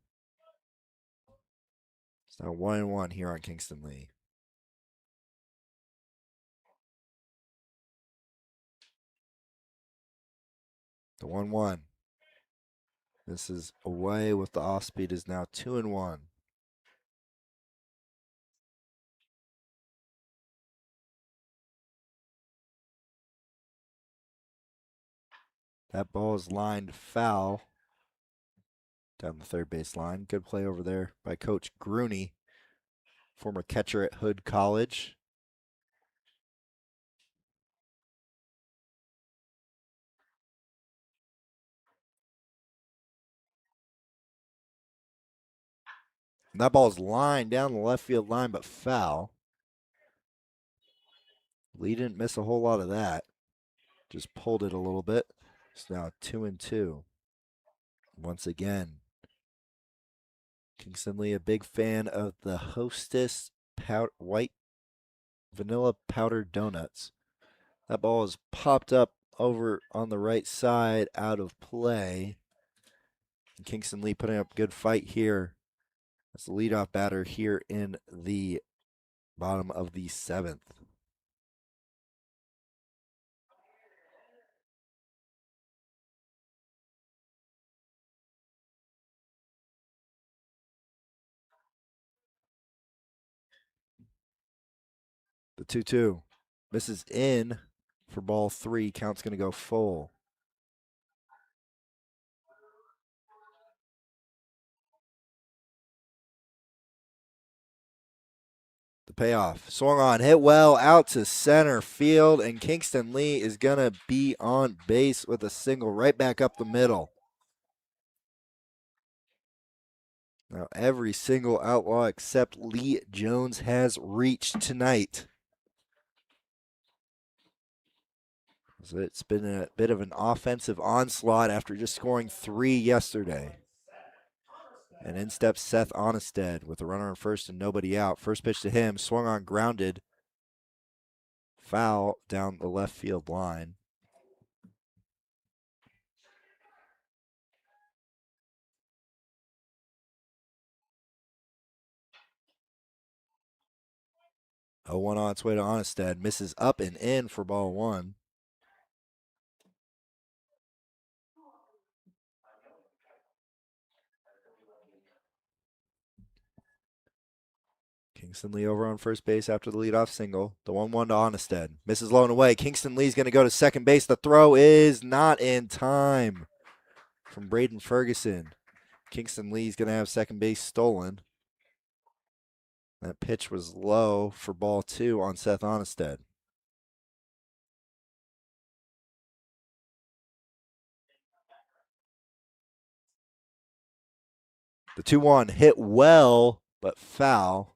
It's now 1-1 here on Kingston Lee. The 1-1. This is away with the off speed is now 2-1. That ball is lined foul down the third base line. Good play over there by Coach Grooney, former catcher at Hood College. And that ball is lined down the left field line, but foul. Lee didn't miss a whole lot of that. Just pulled it a little bit. It's now 2-2. Once again, Kingston Lee, a big fan of the Hostess white vanilla powdered donuts. That ball is popped up over on the right side, out of play. And Kingston Lee putting up a good fight here as the leadoff batter here in the bottom of the 7th. The 2-2 misses in for ball 3. Count's going to go full. The payoff. Swung on, hit well out to center field, and Kingston Lee is going to be on base with a single right back up the middle. Now, every single Outlaw except Lee Jones has reached tonight. So it's been a bit of an offensive onslaught after just scoring 3 yesterday. And in steps Seth Onnested with a runner on first and nobody out. First pitch to him, swung on, grounded. Foul down the left field line. A 1 on its way to Onnested. Misses up and in for ball 1. Kingston Lee over on first base after the leadoff single. The 1-1 to Onnested. Misses low and away. Kingston Lee's going to go to second base. The throw is not in time from Braden Ferguson. Kingston Lee's going to have second base stolen. That pitch was low for ball 2 on Seth Onnested. The 2-1 hit well, but foul.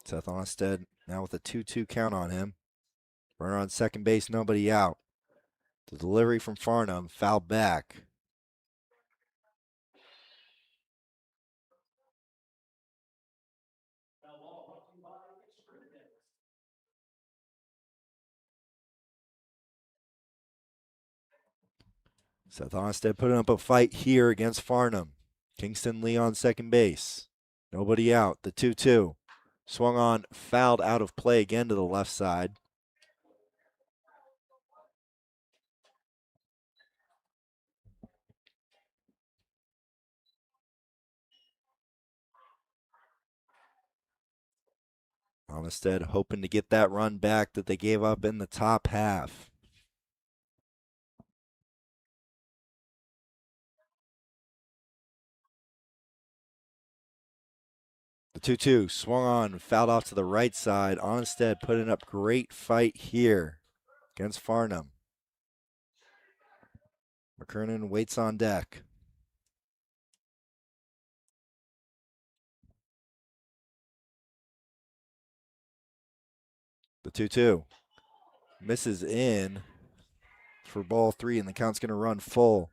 Seth Onnested now with a 2-2 count on him. Runner on second base, nobody out. The delivery from Farnham, foul back. Seth Onnested putting up a fight here against Farnham. Kingston Lee on second base. Nobody out. The 2-2. Swung on, fouled out of play again to the left side. Onnested hoping to get that run back that they gave up in the top half. The 2-2 swung on, fouled off to the right side. Onnested putting up great fight here against Farnham. McKernan waits on deck. The 2-2 misses in for ball 3, and the count's going to run full.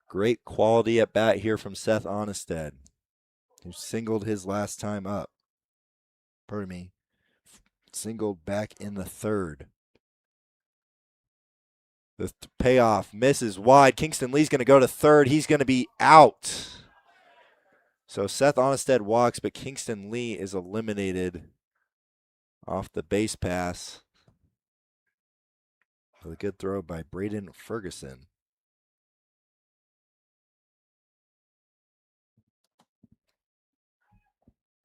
Great quality at bat here from Seth Onnested, who singled his last time up. Pardon me. Singled back in the third. The payoff misses wide. Kingston Lee's going to go to third. He's going to be out. So Seth Onnested walks, but Kingston Lee is eliminated off the base pass. With a good throw by Braden Ferguson.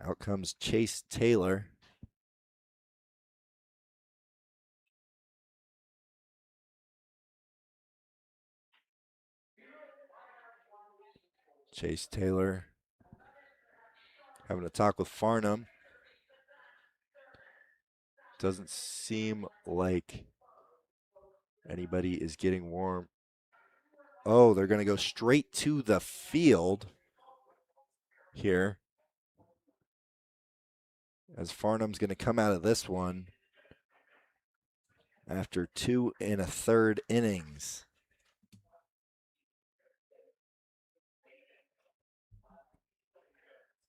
Out comes Chase Taylor. Chase Taylor having a talk with Farnham. Doesn't seem like anybody is getting warm. Oh, they're going to go straight to the field here, as Farnham's going to come out of this one after 2 1/3 innings.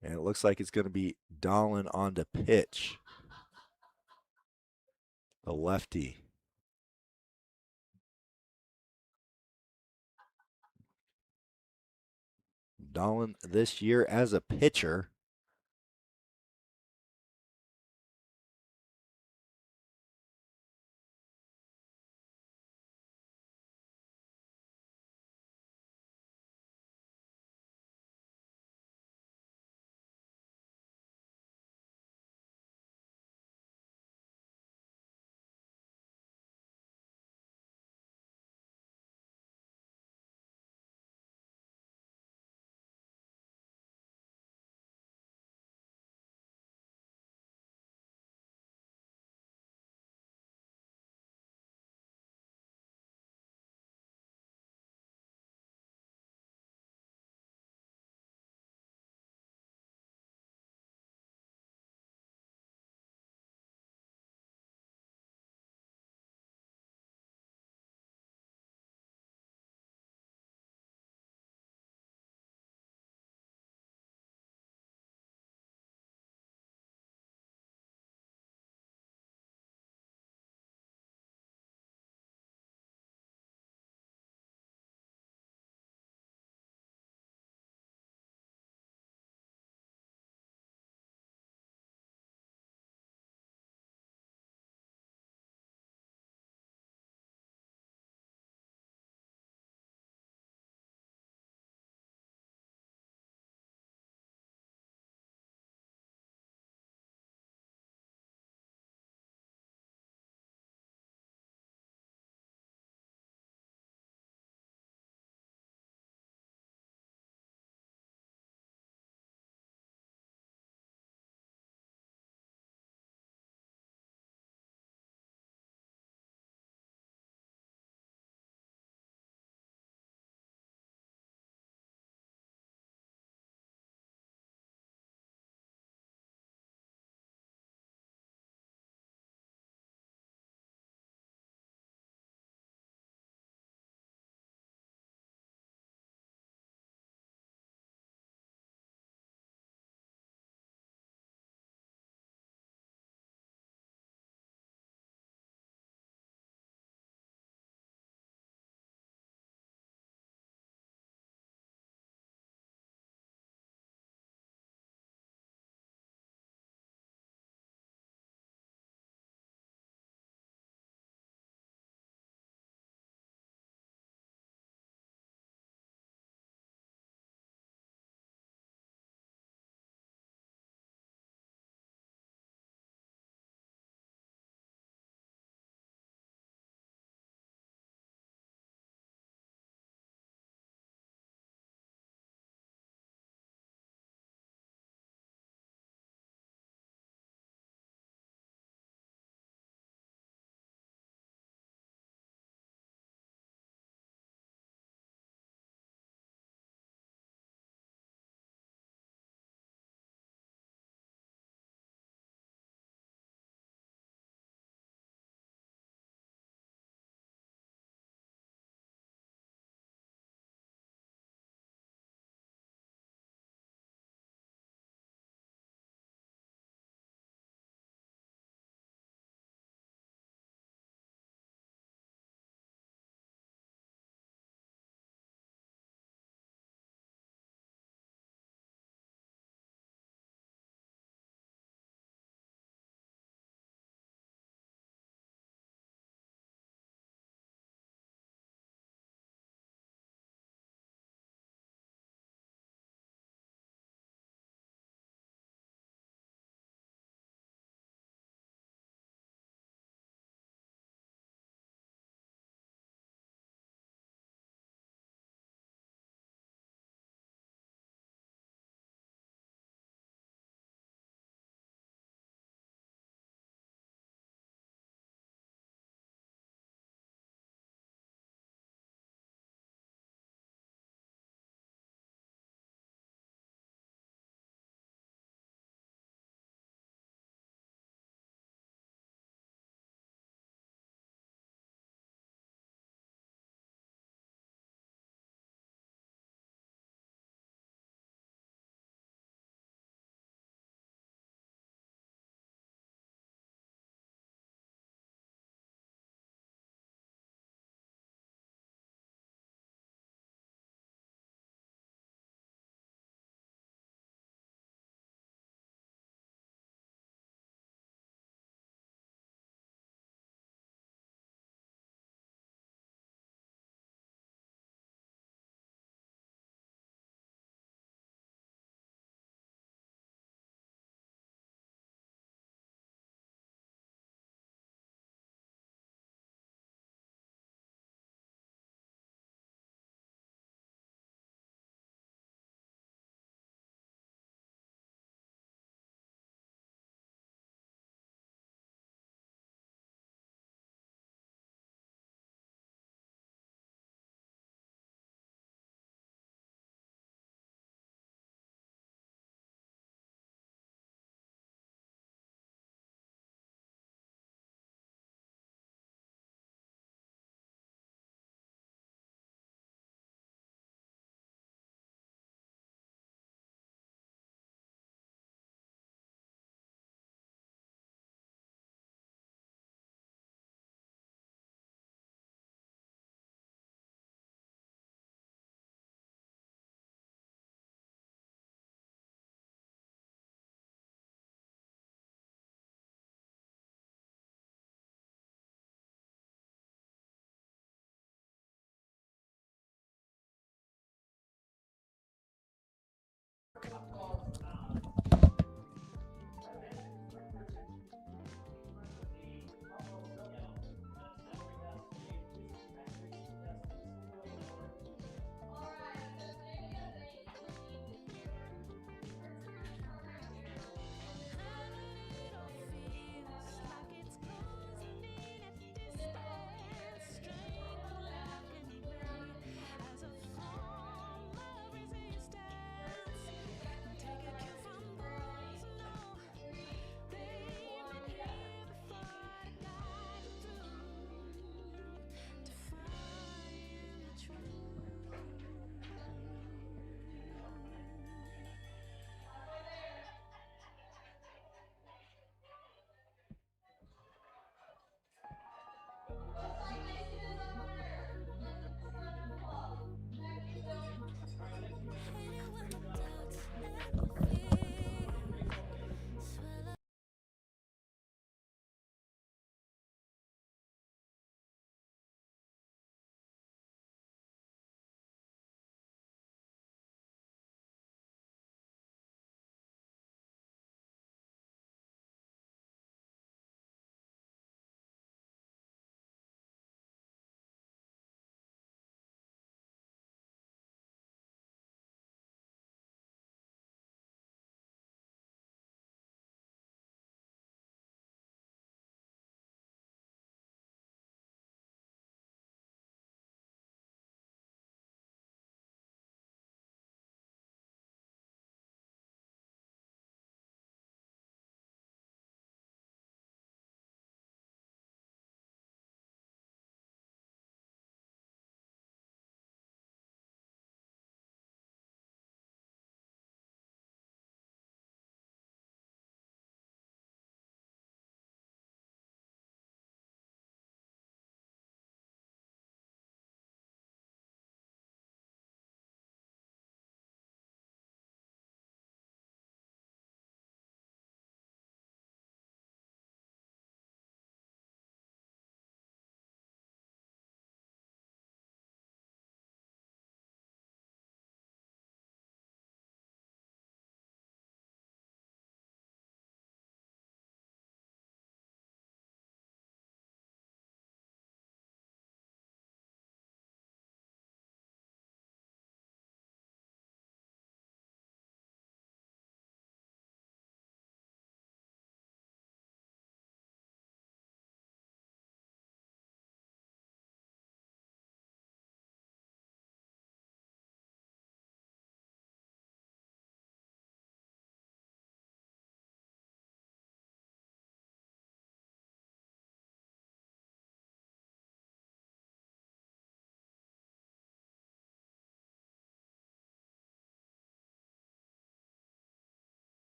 And it looks like it's going to be Dolan on to pitch. The lefty. Dolan this year as a pitcher.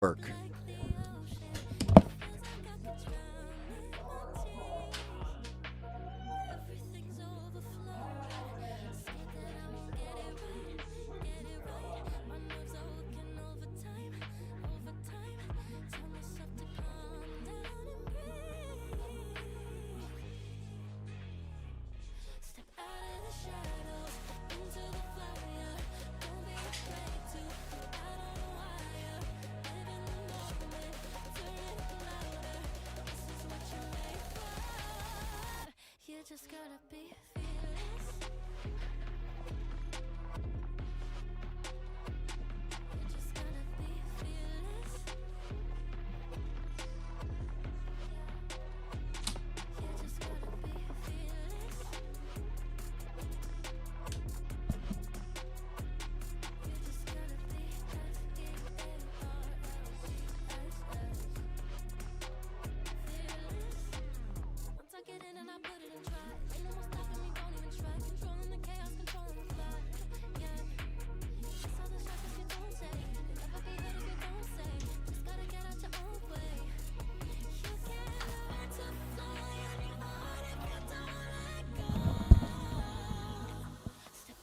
Work. Everything's overflowing. Scared that I won't get it right. My nerves are working overtime. Tell myself to calm down and breathe. Step out of the shadows, into the fire. Don't be afraid to go out on a wire. Live in the moment, turn it louder. This is what you're made for. You just gotta be fearless. You just gotta be fearless. You just gotta be fearless. You just gotta be fearless. Once I get in and I put it in try. Ain't no more stopping me, don't even try. Controlling the chaos, controlling the fly. Yeah. It's all the shots that you don't take. Never be heard if you don't say. Just gotta get out your own way. You can't learn to fly on your own if you don't let go. Step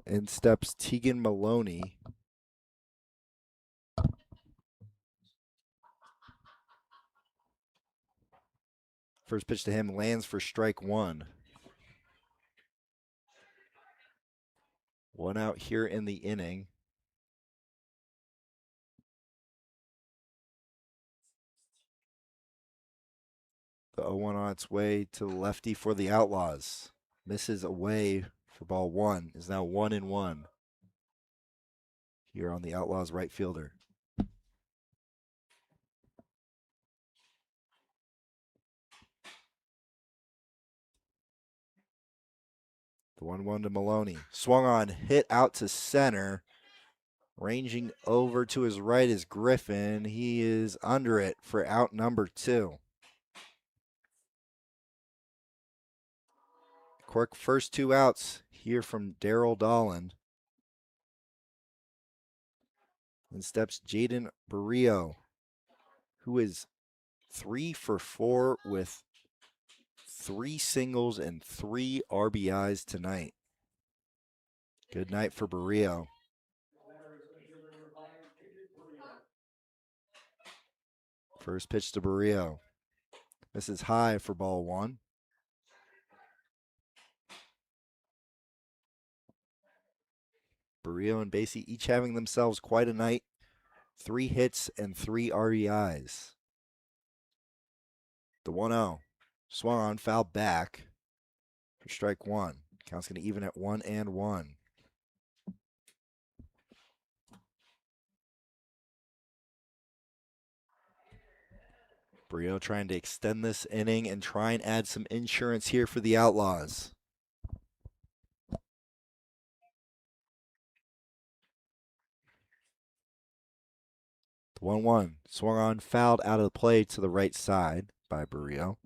In steps Tegan Maloney. First pitch to him lands for strike one. One out here in the inning. The 0-1 on its way to the lefty for the Outlaws. Misses away for ball one. Is now 1-1 here on the Outlaws right fielder. The 1-1 to Maloney. Swung on, hit out to center. Ranging over to his right is Griffin. He is under it for out number 2. Quick first 2 outs here from Daryl Dolan. In steps Jaden Barrio, who is 3 for 4 with 3 singles and 3 RBIs tonight. Good night for Barrio. First pitch to Barrio. This is high for ball one. Barrio and Basie each having themselves quite a night. 3 hits and 3 RBIs. The 1-0. Swung on, foul back for strike one. Count's going to even at 1-1. Barrio trying to extend this inning and try and add some insurance here for the Outlaws. The 1-1 swung on, fouled out of the play to the right side by Barrio.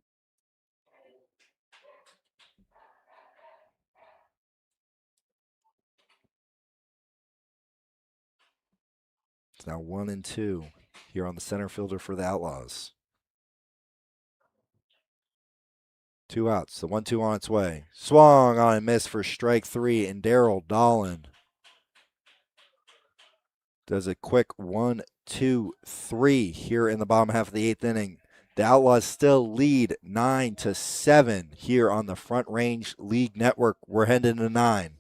It's now 1-2 here on the center fielder for the Outlaws. 2 outs. The 1-2 on its way. Swung on and missed for strike 3, and Daryl Dolan does a quick 1-2-3 here in the bottom half of the 8th inning. The Outlaws still lead 9-7 here on the Front Range League Network. We're heading to 9.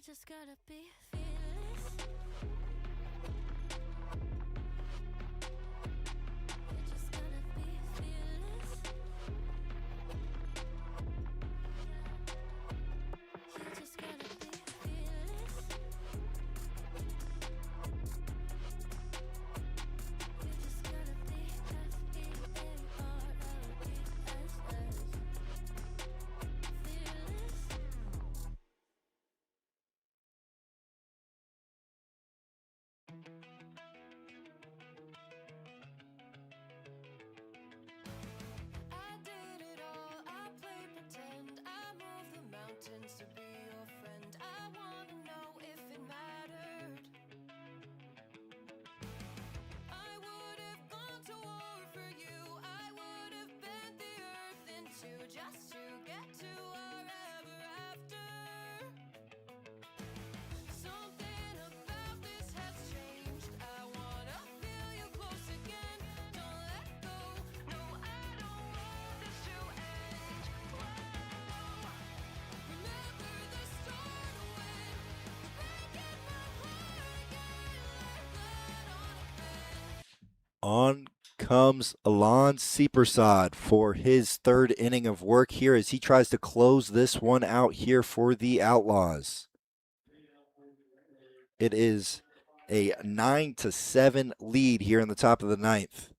Just gotta be fearless. You just gotta be fearless. You just gotta be fearless. You just gotta be F-E-A-R-L-E-S-S. Fearless. I did it all, I played pretend, I moved the mountains to be your friend. I wanna know if it mattered. I would have gone to war for you, I would have bent the earth in two just to get to our ever after. Something about this has changed, I wanna feel you close again. Don't let go, no I don't want this to end. Whoa. Remember the start when you're breaking my heart again, like blood on a pen. On comes Alon Seepersod for his 3rd inning of work here as he tries to close this one out here for the Outlaws. It is a 9-7 lead here in the top of the 9th.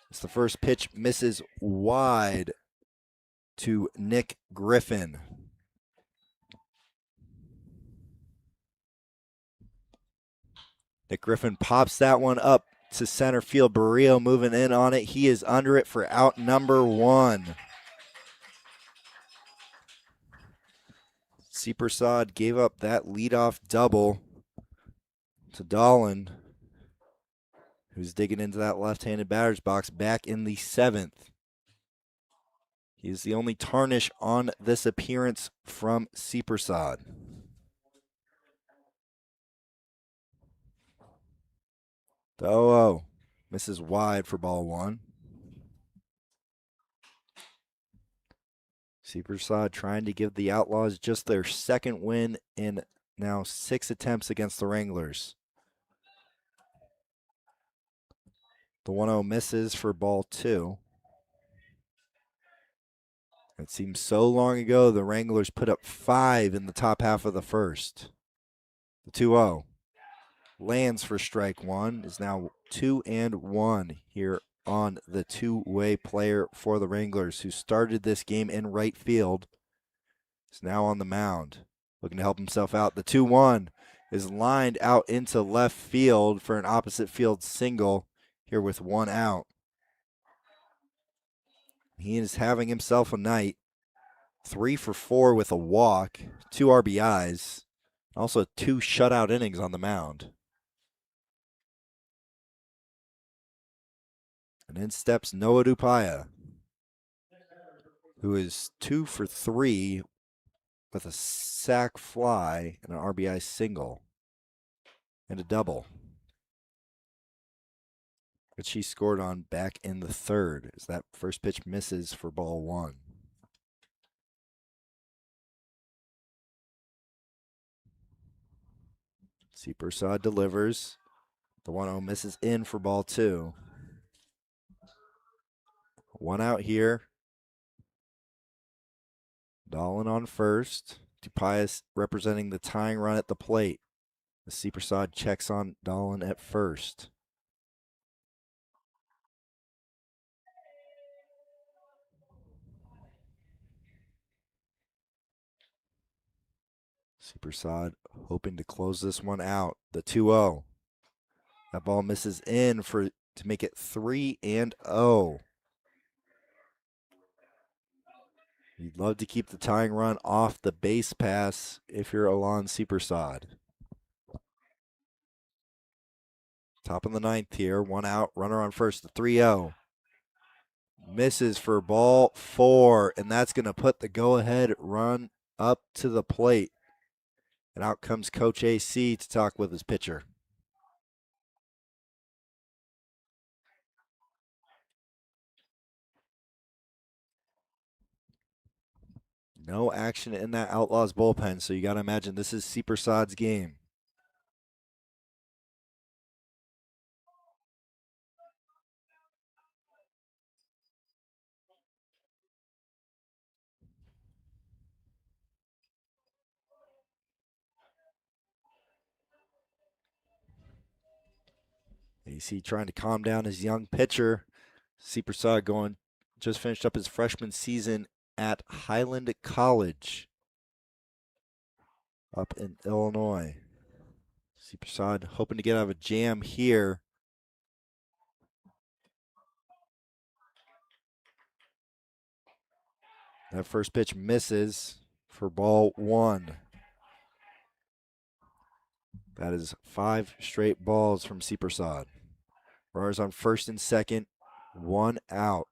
As the first pitch misses wide to Nick Griffin. Nick Griffin pops that one up to center field. Barrio moving in on it. He is under it for out number 1. Seepersod gave up that leadoff double to Dolan, who's digging into that left-handed batter's box back in the 7th. He's the only tarnish on this appearance from Seepersod. The 0-0 misses wide for ball 1. Seepersod trying to give the Outlaws just their 2nd win in now 6 attempts against the Wranglers. The 1-0 misses for ball 2. It seems so long ago the Wranglers put up 5 in the top half of the first. The 2-0 lands for strike 1, is now 2-1 here on the two-way player for the Wranglers, who started this game in right field. Is now on the mound, looking to help himself out. The 2-1 is lined out into left field for an opposite field single here with 1 out. He is having himself a night. 3 for 4 with a walk, 2 RBIs, also 2 shutout innings on the mound. And in steps Noah Dupaya, who is 2 for 3 with a sac fly and an RBI single and a double, which he scored on back in the third as that first pitch misses for ball 1. C. Prasad delivers. The 1-0 misses in for ball 2. 1 out here. Dolan on first. Dupias representing the tying run at the plate. The C. Prasad checks on Dolan at first. C. Prasad hoping to close this one out. The 2-0. That ball misses in to make it 3-0. You'd love to keep the tying run off the base pass if you're Alon C. Prasad. Top of the 9th here. 1 out. Runner on first. The 3-0. Misses for ball 4, and that's going to put the go-ahead run up to the plate. And out comes Coach AC to talk with his pitcher. No action in that Outlaws bullpen, so you got to imagine this is C. Prasad's game. AC trying to calm down his young pitcher. C. Prasad just finished up his freshman season at Highland College up in Illinois. C. Prasad hoping to get out of a jam here. That first pitch misses for ball 1. That is 5 straight balls from C. Prasad. Runners on first and second, 1 out.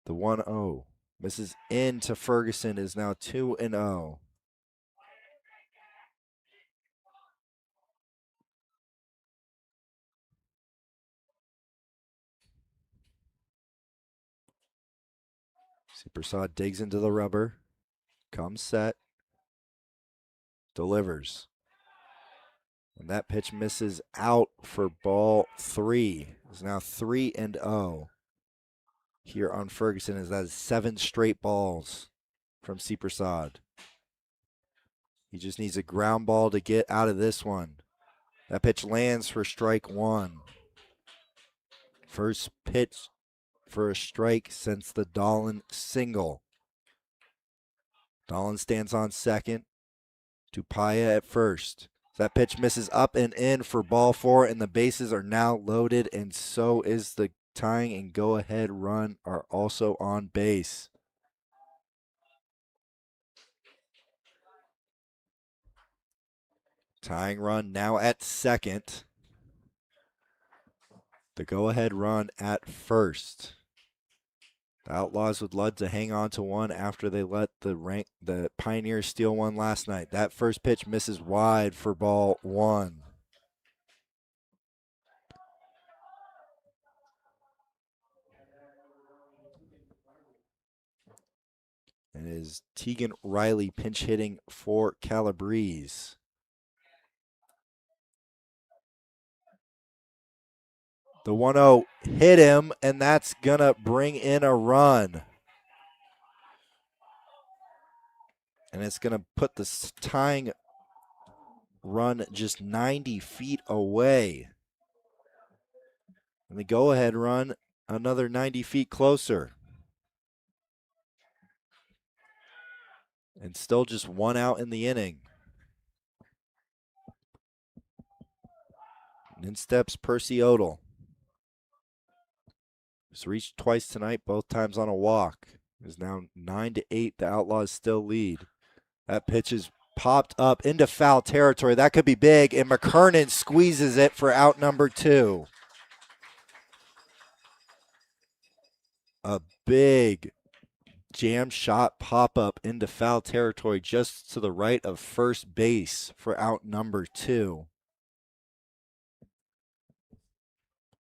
The 1-0 misses into Ferguson, is now 2-0. C. Prasad digs into the rubber, comes set, delivers. And that pitch misses out for ball 3. It's now 3-0 here on Ferguson, as that is 7 straight balls from C. Prasad. He just needs a ground ball to get out of this one. That pitch lands for strike 1. First pitch for a strike since the Dolan single. Dolan stands on second. Dupaya at first. That pitch misses up and in for ball 4, and the bases are now loaded, and so is the tying and go-ahead run are also on base. Tying run now at second. The go-ahead run at first. The Outlaws would love to hang on to one after they let the Pioneers steal one last night. That first pitch misses wide for ball 1. And it is Tegan Riley pinch hitting for Calabrese. The 1-0 hit him, and that's going to bring in a run. And it's going to put the tying run just 90 feet away. And the go-ahead run another 90 feet closer. And still just 1 out in the inning. And in steps Percy Odell. He's reached twice tonight, both times on a walk. It's now 9-8. The Outlaws still lead. That pitch is popped up into foul territory. That could be big, and McKernan squeezes it for out number 2. A big jam shot pop up into foul territory just to the right of first base for out number 2.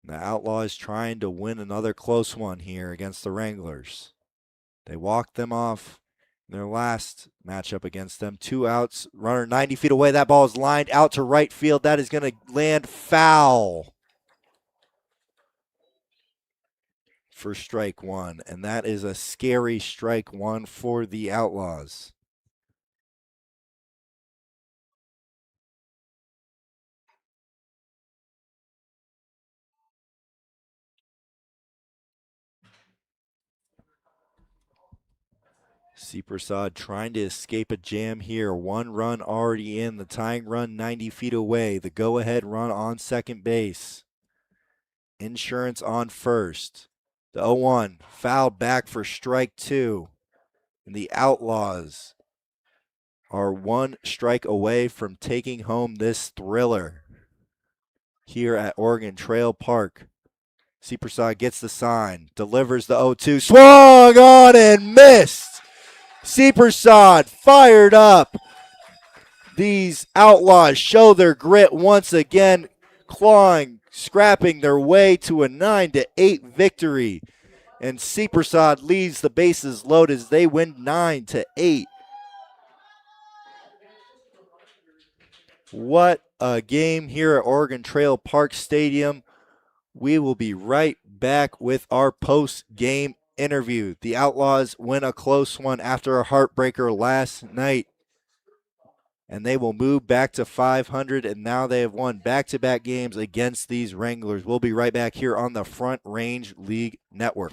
The Outlaws trying to win another close one here against the Wranglers. They walked them off in their last matchup against them. 2 outs, runner 90 feet away. That ball is lined out to right field. That is going to land foul for strike 1. And that is a scary strike 1 for the Outlaws. Seepersod trying to escape a jam here. 1 run already in. The tying run 90 feet away. The go-ahead run on second base. Insurance on first. The 0-1 fouled back for strike 2. And the Outlaws are 1 strike away from taking home this thriller here at Oregon Trail Park. Seepersod gets the sign, delivers the 0-2, swung on and missed. Seepersod fired up. These Outlaws show their grit once again, clawing, scrapping their way to a 9-8 victory. And Seepersod leaves the bases loaded as they win 9-8. What a game here at Oregon Trail Park Stadium. We will be right back with our post-game interview. The Outlaws win a close one after a heartbreaker last night, and they will move back to 500, and now they have won back-to-back games against these Wranglers. We'll be right back here on the Front Range League Network.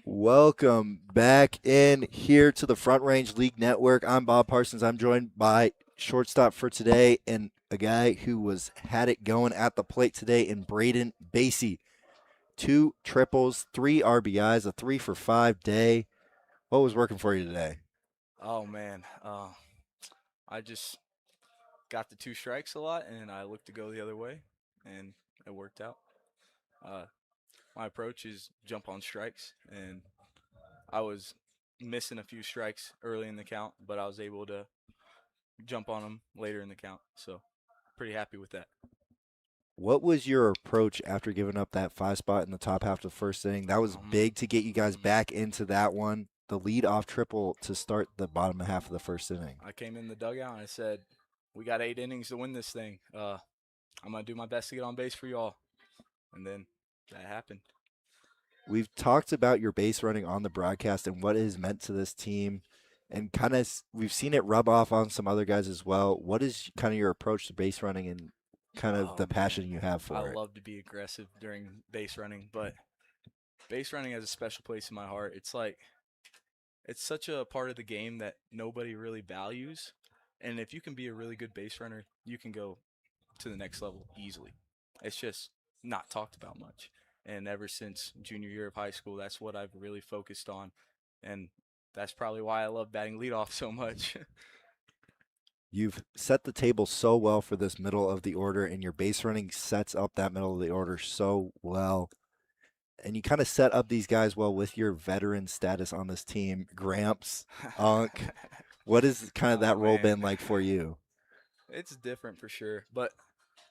Welcome back in here to the Front Range League Network. I'm Bob Parsons. I'm joined by shortstop for today and a guy who had it going at the plate today in Braden Basie. 2 triples, 3 RBIs, a 3-for-5 day. What was working for you today? Oh man, I just got the 2 strikes a lot, and I looked to go the other way, and it worked out. Uh, my approach is jump on strikes, and I was missing a few strikes early in the count, but I was able to jump on them later in the count. So pretty happy with that. What was your approach after giving up that 5 spot in the top half of the first inning? That was Um, big to get you guys mhm. back into that one. The lead off triple to start the bottom half of the first inning. I came in the dugout and I said, "We got 8 innings to win this thing. I'm gonna do my best to get on base for y'all." And then that happened. We've talked about your base running on the broadcast and what it has meant to this team, and kind of we've seen it rub off on some other guys as well. What is kind of your approach to base running and kind of Oh the man, passion you have I for it? love to be aggressive during base running, but base running has a special place in my heart. It's such a part of the game that nobody really values. And if you can be a really good base runner, you can go to the next level easily. It's just not talked about much. And ever since junior year of high school, that's what I've really focused on. And that's probably why I love batting leadoff so much. You've set the table so well for this middle of the order, and your base running sets up that middle of the order so well. And you kind of set up these guys well with your veteran status on this team. Gramps, Unk, what has kind of Oh that role man, been like for you? it's different for sure. But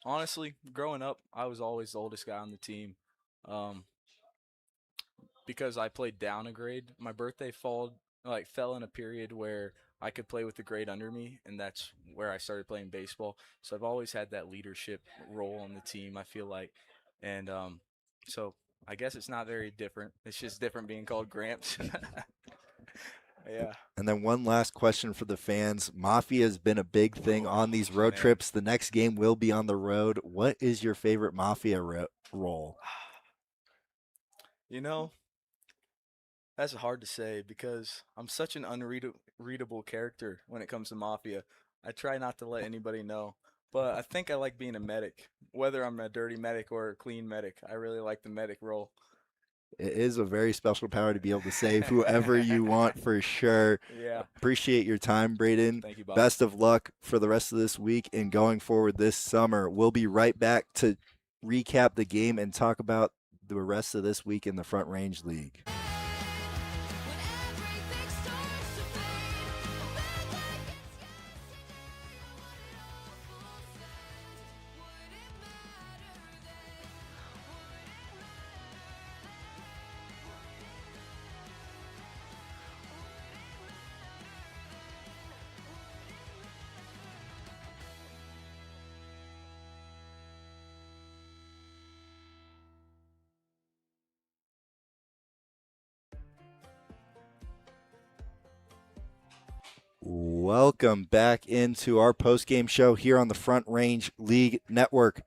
honestly, growing up, I was always the oldest guy on the team. Um, because I played down a grade. My birthday fell in a period where I could play with the grade under me, and that's where I started playing baseball. So I've always had that leadership role on the team. I feel like, and so I guess it's not very different. It's just different being called Gramps. Yeah. And then one last question for the fans. Mafia has been a big thing Oh on these road man. trips. The next game will be on the road. What is your favorite Mafia role? You know, that's hard to say because I'm such an unreadable character when it comes to Mafia. I try not to let anybody know, but I think I like being a medic. Whether I'm a dirty medic or a clean medic, I really like the medic role. It is a very special power to be able to save whoever you want for sure. Yeah. Appreciate your time, Braden. Thank you, Bob. Best of luck for the rest of this week and going forward this summer. We'll be right back to recap the game and talk about the rest of this week in the Front Range League. When everything starts to fade, felt like it's yesterday. What an awful sense. Would it matter then? Would it Welcome back into our post-game show here on the Front Range League Network.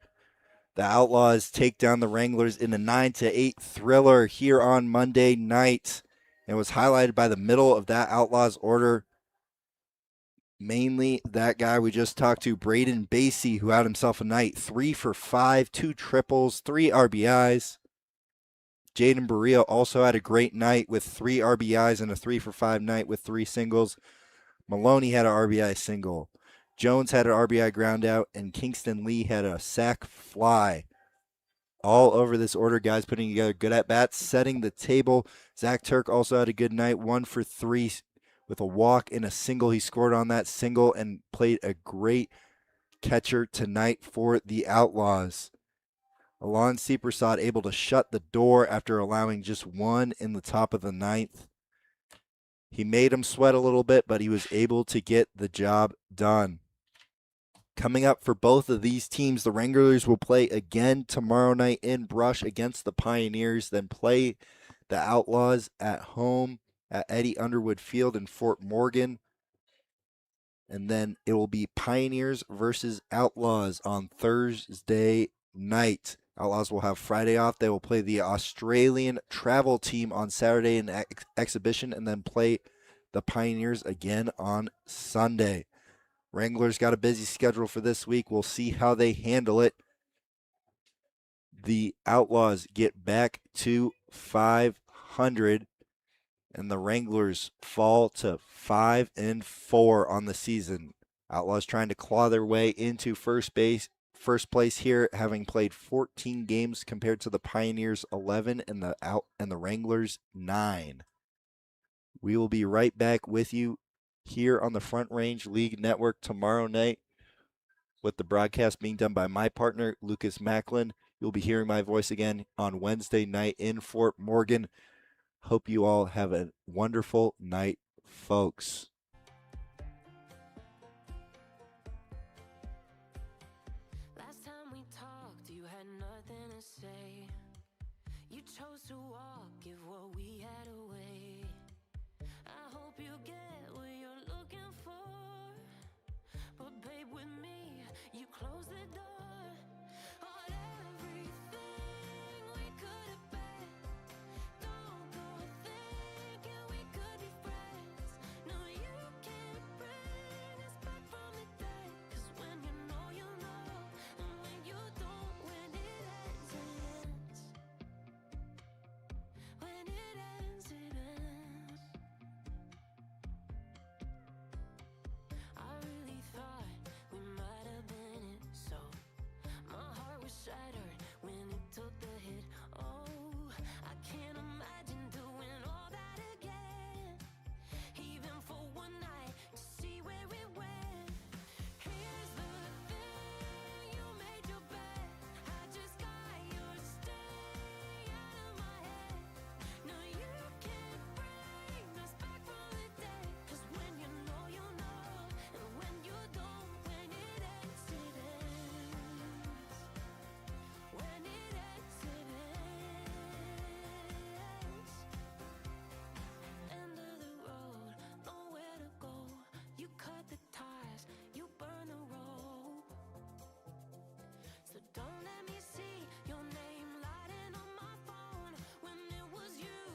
The Outlaws take down the Wranglers in a 9-8 thriller here on Monday night. It was highlighted by the middle of that Outlaws order. Mainly that guy we just talked to, Braden Basie, who had himself a night 3 for 5, 2 triples, 3 RBIs. Jaden Barria also had a great night with 3 RBIs and a 3 for 5 night with 3 singles. Maloney had an RBI single. Jones had an RBI ground out, and Kingston Lee had a sac fly. All over this order, guys putting together good at bats, setting the table. Zach Turk also had a good night, 1 for 3 with a walk and a single. He scored on that single and played a great catcher tonight for the Outlaws. Alon Seepersod able to shut the door after allowing just 1 in the top of the ninth. He made him sweat a little bit, but he was able to get the job done. Coming up for both of these teams, the Wranglers will play again tomorrow night in Brush against the Pioneers, then play the Outlaws at home at Eddie Underwood Field in Fort Morgan. And then it will be Pioneers versus Outlaws on Thursday night. Outlaws will have Friday off. They will play the Australian travel team on Saturday in exhibition and then play the Pioneers again on Sunday. Wranglers got a busy schedule for this week. We'll see how they handle it. The Outlaws get back to 500 and the Wranglers fall to 5-4 on the season. Outlaws trying to claw their way into first first place here, having played 14 games compared to the Pioneers 11 and the Wranglers 9. We will be right back with you here on the Front Range League Network tomorrow night, with the broadcast being done by my partner, Lucas Macklin. You'll be hearing my voice again on Wednesday night in Fort Morgan. Hope you all have a wonderful night, folks. Last time we talked, you had nothing to say. You chose to walk, give what we had away. I hope you get